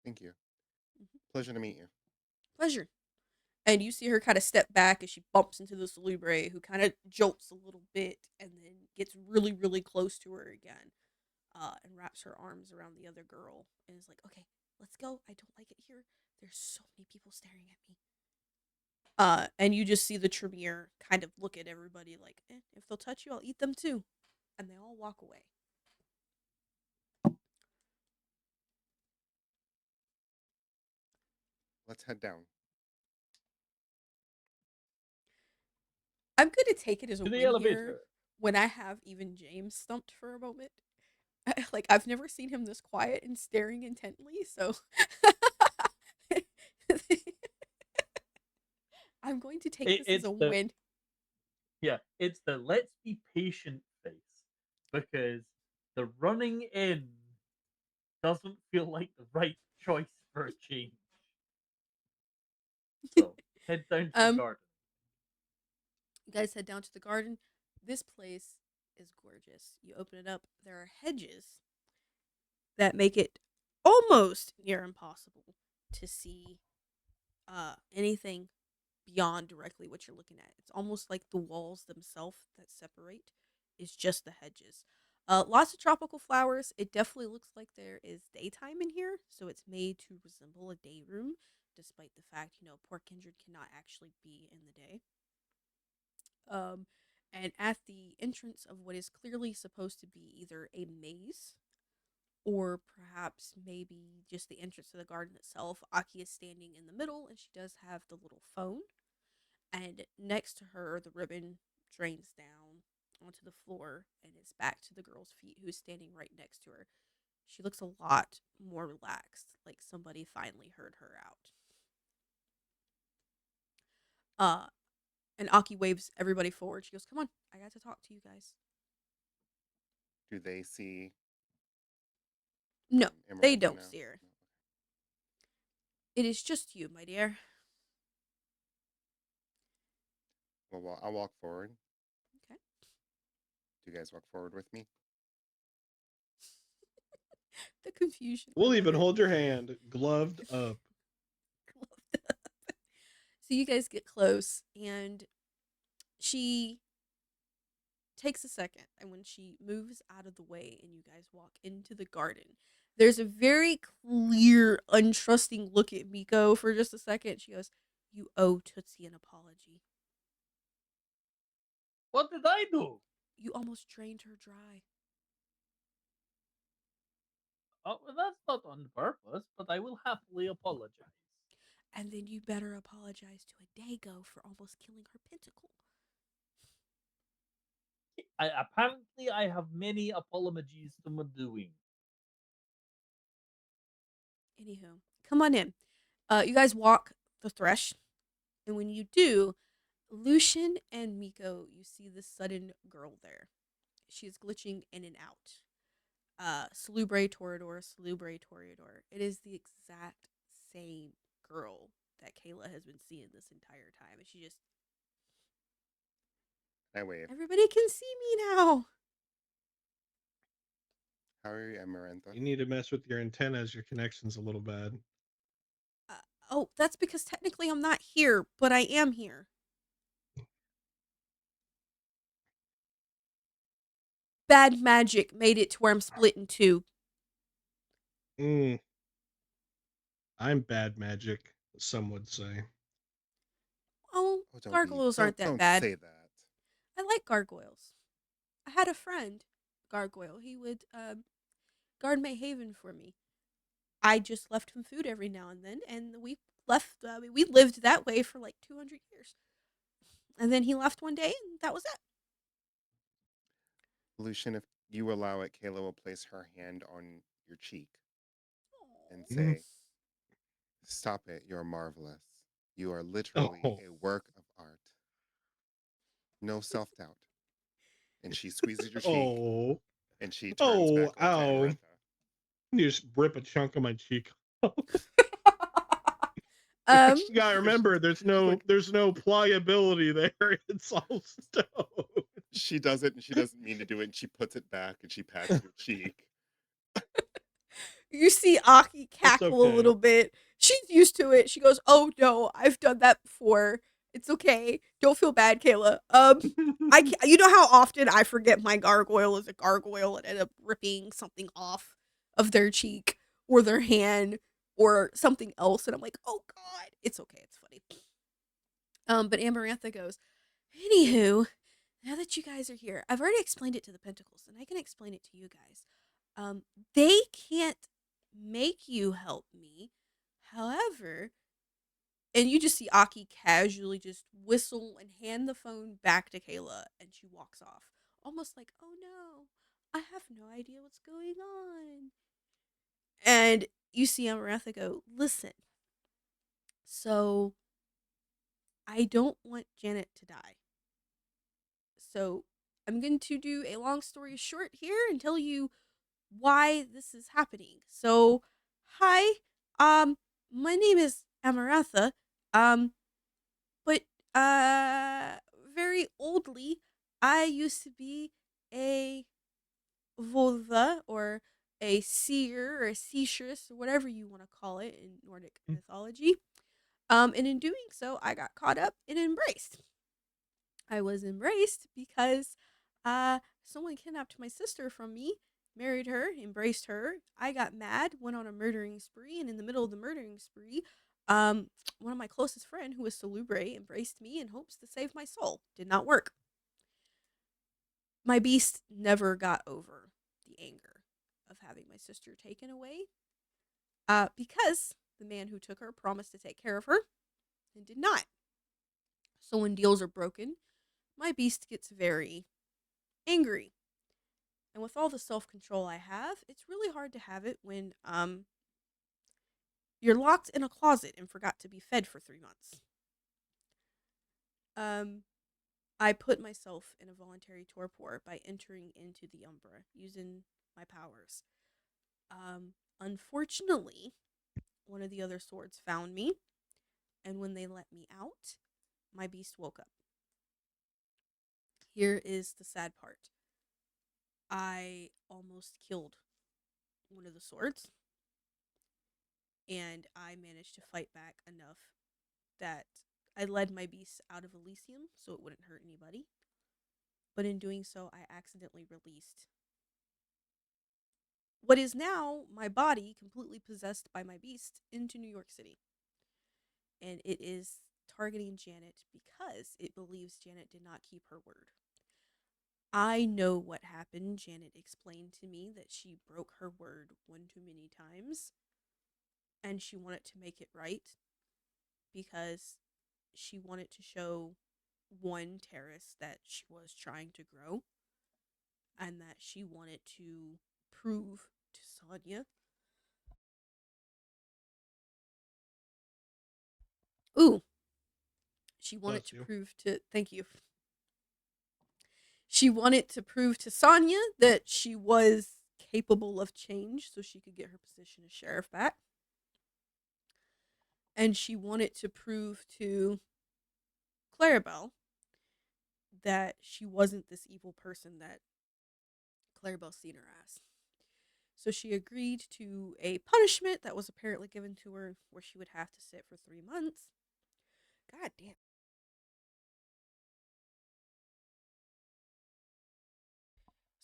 Thank you. Mhm. Pleasure to meet you. Pleasure. And you see her kind of step back as she bumps into the Salubre, who kind of jolts a little bit and then gets really, really close to her again, and wraps her arms around the other girl and is like, "Okay, let's go. I don't like it here. There's so many people staring at me." And you just see the Tremere kind of look at everybody like, if they'll touch you, I'll eat them too. And they all walk away. Let's head down. I'm going to take it as a To the win here elevator. when I have even James stumped for a moment. Like, I've never seen him this quiet and staring intently, so I'm going to take this as It's a the win. it's the let's be patient face because the running in doesn't feel like the right choice for a change. So head down to the um, garden. you guys head down to the garden. This place is gorgeous. You open it up, there are hedges that make it almost near impossible to see anything beyond directly what you're looking at. It's almost like the walls themselves that separate is just the hedges. Lots of tropical flowers. It definitely looks like there is daytime in here, so it's made to resemble a day room, despite the fact, poor Kindred cannot actually be in the day. Um, and at the entrance of what is clearly supposed to be either a maze or perhaps maybe just the entrance to the garden itself, Aki is standing in the middle, and she does have the little phone. And next to her, the ribbon drains down onto the floor and is back to the girl's feet, who's standing right next to her. She looks a lot more relaxed, like somebody finally heard her out. Uh, and Aki waves everybody forward. She goes, "Come on, I got to talk to you guys." Do they see No, they Emeralda don't now? see her. No. It is just you, my dear. Well, I'll walk forward. Okay. Do you guys walk forward with me? The confusion. I We'll love even it. hold your hand, gloved up. So you guys get close, and she takes a second, and when she moves out of the way and you guys walk into the garden, there's a very clear untrusting look at Miko for just a second. She goes, "You owe Tootsie an apology. What did I do? You almost drained her dry." Oh, well, that's not on purpose, but I will happily apologize. "And then you better apologize to a Dago for almost killing her pentacle." Apparently, I have many apologies to my doing. Anywho, come on in. You guys walk the thresh, And when you do, Lucian and Miko, you see this sudden girl there. She's glitching in and out. Salubre Toreador, Salubre Toreador. It is the exact same girl that Kayla has been seeing this entire time. And she just, I wave. everybody can see me now. How are you, Amarantha? You need to mess with your antennas. Your connection's a little bad. Uh, oh, that's because technically I'm not here, but I am here. Bad magic made it to where I'm split in two. Mm, I'm bad magic, some would say. Oh, Oh, don't be. gargoyles aren't that Don't bad. say that. I like gargoyles. I had a friend, gargoyle. He would guard my haven for me. I just left him food every now and then, and we left. We lived that way for like 200 years, and then he left one day, and that was it. Lucian, if you allow it, Kayla will place her hand on your cheek and Mm. say, "Stop it. You're marvelous. You are literally Oh, a work of art. No self doubt." And she squeezes your cheek oh, and she turns oh, back over to ow! Amarantha. You just rip a chunk of my cheek. um, You gotta remember, She's like, there's no pliability there. It's all stone. she does it and she doesn't mean to do it and she puts it back and she pats your cheek. you see Aki It's cackle a okay. little bit. She's used to it. She goes, "Oh no, I've done that before. It's okay. Don't feel bad, Kayla." You know how often I forget my gargoyle is a gargoyle and end up ripping something off of their cheek or their hand or something else, and I'm like, "Oh God, it's okay. It's funny." But Amarantha goes, "Anywho, now that you guys are here, I've already explained it to the Pentacles, and I can explain it to you guys. They can't make you help me. However," and you just see Aki casually just whistle and hand the phone back to Kayla, and she walks off, almost like, "Oh no, I have no idea what's going on." And you see Amarantha go, "Listen, so I don't want Janet to die. So I'm going to do a long story short here and tell you why this is happening. So, hi, my name is Amaratha, um, but, very oldly, I used to be a Volva or a seer or a seeress or whatever you want to call it in Nordic mythology. And in doing so, I got caught up and embraced. I was embraced because someone kidnapped my sister from me, married her, embraced her. I got mad, went on a murdering spree, and in the middle of the murdering spree, one of my closest friend, who was Salubre, embraced me in hopes to save my soul. Did not work. My beast never got over the anger of having my sister taken away, because the man who took her promised to take care of her and did not. So when deals are broken, my beast gets very angry. And with all the self control I have, it's really hard to have it when you're locked in a closet and forgot to be fed for 3 months. Um, I put myself in a voluntary torpor by entering into the Umbra using my powers. Unfortunately, one of the other swords found me, and when they let me out, my beast woke up. Here is the sad part: I almost killed one of the swords, and I managed to fight back enough that I led my beast out of Elysium so it wouldn't hurt anybody. But in doing so, I accidentally released what is now my body, completely possessed by my beast, into New York City. And it is targeting Janet because it believes Janet did not keep her word. I know what happened. Janet explained to me that she broke her word one too many times and she wanted to make it right because she wanted to show one terrace that she was trying to grow and that she wanted to prove to Sonia. Ooh, She wanted Bless to you. prove to thank you. She wanted to prove to Sonya that she was capable of change so she could get her position as sheriff back. And she wanted to prove to Clarabelle that she wasn't this evil person that Clarabelle seen her as. So she agreed to a punishment that was apparently given to her where she would have to sit for 3 months. God damn.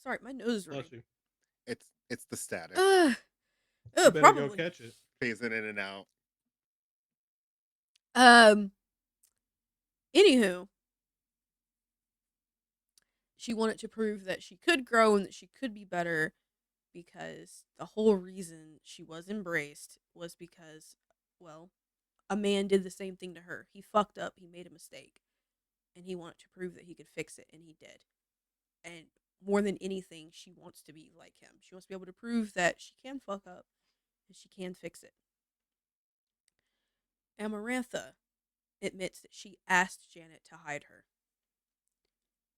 Sorry, my nose is running. Bless you. It's the static Ugh. You better go Probably. catch it. phasing in and out. Um. Anywho, she wanted to prove that she could grow and that she could be better because the whole reason she was embraced was because, well, a man did the same thing to her. He fucked up, he made a mistake, and he wanted to prove that he could fix it, and he did. And more than anything, she wants to be like him. She wants to be able to prove that she can fuck up and she can fix it. Amarantha admits that she asked Janet to hide her.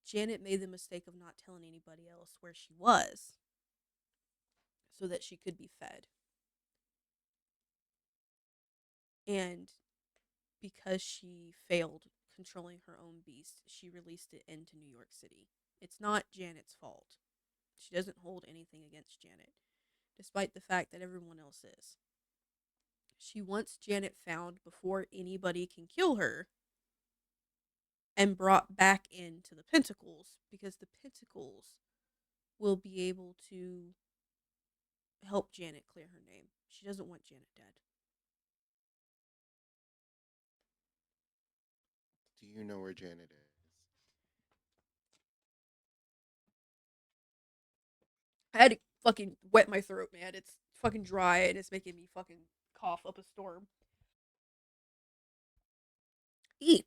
Janet made the mistake of not telling anybody else where she was so that she could be fed. And because she failed controlling her own beast, she released it into New York City. It's not Janet's fault. She doesn't hold anything against Janet, despite the fact that everyone else is. She wants Janet found before anybody can kill her and brought back into the Pentacles because the Pentacles will be able to help Janet clear her name. She doesn't want Janet dead. Do you know where Janet is? I had to fucking wet my throat, man. It's fucking dry and it's making me fucking cough up a storm. E.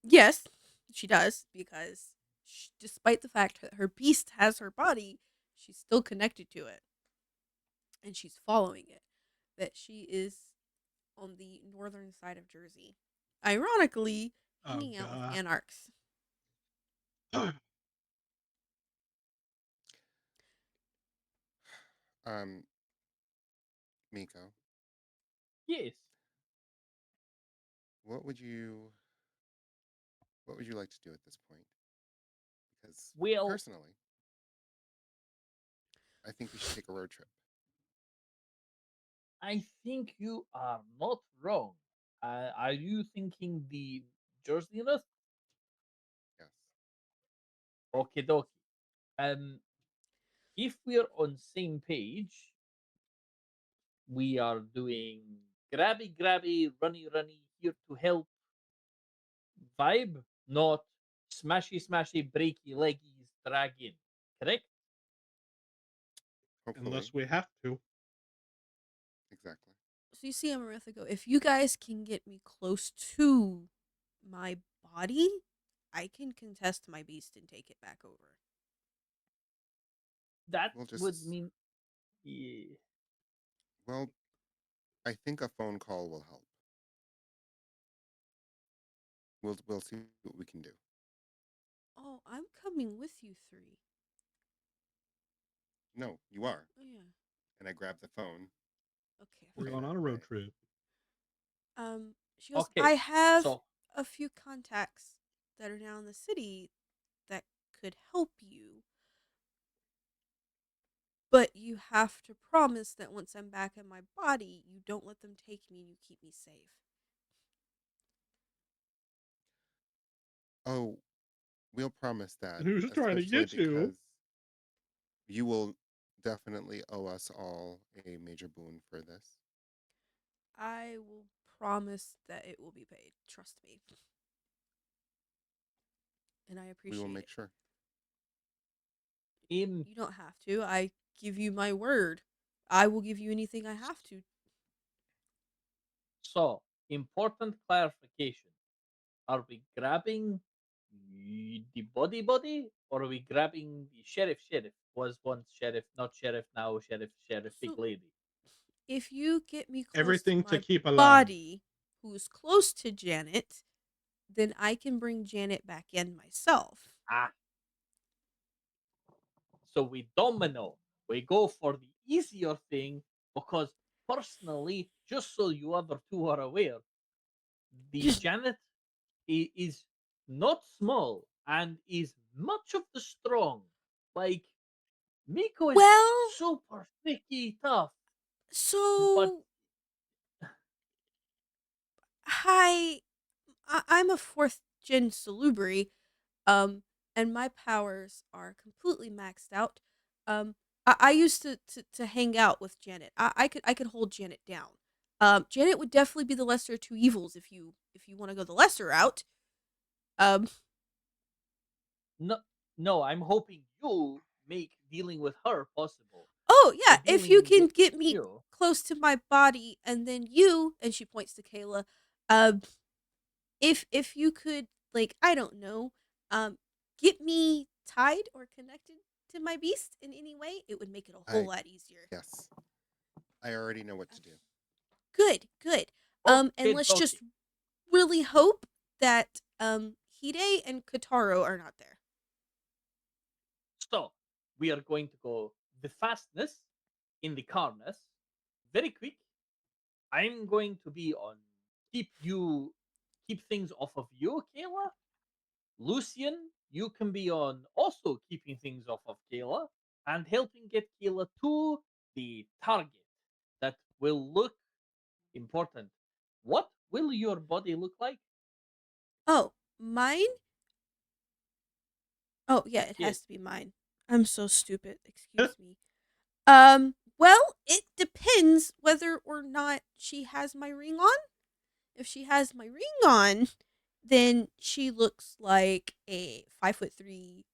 Yes, she does because despite the fact that her beast has her body, she's still connected to it, and she's following it. That she is on the northern side of Jersey, ironically, Oh hanging out with god. anarchs. Um, Miko, Yes. what would you what would you like to do at this point? Because Well, personally, I think we should take a road trip. I think you are not wrong. Are you thinking the Jersey list? Yes. Okay, dokie. Um, if we're on same page, we are doing grabby, grabby, runny, runny, here to help vibe, not smashy, smashy, breaky, leggies, drag in. Correct? Hopefully. Unless we have to. Exactly. So you see Amaranth go, if you guys can get me close to my body, I can contest my beast and take it back over. That We'll would just mean. Yeah. well, I think a phone call will help. We'll see what we can do. Oh, I'm coming with you three. No, you are. Oh yeah. And I grabbed the phone. Okay, I We're forgot. going on a road Right. trip. She goes, Okay, I have so a few contacts that are now in the city that could help you. But you have to promise that once I'm back in my body, you don't let them take me and you keep me safe. Oh, we'll promise that, Who's trying to especially get you? because you will definitely owe us all a major boon for this. I will promise that it will be paid. Trust me. And I We will appreciate make it. sure. in You don't have to. I give you my word. I will give you anything I have to. so important clarification. Are we grabbing the body, or are we grabbing the sheriff? Sheriff was once sheriff, not sheriff now. Sheriff, sheriff, big So lady. if you get me close to Everything to my keep alive. body, who's close to Janet, then I can bring Janet back in myself. Ah, so we domino. We go for the easier thing because personally, just so you other two are aware, the Just Janet is not small and is much of the strong. Like Miko is well, super thicky tough, but so hi, I'm a fourth gen salubri, um, and my powers are completely maxed out. I used to hang out with Janet. I could hold Janet down. Janet would definitely be the lesser of two evils if you want to go the lesser route. Um, no, no. I'm hoping you make dealing with her possible. oh So yeah, if you dealing can with get me you, close to my body, and then you, and she points to Kayla, um, if you could, like, I don't know, um get me tied or connected to my beast in any way, it would make it a whole I lot easier. yes, I already know what to do. Good, good. And okay, let's just dokie. really hope that Hide and Kotaro are not there. So we are going to go the fastness in the calmness, very quick. I'm going to be on keep things off of you, Kayla. Lucian, you can be on also keeping things off of Kayla and helping get Kayla to the target that will look important. What will your body look like? Oh, mine? Oh yeah, it Yes. has to be mine. I'm so stupid. Excuse me. Well, it depends whether or not she has my ring on. If she has my ring on, then she looks like a 5'3"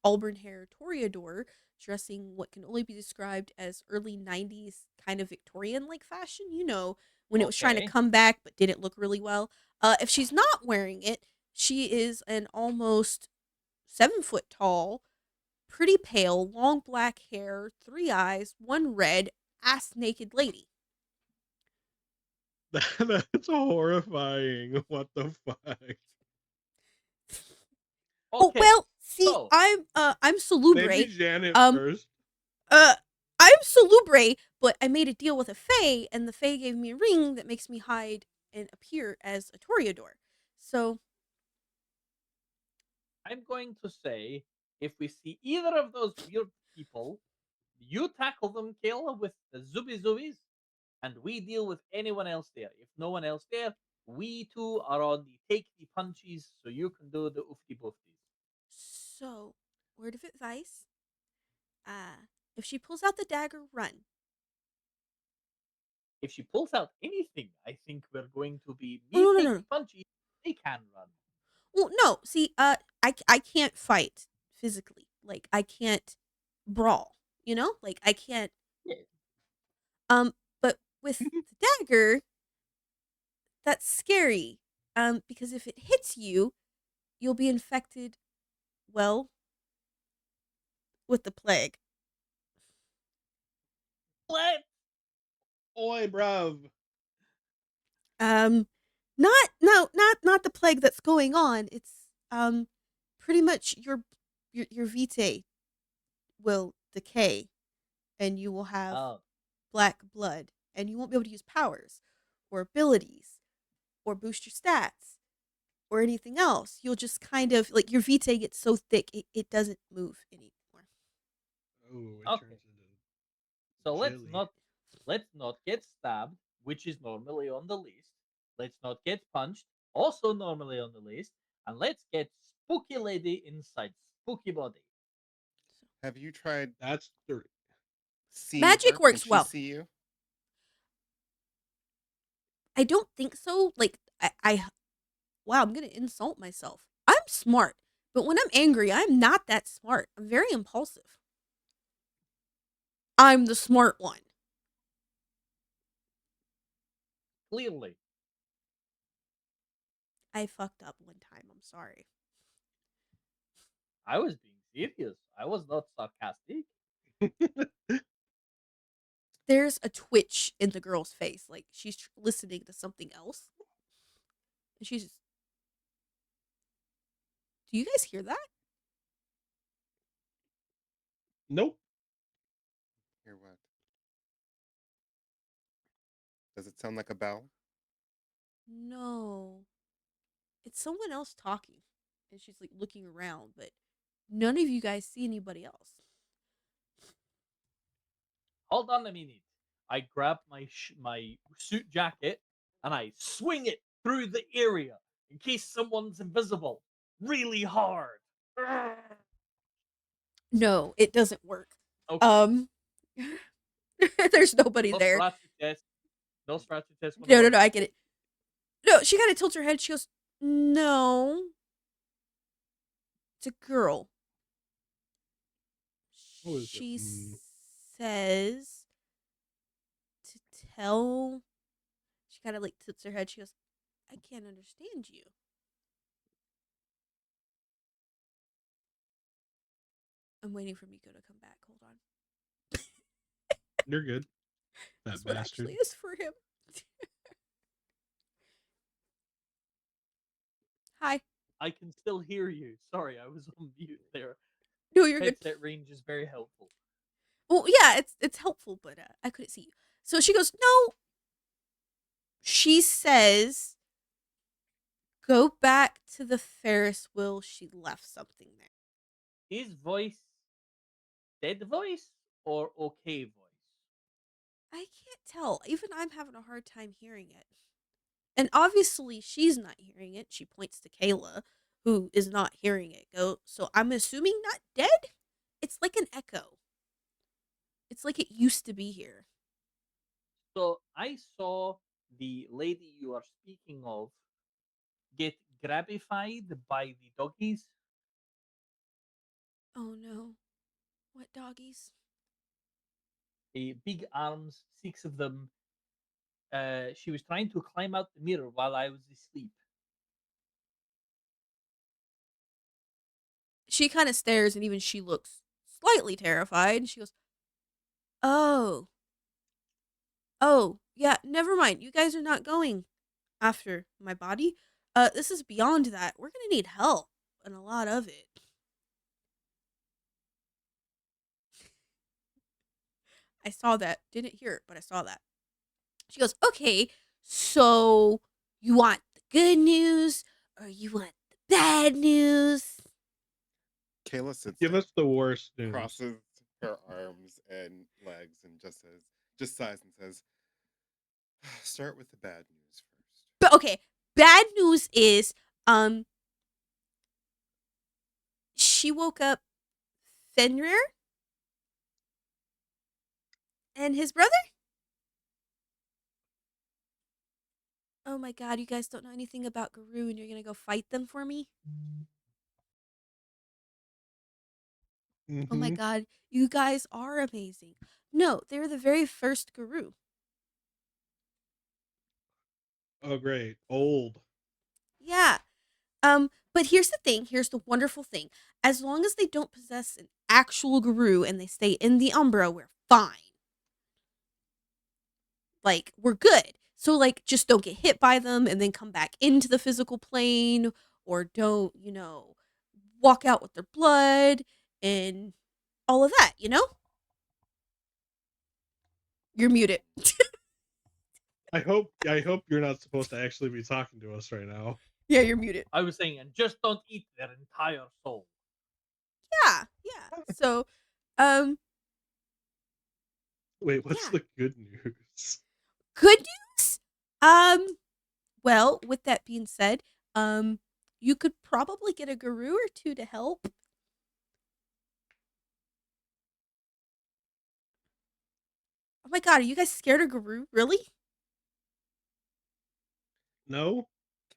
auburn hair toreador dressing what can only be described as early 90s kind of Victorian like fashion, when it was trying to Okay. come back but didn't look really well. If she's not wearing it, she is an almost 7 foot tall, pretty pale, long black hair, three eyes, one red, ass naked lady. That's horrifying. What the fuck? Oh Okay. well, see, So I'm Maybe Salubre. Janet Um first. uh I'm Salubre, but I made a deal with a Fae, and the Fae gave me a ring that makes me hide and appear as a Toreador. So, I'm going to say if we see either of those weird people, you tackle them, Kayla, with the Zubi Zubis, and we deal with anyone else there. If no one else there, we two are on the take the punchies so you can do the oofty boofties. so word of advice: if she pulls out the dagger, run. If she pulls out anything, I think we're going to be Oh me no, no, take no, the no. punchies, they can run. Well, no. See, I can't fight physically. Like I can't brawl. Like I can't. Yeah. Um, but with the dagger, that's scary. Because if it hits you, you'll be infected. Well, with the plague. What? Oi, bruv. Um, not no, not the plague that's going on. It's pretty much your vitae will decay, and you will have Oh, black blood, and you won't be able to use powers or abilities or boost your stats or anything else. You'll just kind of like your vitae gets so thick it doesn't move anymore. Oh, it okay. turns into So jelly. let's not get stabbed, which is normally on the list. Let's not get punched, also normally on the list, and let's get spooky lady inside spooky body. Have you tried That's three. seeing Magic her? Can works she well. see you? I don't think so. Like I wow, I'm gonna insult myself. I'm smart, but when I'm angry, I'm not that smart. I'm very impulsive. I'm the smart one. Clearly, I fucked up one time. I'm sorry. I was being serious. I was not sarcastic. There's a twitch in the girl's face, like she's listening to something else, and she's just Do you guys hear that? Nope. Hear what? Does it sound like a bell? No. It's someone else talking. And she's like looking around, but none of you guys see anybody else. Hold on a minute. I grab my suit jacket and I swing it through the area in case someone's invisible really hard. No, it doesn't work. Okay. Um there's nobody there. Nosferatu test. Nosferatu test No, no, 101. no, I get it. No, she kind of tilts her head. She goes, "No, it's a girl." What is it? She says to tell. She kind of like tilts her head. She goes, "I can't understand you." I'm waiting for Miko to come back. Hold on. You're good. That This one bastard. actually is for him. Hi. I can still hear you. Sorry, I was on mute there. No, you're good. Headset range is very helpful. Well, yeah, it's helpful, but I couldn't see you. So she goes, "No." She says, "Go back to the Ferris wheel. She left something there." His voice dead voice or okay voice? I can't tell. Even I'm having a hard time hearing it. And obviously, she's not hearing it. She points to Kayla, who is not hearing it go. So I'm assuming not dead? It's like an echo. It's like it used to be here. So I saw the lady you are speaking of get grabified by the doggies. Oh no. What doggies? A big arms, six of them. She was trying to climb out the mirror while I was asleep. She kind of stares, and even she looks slightly terrified. She goes, "Oh. Oh, yeah, never mind. You guys are not going after my body. This is beyond that. We're gonna need help, and a lot of it." I saw that. Didn't hear it, but I saw that. She goes, "Okay, so you want the good news or you want the bad news?" Kayla sits Give down, us the worst news. crosses her arms and legs, and just sighs and says, "Start with the bad news first." But okay, bad news is she woke up Fenrir and his brother? Oh my god, you guys don't know anything about Garou and you're gonna go fight them for me? Oh my Mm-hmm. god, you guys are amazing. No, they were the very first Garou. Oh, great. Old. Yeah. But here's the thing, here's the wonderful thing. As long as they don't possess an actual Garou and they stay in the Umbra, we're fine. Like, we're good. So, like, just don't get hit by them and then come back into the physical plane, or don't, walk out with their blood and all of that, you know? You're muted. I hope you're not supposed to actually be talking to us right now. Yeah, you're muted. I was saying, and just don't eat their entire soul. Yeah, yeah. So, um, Wait, what's yeah. the good news? Good news? Well, with that being said, you could probably get a Garou or two to help. Oh my god, are you guys scared of Garou? Really? No?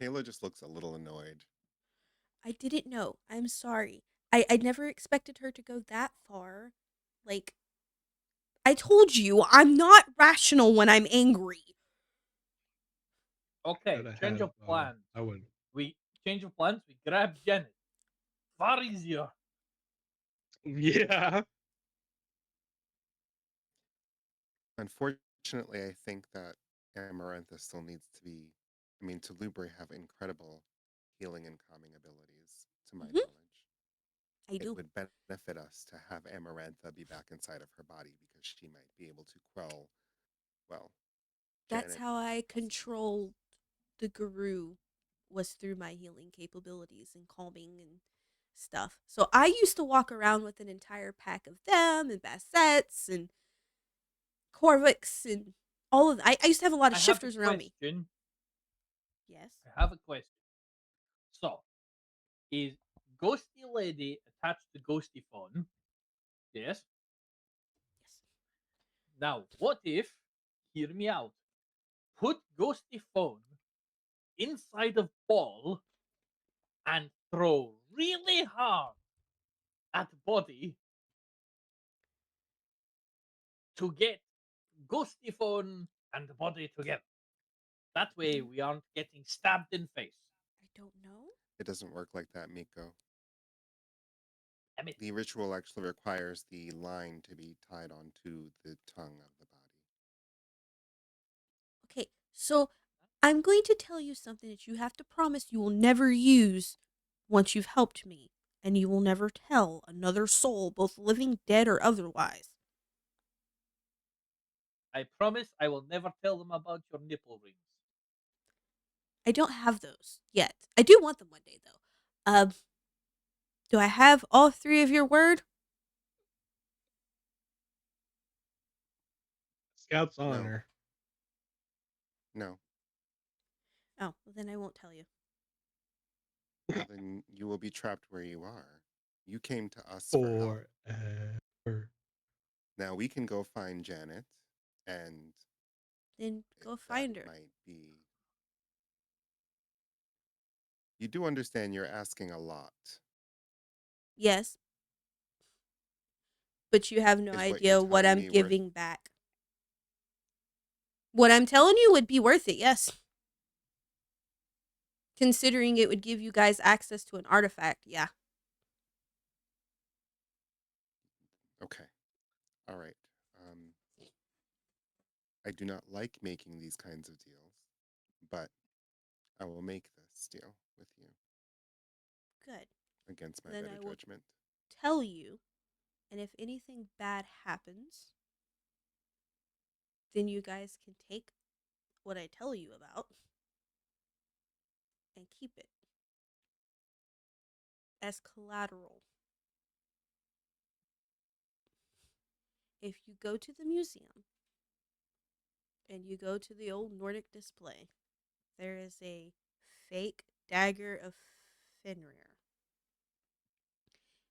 Kayla just looks a little annoyed. I didn't know. I'm sorry. I never expected her to go that far. Like, I told you, I'm not rational when I'm angry. Okay, Gotta change have, of plans. I wouldn't. We change of plans. We grab Janet. Far easier. Yeah. Unfortunately, I think that Amarantha still needs to be. I mean, Tulubre have incredible healing and calming abilities. to my Mhm. knowledge. I It do. would benefit us to have Amarantha be back inside of her body because she might be able to quell, well, That's Janet how I possibly. controlled the garou, was through my healing capabilities and calming and stuff. So I used to walk around with an entire pack of them and Bassets and Corviks and all of I used to have a lot of I have a shifters around me. question. Yes. I have a question. So, is Ghosty Lady attached to Ghosty Phone? Yes. Yes. Now, what if, hear me out, put Ghosty Phone inside of Ball and throw really hard at body to get Ghosty Phone and the body together. That way Mm, we aren't getting stabbed in face. I don't know. It doesn't work like that, Miko. Damn it. The ritual actually requires the line to be tied onto the tongue of the body. Okay, so I'm going to tell you something that you have to promise you will never use once you've helped me, and you will never tell another soul, both living, dead, or otherwise. I promise I will never tell them about your nipple rings. I don't have those yet. I do want them one day, though. Do I have all three of your word? Scout's No, honor. no. Oh, well, then I won't tell you. Well, then you will be trapped where you are. You came to us for help. Forever. Now we can go find Janet, and Then go that find her. might be. You do understand you're asking a lot, Yes, but you have no is what you're idea what telling I'm me worth. giving back. What I'm telling you would be worth it, yes. Considering it would give you guys access to an artifact, yeah. Okay, all right. I do not like making these kinds of deals, but I will make this deal with you Good. against my Then better I will judgment. tell you, and if anything bad happens, then you guys can take what I tell you about and keep it as collateral. If you go to the museum and you go to the old Nordic display, there is a fake dagger of Fenrir.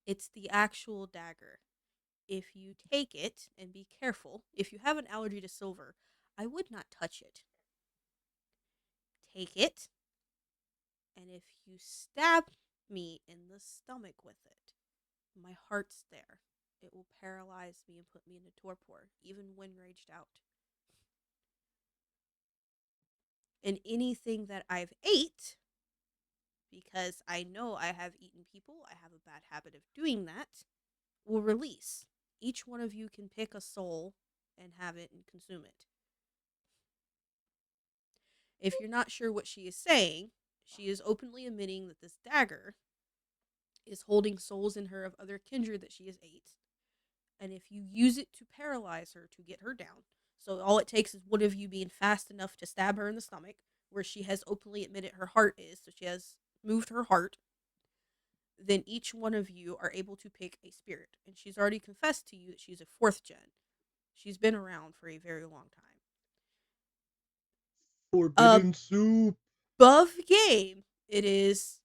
It's the actual dagger. If you take it, and be careful, if you have an allergy to silver, I would not touch it. Take it, and if you stab me in the stomach with it, my heart's there. It will paralyze me and put me into torpor, even when raged out. And anything that I've ate, because I know I have eaten people, I have a bad habit of doing that, will release. Each one of you can pick a soul and have it and consume it. If you're not sure what she is saying, she is openly admitting that this dagger is holding souls in her of other kindred that she has ate. And if you use it to paralyze her to get her down, so all it takes is one of you being fast enough to stab her in the stomach, where she has openly admitted her heart is, so she has moved her heart, then each one of you are able to pick a spirit. And she's already confessed to you that she's a fourth gen. She's been around for a very long time. Forbidden soup. Above game, it is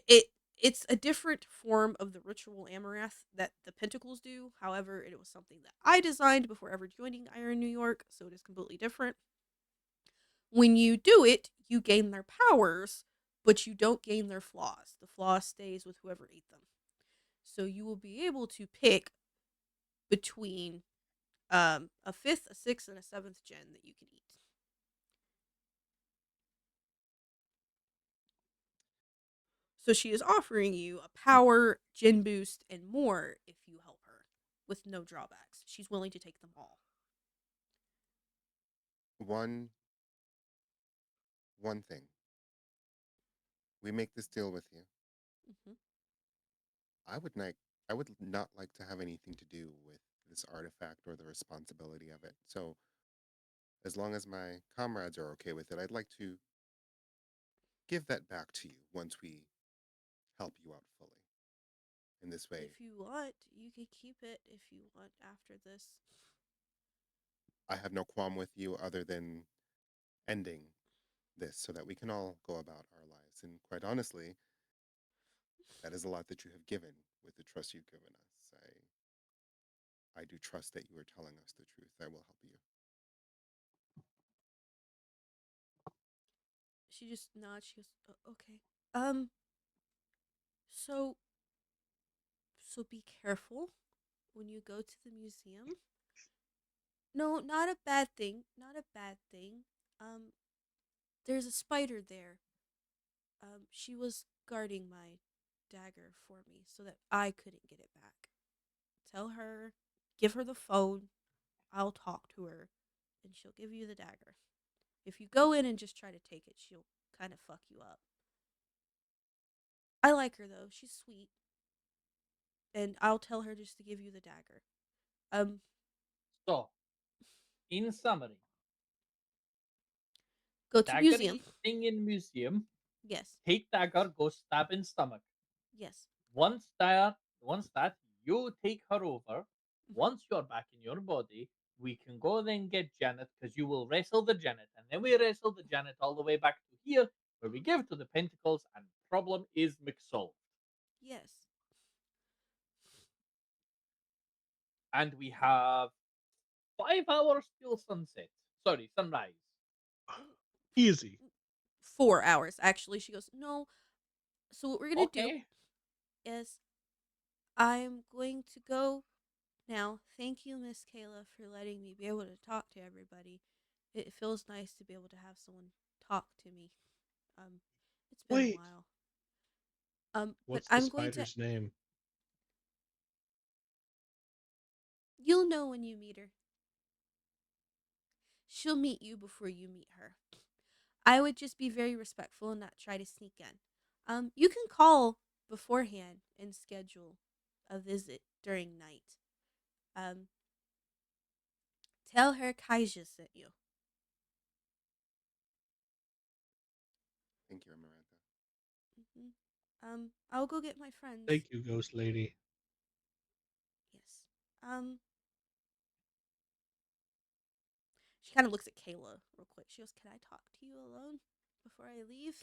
it it's a different form of the ritual Amaranth that the Pentacles do. However, it was something that I designed before ever joining Iron New York, so it is completely different. When you do it, you gain their powers, but you don't gain their flaws. The flaw stays with whoever ate them. So you will be able to pick between a fifth, a sixth, and a seventh gen that you can eat. So she is offering you a power, gen boost, and more if you help her with no drawbacks. She's willing to take them all. One one thing. We make this deal with you. Mhm. I would not like to have anything to do with this artifact or the responsibility of it. So as long as my comrades are okay with it, I'd like to give that back to you once we help you out fully. In this way, If you want, you can keep it if you want after this. I have no qualm with you other than ending this so that we can all go about our lives. And quite honestly, that is a lot that you have given with the trust you've given us. I do trust that you are telling us the truth. I will help you. She just nods. She goes, "Okay. Um. So so be careful when you go to the museum. No, not a bad thing. Not a bad thing. Um. There's a spider there. She was guarding my dagger for me so that I couldn't get it back. Tell her, give her the phone. I'll talk to her, and she'll give you the dagger. If you go in and just try to take it, she'll kind of fuck you up. I like her though. She's sweet, and I'll tell her just to give you the dagger. Um, So, in summary, go to museum. daggery thing in museum, Yes, take dagger, go stab in stomach. yes. Once that you take her over. Mhm. Once you're back in your body, we can go then get Janet because you will wrestle the Janet, and then we wrestle the Janet all the way back to here where we give to the Pentacles, and problem is solved. Yes. And we have 5 hours till sunset. Sorry, sunrise. Easy. 4 hours actually. She goes, no. So what we're gonna do Okay. is I'm going to go now. Thank you, Miss Kayla, for letting me be able to talk to everybody. It feels nice to be able to have someone talk to me. Um, it's been a Wait, while. But what's the I'm going to. spider's name? You'll know when you meet her. She'll meet you before you meet her. I would just be very respectful and not try to sneak in. You can call beforehand and schedule a visit during night. Um, tell her Kaija sent you. Thank you, Amarantha. I'll go get my friends. Thank you, Ghost Lady. Yes. She kind of looks at Kayla real quick. She goes, "Can I talk to you alone before I leave?"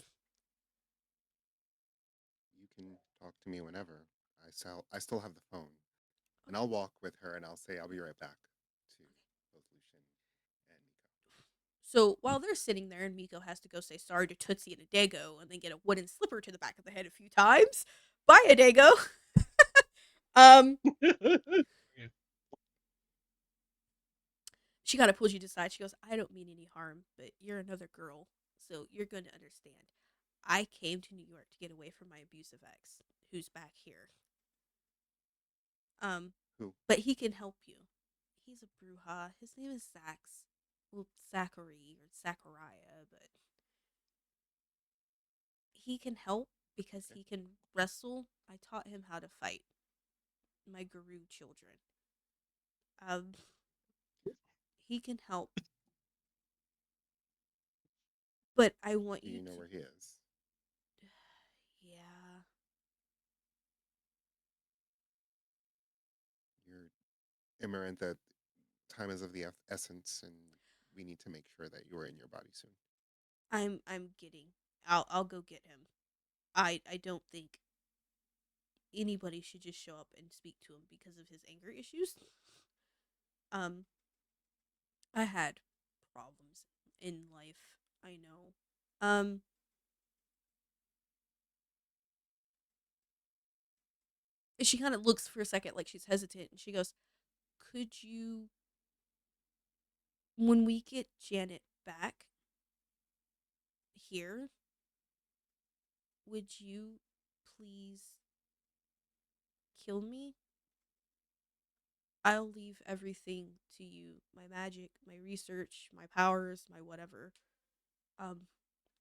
You can talk to me whenever. I still have the phone. And Okay. I'll walk with her and I'll say I'll be right back to both Lucian and Nico. So while they're sitting there and Miko has to go say sorry to Tootsie and Dago and then get a wooden slipper to the back of the head a few times. Bye, Dago. um, Yeah. she kind of pulls you to the side. She goes, "I don't mean any harm, but you're another girl, so you're going to understand. I came to New York to get away from my abusive ex, who's back here. Um, Who? but he can help you. He's a Bruja. His name is Sax. Well, Zachary or Zachariah, but he can help because Okay. he can wrestle. I taught him how to fight my garou children. Um, he can help, but I want Do you you know to. where he is? Yeah, You're Amarantha, time is of the essence and we need to make sure that you are in your body soon. I'm getting. I'll go get him. I don't think anybody should just show up and speak to him because of his anger issues. Um, I had problems in life. I know. Um, she kind of looks for a second like she's hesitant, and she goes, "Could you, when we get Janet back here, would you please kill me? I'll leave everything to you. My magic, my research, my powers, my whatever. Um,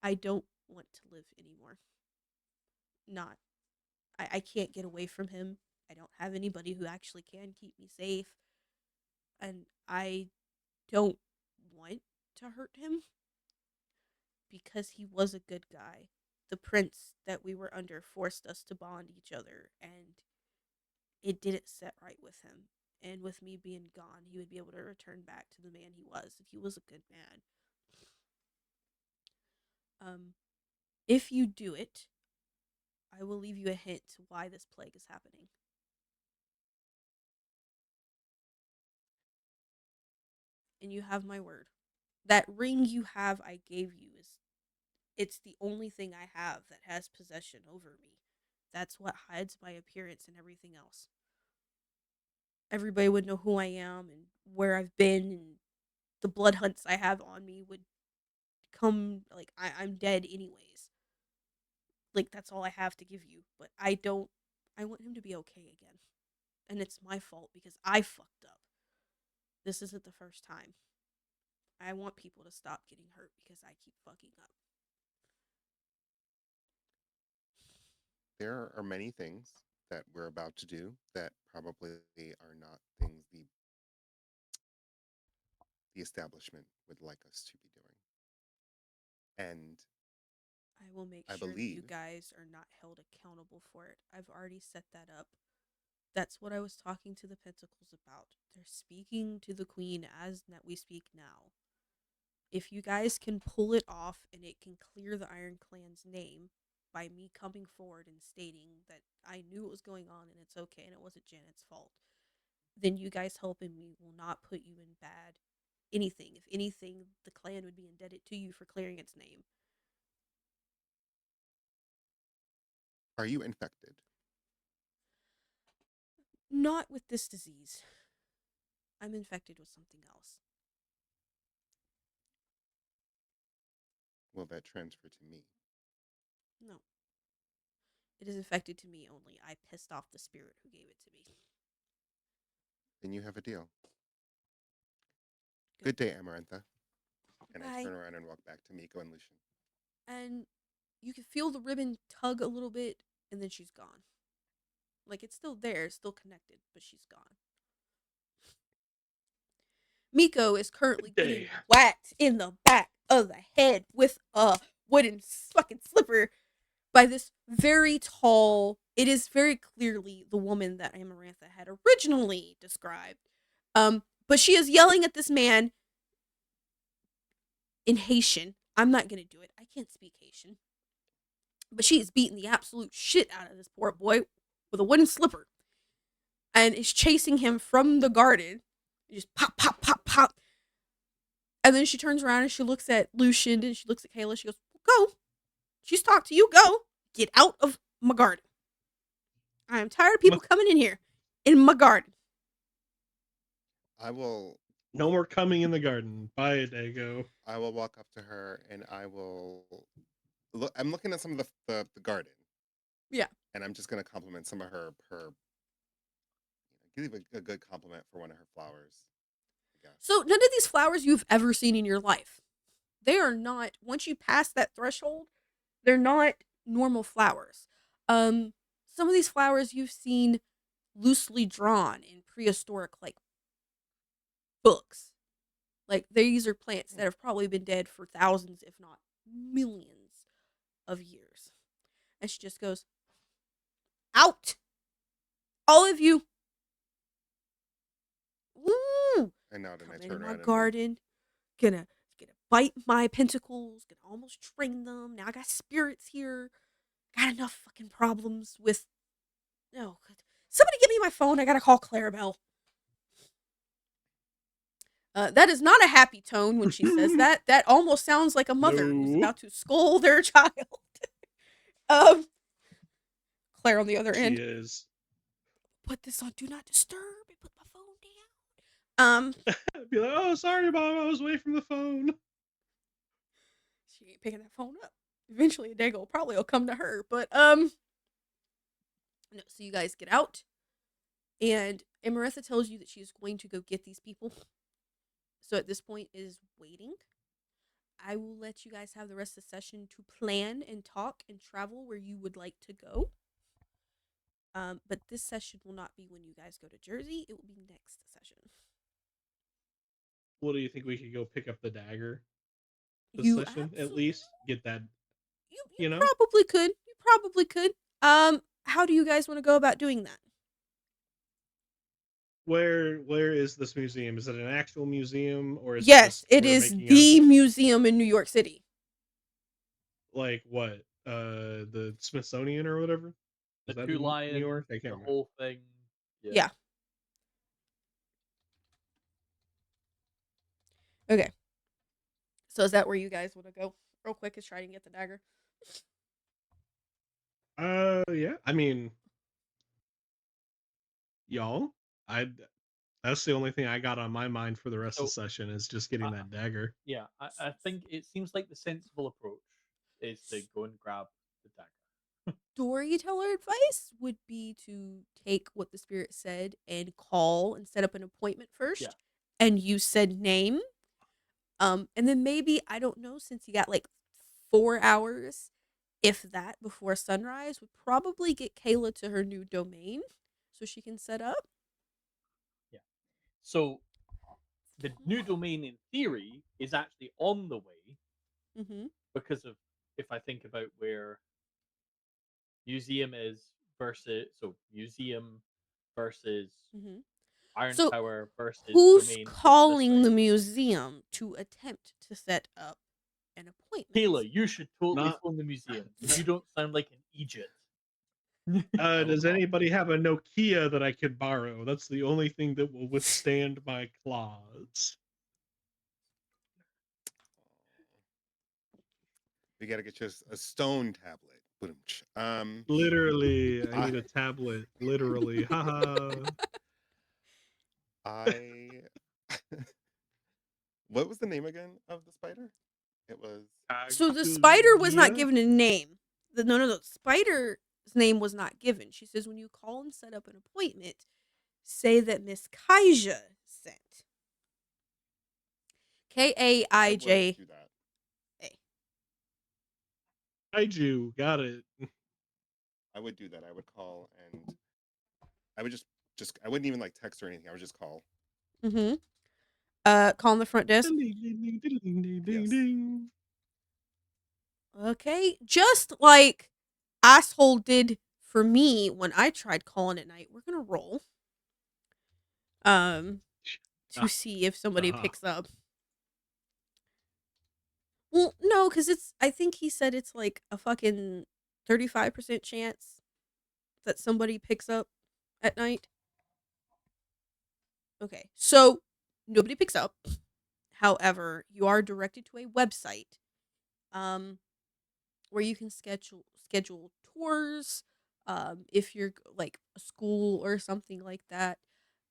I don't want to live anymore. Not. I can't get away from him. I don't have anybody who actually can keep me safe. And I don't want to hurt him because he was a good guy. The prince that we were under forced us to bond each other, and it didn't set right with him. And with me being gone, he would be able to return back to the man he was, and he was a good man. Um, if you do it, I will leave you a hint to why this plague is happening. And you have my word. That ring you have I gave you is it's the only thing I have that has possession over me. That's what hides my appearance and everything else. Everybody would know who I am and where I've been, and the blood hunts I have on me would come like I'm dead anyways. Like that's all I have to give you. But I want him to be okay again. And it's my fault because I fucked up. This isn't the first time. I want people to stop getting hurt because I keep fucking up. There are many things that we're about to do that probably are not things the establishment would like us to be doing. And I will make I sure you believe guys are not held accountable for it. I've already set that up. That's what I was talking to the Pentacles about. They're speaking to the Queen as that we speak now. If you guys can pull it off and it can clear the Iron Clan's name by me coming forward and stating that I knew what was going on and it's okay and it wasn't Janet's fault, then you guys helping me will not put you in bad anything. If anything, the clan would be indebted to you for clearing its name. are you infected? Not with this disease. I'm infected with something else. Will that transfer to me? No. It is infected to me only. I pissed off the spirit who gave it to me. Then you have a deal. Good. Good day, Amarantha. And I Bye. turn around and walk back to Miko and Lucian. And you can feel the ribbon tug a little bit, and then she's gone. Like it's still there, it's still connected, but she's gone. Miko is currently getting Day. whacked in the back of the head with a wooden fucking slipper by this very tall. It is very clearly the woman that Amarantha had originally described. But she is yelling at this man in Haitian. I'm not gonna do it. I can't speak Haitian. But she is beating the absolute shit out of this poor boy with a wooden slipper. And is chasing him from the garden. Just pop, pop, pop, pop. And then she turns around and she looks at Lucian and she looks at Kayla. She goes, go. She's talked to you. Go. Get out of my garden. I am tired of people coming in here in my garden. I will No more coming in the garden. Bye, Dago. walk up to her and I will look. I'm looking at some of the garden. Yeah. And I'm just gonna compliment some of her give a good compliment for one of her flowers. I guess. So none of these flowers you've ever seen in your life. They are not, once you pass that threshold, they're not normal flowers. Some of these flowers you've seen loosely drawn in prehistoric like books. Like these are plants that have probably been dead for thousands, if not millions of years. And she just goes, out! All of you! Woo! I nod and I Coming in turn my around and leave. garden, gonna bite my pentacles, gonna almost train them. Now I got spirits here. Got enough fucking problems with. Oh, somebody give me my phone. I gotta call Clarabelle. That is not a happy tone when she says that. That almost sounds like a mother who's No. about to scold their child. um, Claire on the other She end. is. Put this on do not disturb and put my phone down. Be like, oh, sorry, Mom. I was away from the phone. She ain't picking that phone up. Eventually, a Dago probably will come to her. But no. So you guys get out, and Amarantha tells you that she's going to go get these people. So at this point, is waiting. I will let you guys have the rest of the session to plan and talk and travel where you would like to go. But this session will not be when you guys go to Jersey. It will be next session. What do you think we could go pick up the dagger this You session? At absolutely least get that, you you know? probably could. You probably could. How do you guys want to go about doing that? Where is this museum? Is it an actual museum or is it Yes, just it we're is making up the museum in New York City. like what? The Smithsonian or whatever? The Is that two in New lions, York? I can't the remember. whole thing. Yeah. Yeah. Okay. So is that where you guys want to go? Real quick, is try and get the dagger. Yeah. I mean, y'all, I that's the only thing I got on my mind for the rest of So, the session is just getting I, that dagger. yeah, I think it seems like the sensible approach is to go and grab the dagger. Storyteller advice would be to take what the spirit said and call and set up an appointment Yeah. first, and you said name. And then maybe I don't know, since you got like 4 hours, if that, before sunrise, would probably get Kayla to her new domain so she can set up. Yeah. So the new domain, in theory, is actually on the way Mm-hmm. because of, if I think about where museum is versus, so museum versus Mm-hmm. Iron So Tower versus who's domain over this calling way. the museum to attempt to set up an appointment? Kayla, you should totally Not phone the museum. You don't sound like an Egypt. I will does call. anybody have a Nokia that I could borrow? That's the only thing that will withstand my claws. We got to get you a stone tablet. Boom-ch. Literally, I I need a tablet. Literally. Haha. I what was the name again of the spider? It was So the spider was not Kaguya? given a name. No. The spider's name was not given. She says when you call and set up an appointment, say that Miss Kaija sent. I would Kaija. do that. Kaiju. Got it. I would do that. I would call and I would just I wouldn't even like text or anything. I would just call. Mm-hmm. Call on the front desk. Yes. Okay, just like asshole did for me when I tried calling at night. We're gonna roll. To see if somebody picks up. Well, no, because it's. I think he said it's like a fucking 35% chance that somebody picks up at night. Okay, so nobody picks up. However, you are directed to a website, um, where you can schedule tours, if you're like a school or something like that.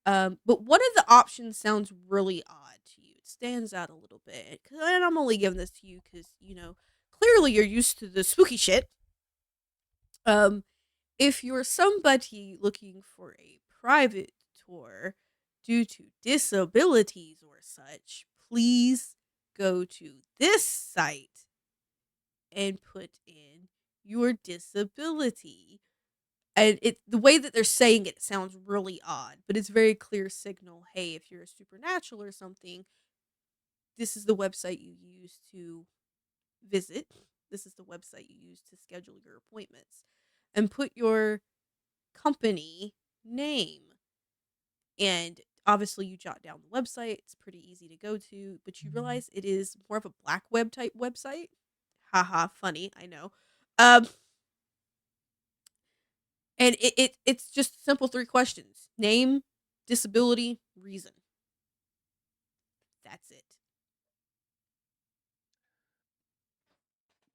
But one of the options sounds really odd to you. It stands out a little bit, and I'm only giving this to you because clearly you're used to the spooky shit. Um, if you're somebody looking for a private tour due to disabilities or such, please go to this site and put in your disability. And the way that they're saying it sounds really odd, but it's very clear signal. Hey, if you're a supernatural or something, this is the website you use to visit. This is the website you use to schedule your appointments, and put your company name. And obviously, you jot down the website. It's pretty easy to go to, but you realize it is more of a black web type website. Haha, funny, I know. Um, and it's just simple 3 questions: name, disability, reason. That's it.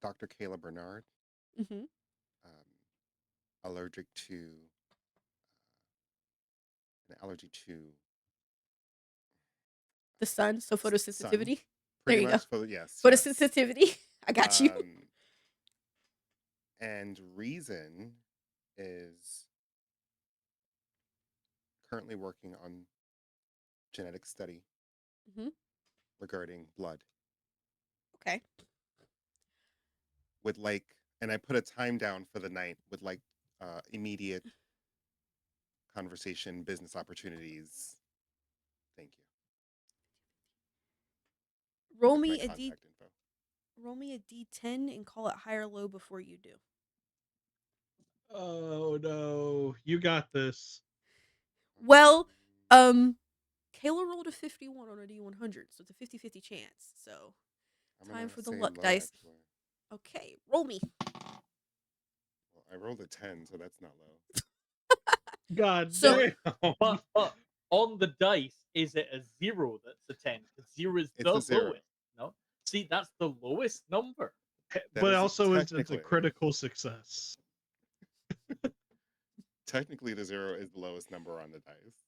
Dr. Kayla Bernard, Mm-hmm. um, allergic to an allergy to The sun, so sun, photosensitivity. There pretty you go. much. Yes, yes. Photosensitivity. I got you. And reason is currently working on genetic study Mm-hmm. regarding blood Okay. with like, and I put a time down for the night with like immediate conversation, business opportunities. Thank you. Roll With my me a D. contact info. Roll me a D10 and call it high or low before you do. Oh no, you got this. Well, Kayla rolled a 51 on a D100, so it's a 50-50 chance. So, I'm time gonna for the say luck low dice. actually. Okay, roll me. Well, I rolled a 10, so that's not low. God So, damn. But on the dice, is it a 0 that's a 10? Because 0 is It's the a 0. lowest. No? See, that's the lowest number. That But is also it's a technically critical success. technically the 0 is the lowest number on the dice.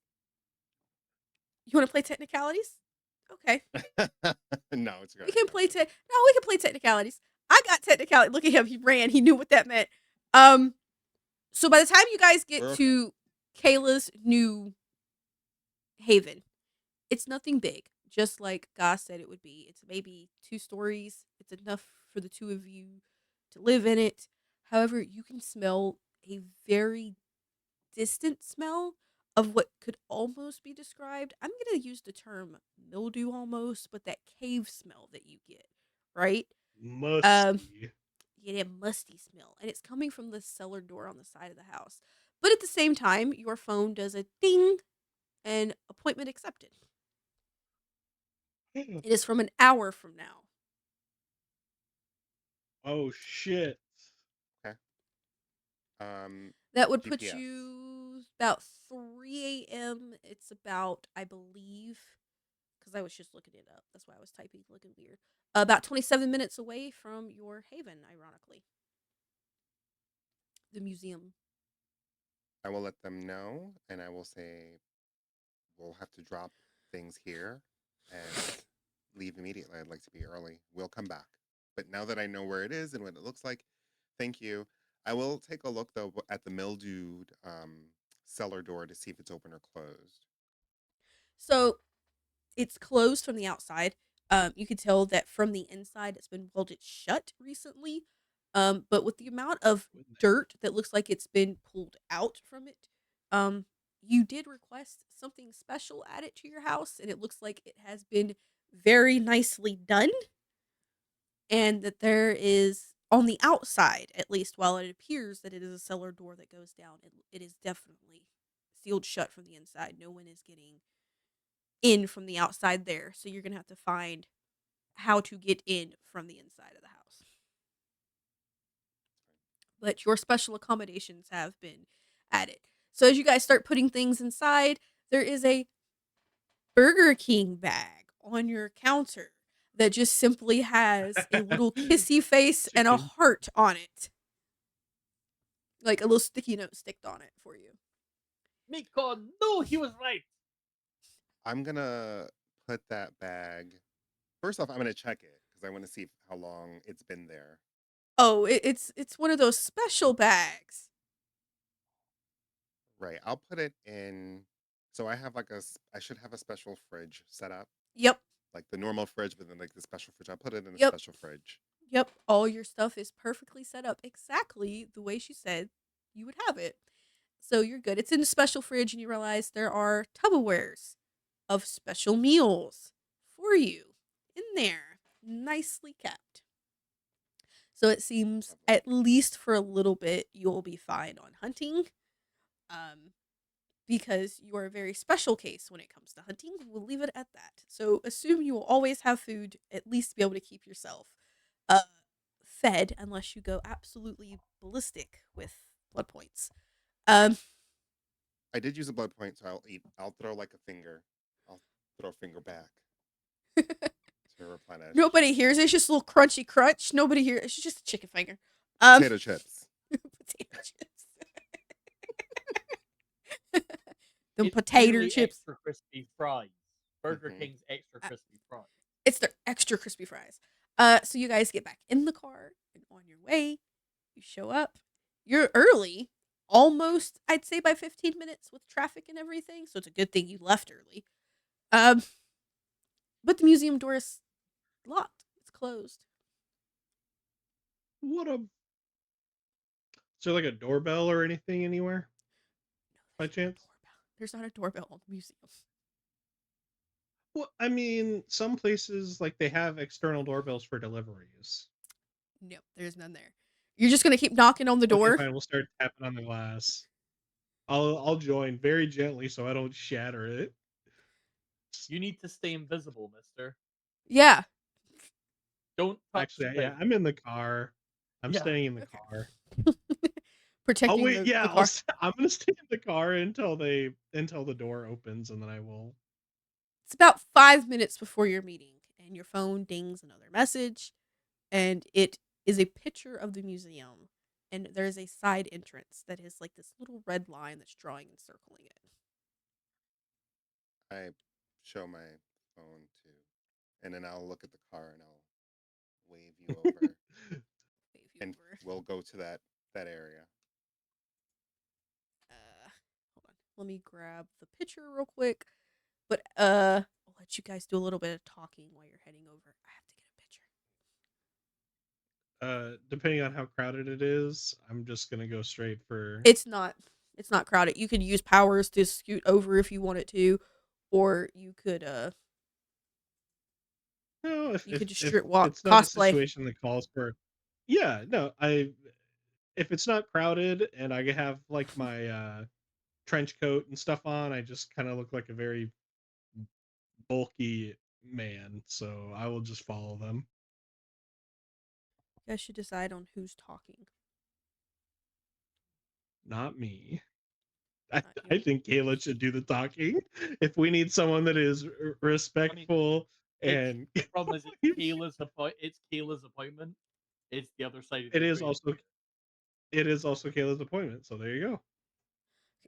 you want to play technicalities? Okay. No, it's We good. can No, play it's good. no, we can play technicalities. I got technicality. Look at him. He ran. He knew what that meant. So by the time you guys get We're okay. to Kayla's new haven, it's nothing big. Just like Goss said it would be. It's maybe 2 stories. It's enough for the two of you to live in it. However, you can smell a very distant smell of what could almost be described. I'm going to use the term mildew almost, but that cave smell that you get, right? Um, Musty. you get a musty smell, and it's coming from the cellar door on the side of the house. But at the same time, your phone does a ding and appointment accepted. It is from an hour from now. Oh shit. Okay. That would put GPS. you about 3 a.m. It's about, I believe, because I was just looking it up. That's why I was typing, looking weird. About 27 minutes away from your haven, ironically. The museum. I will let them know, and I will say we'll have to drop things here and leave immediately. I'd like to be early. We'll come back. But now that I know where it is and what it looks like, thank you. I will take a look though at the mildewed cellar door to see if it's open or closed. So it's closed from the outside. You can tell that from the inside it's been welded shut recently. But with the amount of dirt that looks like it's been pulled out from it, you did request something special added to your house, and it looks like it has been very nicely done. And that there is on the outside, at least, while it appears that it is a cellar door that goes down, it is definitely sealed shut from the inside. No one is getting in from the outside there. So you're going to have to find how to get in from the inside of the house. But your special accommodations have been added. So as you guys start putting things inside, there is a Burger King bag on your counter that just simply has a little kissy face and a Chicken. heart on it. Like a little sticky note sticked on it for you. Miko, no, he was right. I'm gonna put that bag. First off, I'm gonna check it because I want to see how long it's been there. Oh, it's one of those special bags. Right. I'll put it in. So I have I should have a special fridge set up, Yep, like the normal fridge, but then like the special fridge. I'll put it in a yep, special fridge. yep. All your stuff is perfectly set up exactly the way she said you would have it. So you're good. It's in the special fridge, and you realize there are Tupperwares of special meals for you in there, nicely kept. So it seems, Lovely. at least for a little bit, you'll be fine on hunting. Um, because you are a very special case when it comes to hunting. We'll leave it at that. So assume you will always have food, at least to be able to keep yourself uh, fed, unless you go absolutely ballistic with blood points. Um, I did use a blood point, so I'll eat. I'll throw like a finger. I'll throw a finger back to replenish. Nobody hears it. It's just a little crunchy crunch. Nobody hears. It's just a chicken finger. Potato chips. Potato chips. Them It's potato clearly chips. extra crispy fries. Burger Mhm. King's extra Uh, crispy fries. It's their extra crispy fries. So you guys get back in the car and on your way. You show up. You're early, almost. I'd say by 15 minutes with traffic and everything. So it's a good thing you left early. Um, but the museum door is locked. It's closed. What a. Is there like a doorbell or anything anywhere? By chance? There's not a doorbell on the museum. Well, I mean, some places like they have external doorbells for deliveries. No, there's none there. You're just gonna keep knocking on the Okay, door. fine. We'll start tapping on the glass. I'll join very gently so I don't shatter it. You need to stay invisible, mister. Yeah. Don't touch the Actually, yeah, thing. I'm in the car. I'm Yeah. staying in the car. Okay. Oh Protecting wait, yeah, the car. I'm gonna stay in the car until the door opens, and then I will. It's about 5 minutes before your meeting, and your phone dings another message, and it is a picture of the museum, and there's a side entrance that is like this little red line that's drawing and circling it. I show my phone to, and then I'll look at the car and I'll wave you over, Wave you and over. we'll go to that area. Hold on. Let me grab the picture real quick. But I'll let you guys do a little bit of talking while you're heading over. I have to get a picture. Depending on how crowded it is, I'm just gonna go straight for. It's not. It's not crowded. You could use powers to scoot over if you wanted to, or No, you could just if strip walk it's not a cosplay. situation that calls for. Yeah, no, I if it's not crowded and I have like my trench coat and stuff on, I just kind of look like a very bulky man, so I will just follow them. You guys should decide on who's talking. Not me. I, Not I you. think Kayla should do the talking. If we need someone that is I mean, respectful it's and the problem is it's Kayla's appointment. It's the other side of the it is equation. also it is also Kayla's appointment, so there you go.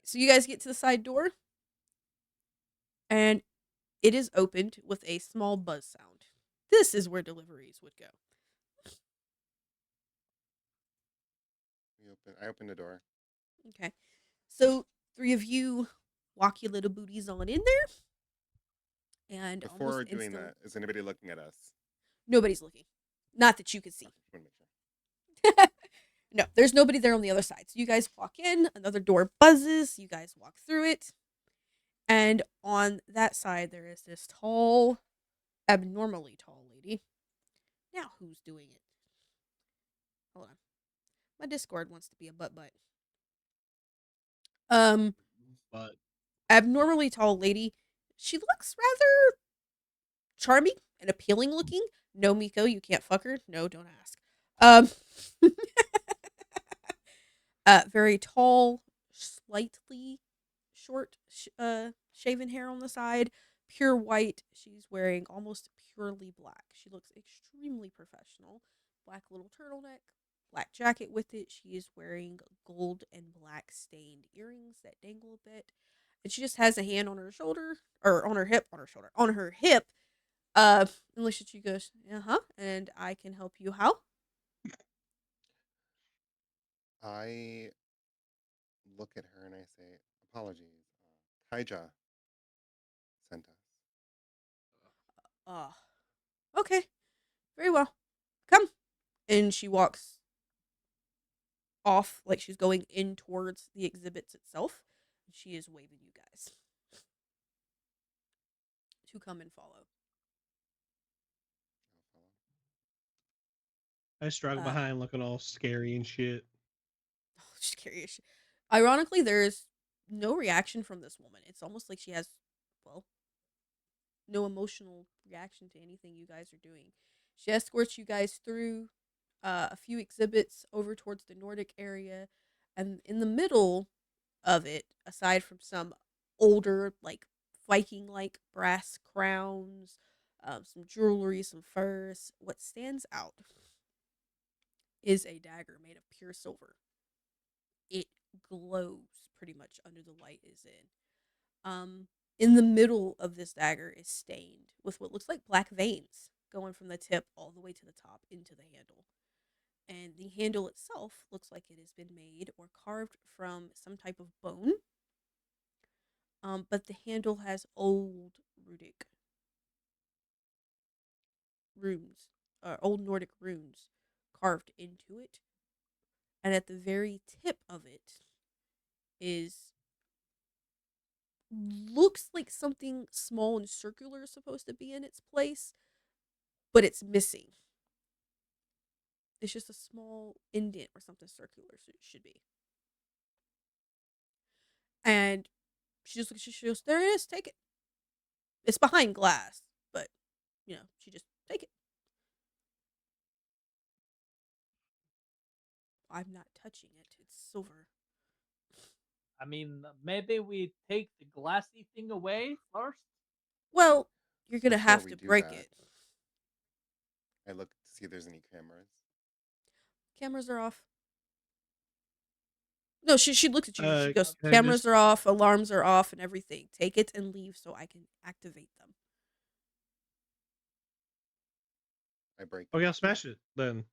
So you guys get to the side door, and it is opened with a small buzz sound. This is where deliveries would go. I open the door. Okay. So three of you walk your little booties on in there, and almost Before doing instantly, that, is anybody looking at us? nobody's looking. Not that you could see. Okay, just want to make sure. No, there's nobody there on the other side. So you guys walk in, another door buzzes, you guys walk through it, and on that side there is this tall, abnormally tall lady. Now who's doing it? Hold on. My Discord wants to be a butt. Um, But abnormally tall lady. She looks rather charming and appealing looking. No, Miko, you can't fuck her. No, don't ask. Um, very tall, slightly short, shaven hair on the side, pure white. She's wearing almost purely black. She looks extremely professional. Black little turtleneck, black jacket with it. She is wearing gold and black stained earrings that dangle a bit. And she just has a hand on her shoulder, or on her hip, on her hip. And looks at you, goes, and I can help you how? I look at her and I say, "Apologies, Kaija sent us." Uh, okay, very well. Come. And she walks off like she's going in towards the exhibits itself. She is waving you guys to come and follow. I'll follow. I struggle Uh, behind looking all scary and shit. just curious. Ironically, there's no reaction from this woman. It's almost like she has, well, no emotional reaction to anything you guys are doing. She escorts you guys through a few exhibits over towards the Nordic area, and in the middle of it, aside from some older, like Viking like brass crowns, some jewelry, some furs, what stands out is a dagger made of pure silver. It glows pretty much under the light is in. In the middle of this dagger is stained with what looks like black veins going from the tip all the way to the top into the handle. And the handle itself looks like it has been made or carved from some type of bone. But the handle has old Rudic runes, or old Nordic runes carved into it. And at the very tip of it is looks like something small and circular is supposed to be in its place, but it's missing. It's just a small indent or something circular, so it should be. And she just looks, she goes, there it is, take it. It's behind glass, but, she just, take it. I'm not touching it. It's silver. I mean, maybe we take the glassy thing away first. Well, you're going to Before have we to do break that, it. I look to see if there's any cameras. Cameras are off. No, she looks at you. She goes, Can I cameras just are off, alarms are off, and everything. Take it and leave so I can activate them. I break Okay, it. I'll smash it then.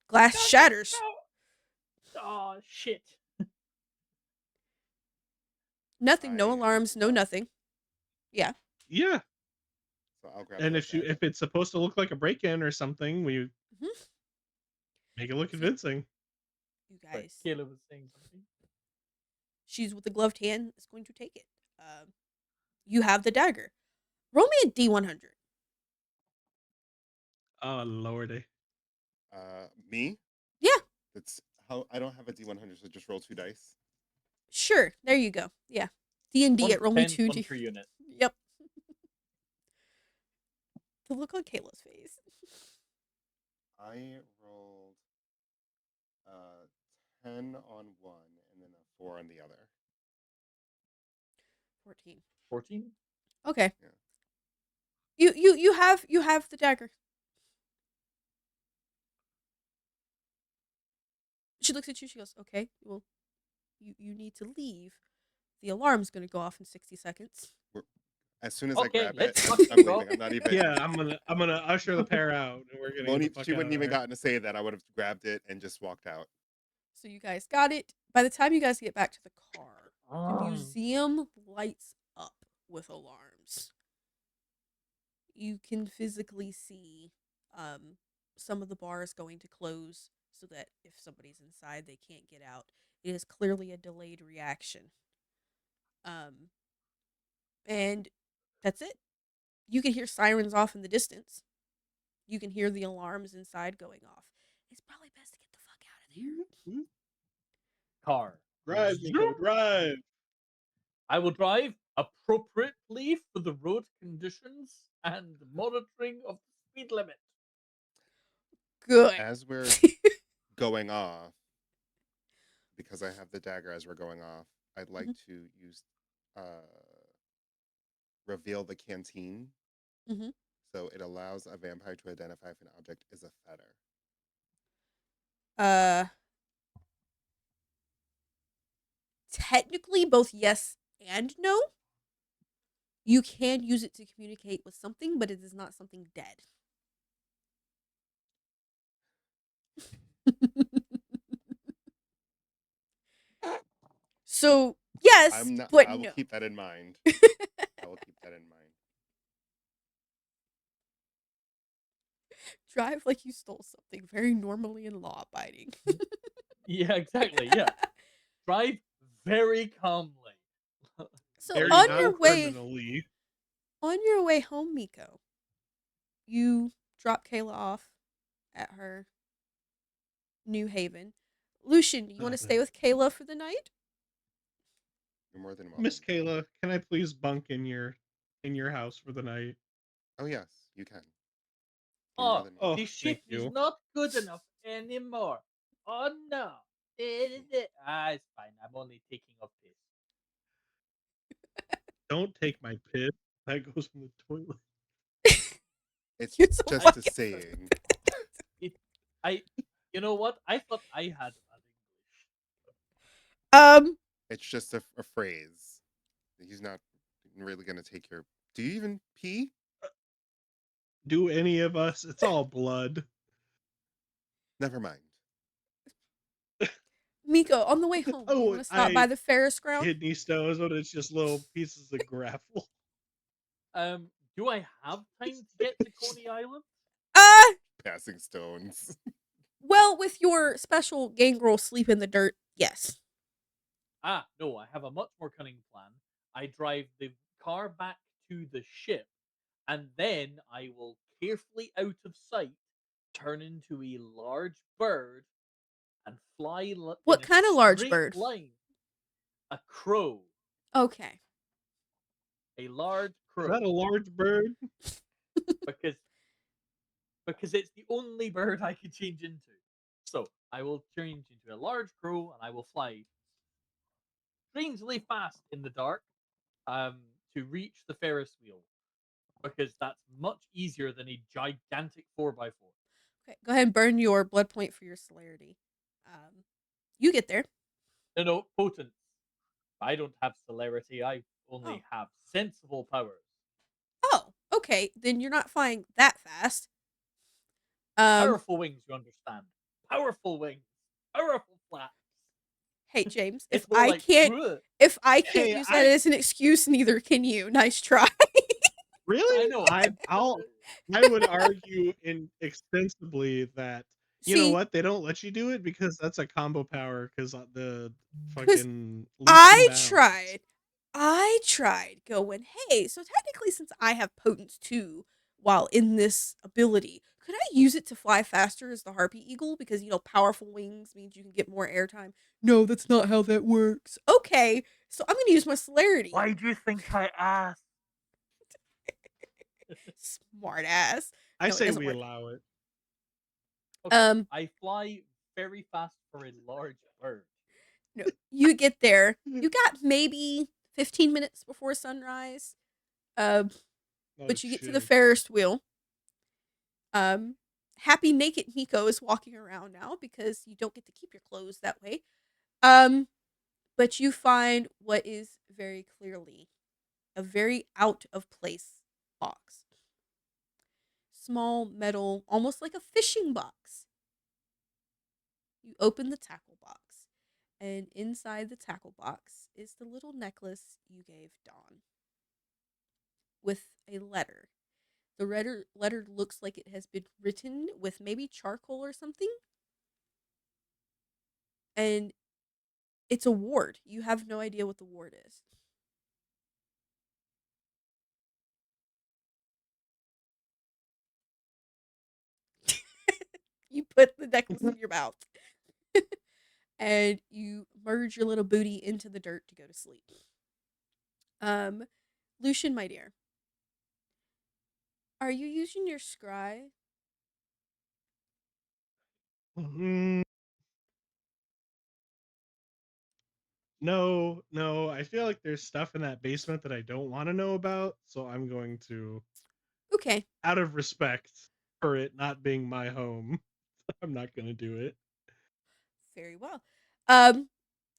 Glass No, shatters. no. Oh shit! Nothing, no I alarms, no nothing. Yeah. Yeah. So I'll grab And the if dagger. it's supposed to look like a break-in or something, we Mhm. make it look See- convincing. You Sorry, guys. Kayla was saying something. She's with the gloved hand is going to take it. You have the dagger. Roll me a D100. Oh lordy. Me? Yeah, That's how I don't have a D100, so just roll 2 dice. sure. There you go. Yeah. D&D 1 at to roll me 10, 2 1 D. per unit. Yep. The look on Kayla's face. I rolled 10 on one and then a 4 on the other. 14. 14. Okay. Yeah. You have the dagger. She looks at you. She goes, "Okay, well, you need to leave. The alarm's gonna go off in 60 seconds." As soon as I Okay, grab it, let's I'm fucking go. leaving. I'm not even. Yeah, I'm gonna usher the pair out, and we're gonna get the fuck She out wouldn't of even there. gotten to say that. I would have grabbed it and just walked out. So you guys got it. By the time you guys get back to the car, the Um, museum lights up with alarms. You can physically see some of the bars going to close so that if somebody's inside, they can't get out. It is clearly a delayed reaction. Um, and that's it. You can hear sirens off in the distance. You can hear the alarms inside going off. It's probably best to get the fuck out of there. car. Drive, Nico, drive. I will drive appropriately for the road conditions and monitoring of the speed limit. Good. As we're going off, because I have the dagger as we're going off, I'd like to use reveal the canteen. Mhm. So it allows a vampire to identify if an object is a fetter. Uh, technically, both yes and no. You can use it to communicate with something, but it is not something dead. So yes, I'm not. but I will no. keep that in mind. I will keep that in mind. Drive like you stole something, very normally and law abiding. Yeah, exactly. Yeah. Drive very calmly. So Very on non your way criminally. home, Miko, you drop Kayla off at her new haven. Lucian, you want to stay with Kayla for the night? You're more than welcome. Miss Kayla, can I please bunk in your house for the night? Oh yes, you can. You're more Oh, than Oh, welcome. the thank shift is you. not good enough anymore. Oh no. It's fine. I'm only taking a piss. Don't take my piss. That goes in the toilet. It's You're so just a fucking saying. It, you know what? I thought I had bad English. It's just a phrase. He's not really gonna take your. Do you even pee? Do any of us? It's all blood. Never mind. Miko, on the way home, do you want to stop by the Ferris ground? kidney stones, but it's just little pieces of gravel. Do I have time to get to Coney Island? Passing stones. Well, with your special gangrel sleep in the dirt, yes. No, I have a much more cunning plan. I drive the car back to the ship, and then I will carefully out of sight turn into a large bird and fly in What a kind of large straight bird? line. A crow, Okay. a large Is crow, that a large bird? because it's the only bird I can change into. So I will change into a large crow and I will fly strangely fast in the dark um, to reach the Ferris wheel because that's much easier than a gigantic 4x4. Okay. Go ahead and burn your blood point for your celerity. You get there. No, potent. I don't have celerity. I Oh. only have sensible powers. Oh. Okay. Then you're not flying that fast. Um. Powerful wings, you understand? Powerful wings, powerful flaps. Hey James, It's more like, if I can't Hey, use that as an excuse, neither can you. Nice try. I really? know. I would argue in extensively that you know See, what, they don't let you do it because that's a combo power because the because fucking leaps and I bounds. tried. I tried going, hey, so technically, since I have potence too while in this ability, could I use it to fly faster as the Harpy Eagle? Because, powerful wings means you can get more airtime. No, that's not how that works. Okay, so I'm going to use my celerity. Why do you think I asked? Smart ass. I No, it say doesn't we work. allow it. Okay, Um, I fly very fast for a large bird. no, you get there. You got maybe 15 minutes before sunrise. Um, Oh but you get to the shit. Ferris wheel. Um, Happy naked Miko is walking around now because you don't get to keep your clothes that way. Um, but you find what is very clearly a very out of place box. Small metal, almost like a fishing box. You open the tackle box, and inside the tackle box is the little necklace you gave Dawn with a letter. The letter looks like it has been written with maybe charcoal or something. And it's a ward. You have no idea what the ward is. You put the necklace in your mouth and you merge your little booty into the dirt to go to sleep. Um, Lucian, my dear, are you using your scry? Mm, no, I feel like there's stuff in that basement that I don't want to know about, so I'm going to, Okay, out of respect for it not being my home, I'm not going to do it. very well. Um,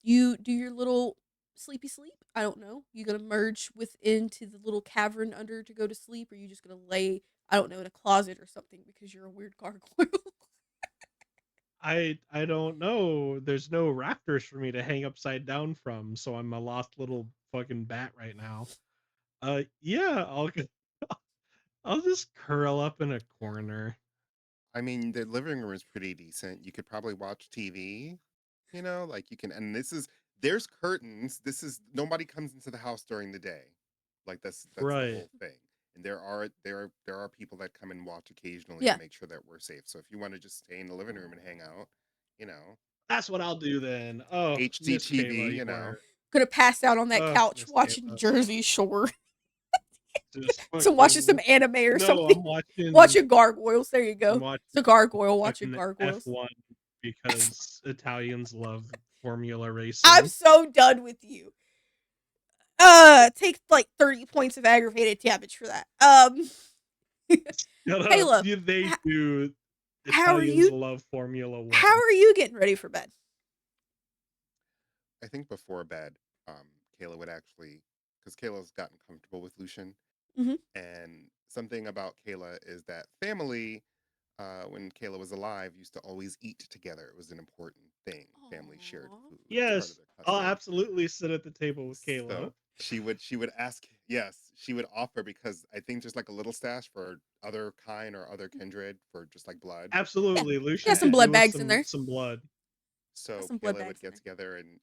you do your little sleepy sleep. I don't know. You gonna merge into the little cavern under to go to sleep, or you just gonna lay, I don't know, in a closet or something because you're a weird gargoyle. I don't know. There's no rafters for me to hang upside down from, so I'm a lost little fucking bat right now. Yeah, I'll just curl up in a corner. I mean, the living room is pretty decent. You could probably watch TV, like you can, and there's curtains. This is nobody comes into the house during the day. Like that's the Right. whole thing. And there are people that come and watch occasionally to Yeah, make sure that we're safe. So if you want to just stay in the living room and hang out, you know, That's what I'll do then. Oh, Miss HDTV, Kayla, you were. gonna pass out on that couch Miss watching Kayla. Jersey Shore. Just So watching some fucking anime or no, something. Watching gargoyles. There you I'm go. watching It's a gargoyle watching fucking gargoyles. F1 because Italians love Formula I'm racing. so done with you. Take like 30 points of aggravated damage for that. Shut up. Kayla, They do. how are Italians you? love Formula How 1. are you getting ready for bed? I think before bed, Kayla would actually, because Kayla's gotten comfortable with Lucian, Mm-hmm. and something about Kayla is that family, when Kayla was alive, used to always eat together. It was an important thing. Family shared Aww. food. It's part of Yes, their I'll custom. absolutely sit at the table with So Kayla. she would ask, yes, she would offer because I think there's like a little stash for other kind or other kindred for just like blood. Yeah, Absolutely. got Lucian some could blood do with bags in some there. some blood. Got So some blood Kayla would bags in get there. together and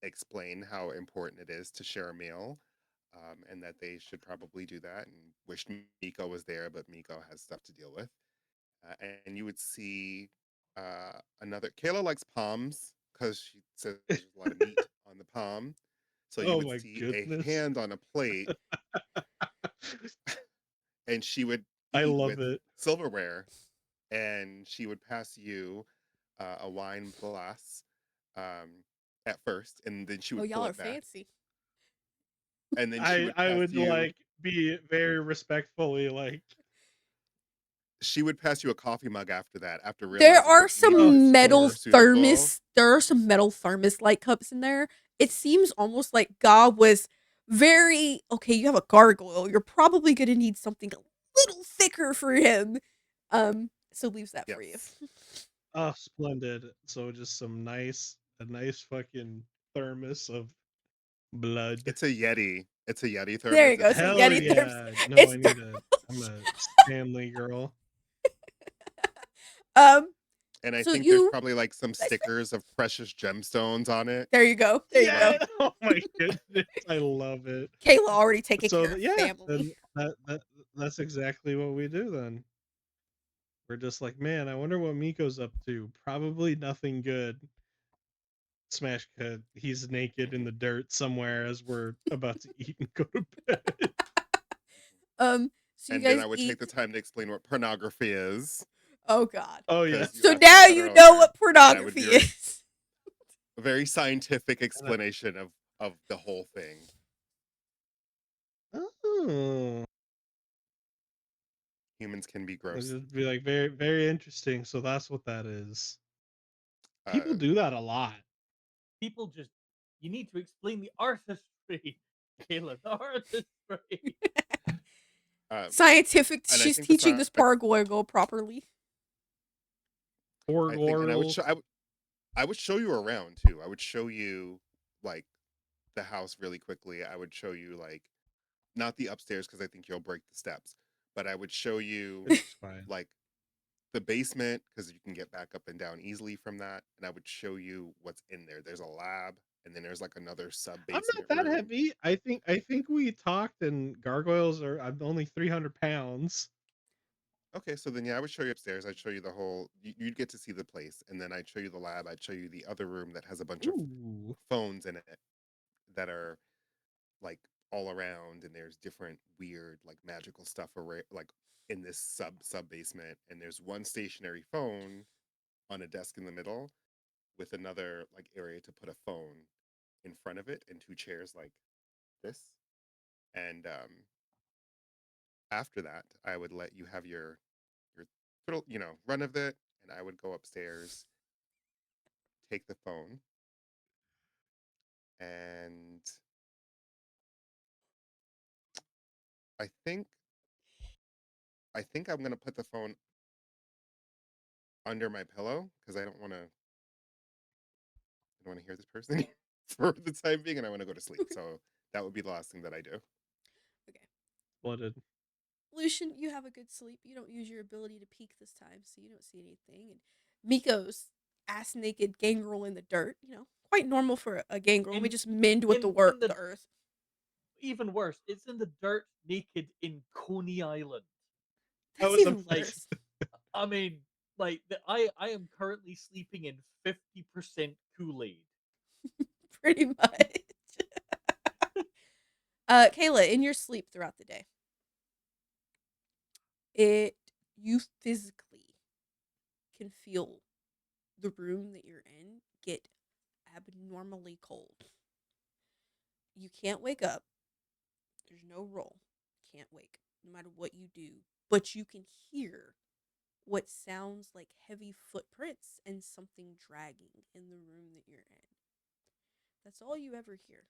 explain how important it is to share a meal, and that they should probably do that. And wish Miko was there, but Miko has stuff to deal with. And you would see another. Kayla likes palms because she says there's a lot of meat on the palm. So you Oh would my see a goodness. hand on a plate, and she would I eat love with it. silverware, and she would pass you a wine glass at first, and then she Oh, would y'all pull are it back, fancy. and then she I would I pass would you. like be very respectfully like, She would pass you a coffee mug after that, after There realizing are which meat oh some was metal more sure. suitable. thermos. There are some metal thermos like cups in there. It seems almost like God was very okay. You have a gargoyle. You're probably gonna need something a little thicker for him. So leaves that for you. Yes, Oh, splendid. So just a nice fucking thermos of blood. it's a Yeti. It's a Yeti There thermos. you It's go. So Hell Yeti huge. thermos. yeah. No, It's I ther- need a I'm a Stanley girl. um. And I So think there's you. probably like some stickers of precious gemstones on it. There you go. There you go. Yeah. Oh my goodness. I love it. Kayla already taking So care of yeah, family. then that's exactly what we do then. We're just like, man, I wonder what Miko's up to. Probably nothing good. Smash cut. He's naked in the dirt somewhere as we're about to eat and go to bed. So you And then guys I would take eat. the time to explain what pornography is, Oh God. Oh yeah. because you So asked now about that you know earlier. what And I would pornography be is. a very scientific And explanation of the whole thing. oh, Humans can be it'd gross. just be like very very interesting. So that's what that is. People Uh, do that a lot. People just you need to explain the artistry, Kayla. The artistry. um, Scientific. and I She's think the teaching this science, gargoyle properly. Poor I think, and Goral. I would show you around too. I would show you like the house really quickly. I would show you like not the upstairs because I think you'll break the steps, but I would show you It's fine. like the basement because you can get back up and down easily from that, and I would show you what's in there. There's a lab, and then there's like another sub I'm not basement that room. heavy. I think we talked and gargoyles are I'm only 300 pounds. Okay, so then yeah, I would show you upstairs. I'd show you the whole. You'd get to see the place, and then I'd show you the lab. I'd show you the other room that has a bunch of Ooh. phones in it that are like all around, and there's different weird like magical stuff like in this sub basement. And there's one stationary phone on a desk in the middle with another like area to put a phone in front of it and two chairs like this. And after that, I would let you have your little run of it, and I would go upstairs, take the phone, and I think I think I'm gonna put the phone under my pillow because I don't want to hear this person for the time being, and I want to go to sleep. So that would be the last thing that I do. Okay. Flooded. Lucian, you have a good sleep. You don't use your ability to peek this time, so you don't see anything. And Miko's ass naked gangrel in the dirt. Quite normal for a gangrel. We In just mend with the in the the earth. even worse, it's in the dirt naked in Coney Island. That That's was a even Like, worse. I mean, I am currently sleeping in 50% Kool-Aid. Pretty much. Kayla, in your sleep throughout the day, you physically can feel the room that you're in get abnormally cold. You can't wake up. There's no roll. Can't wake, no matter what you do. But you can hear what sounds like heavy footprints and something dragging in the room that you're in. That's all you ever hear.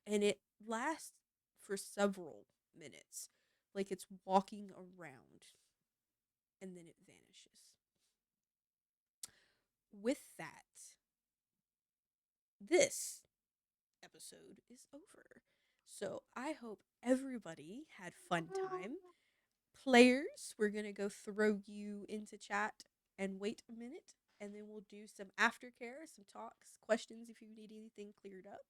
And it lasts for several minutes, like it's walking around, and then it vanishes. With that, this episode is over. So I hope everybody had fun time. Players, we're going to go throw you into chat and wait a minute and then we'll do some aftercare, some talks, questions if you need anything cleared up.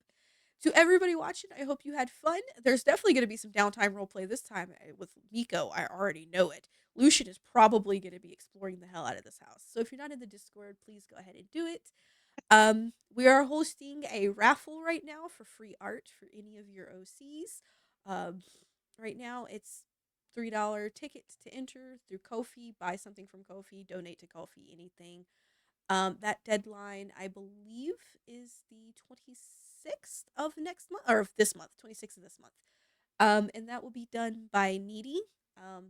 To everybody watching, I hope you had fun. There's definitely going to be some downtime roleplay this time with Miko. I already know it. Lucian is probably going to be exploring the hell out of this house. So if you're not in the Discord, please go ahead and do it. We are hosting a raffle right now for free art for any of your OCs. Um, right now, it's $3 tickets to enter through Kofi. Buy something from Kofi, donate to Kofi, anything. That deadline, I believe, is the 26th of next month, or of this month, 26th of this month. And that will be done by Needy.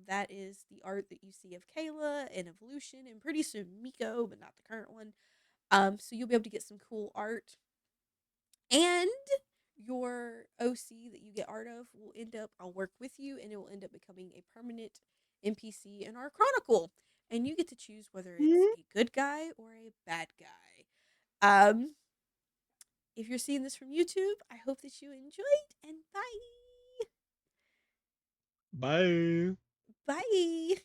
That is the art that you see of Kayla and Evolution, and pretty soon Miko, but not the current one. So you'll be able to get some cool art. And your OC that you get art of will end up, I'll work with you, and it will end up becoming a permanent NPC in our Chronicle. And you get to choose whether it's Mhm. a good guy or a bad guy. If you're seeing this from YouTube, I hope that you enjoyed, and bye. Bye. Bye.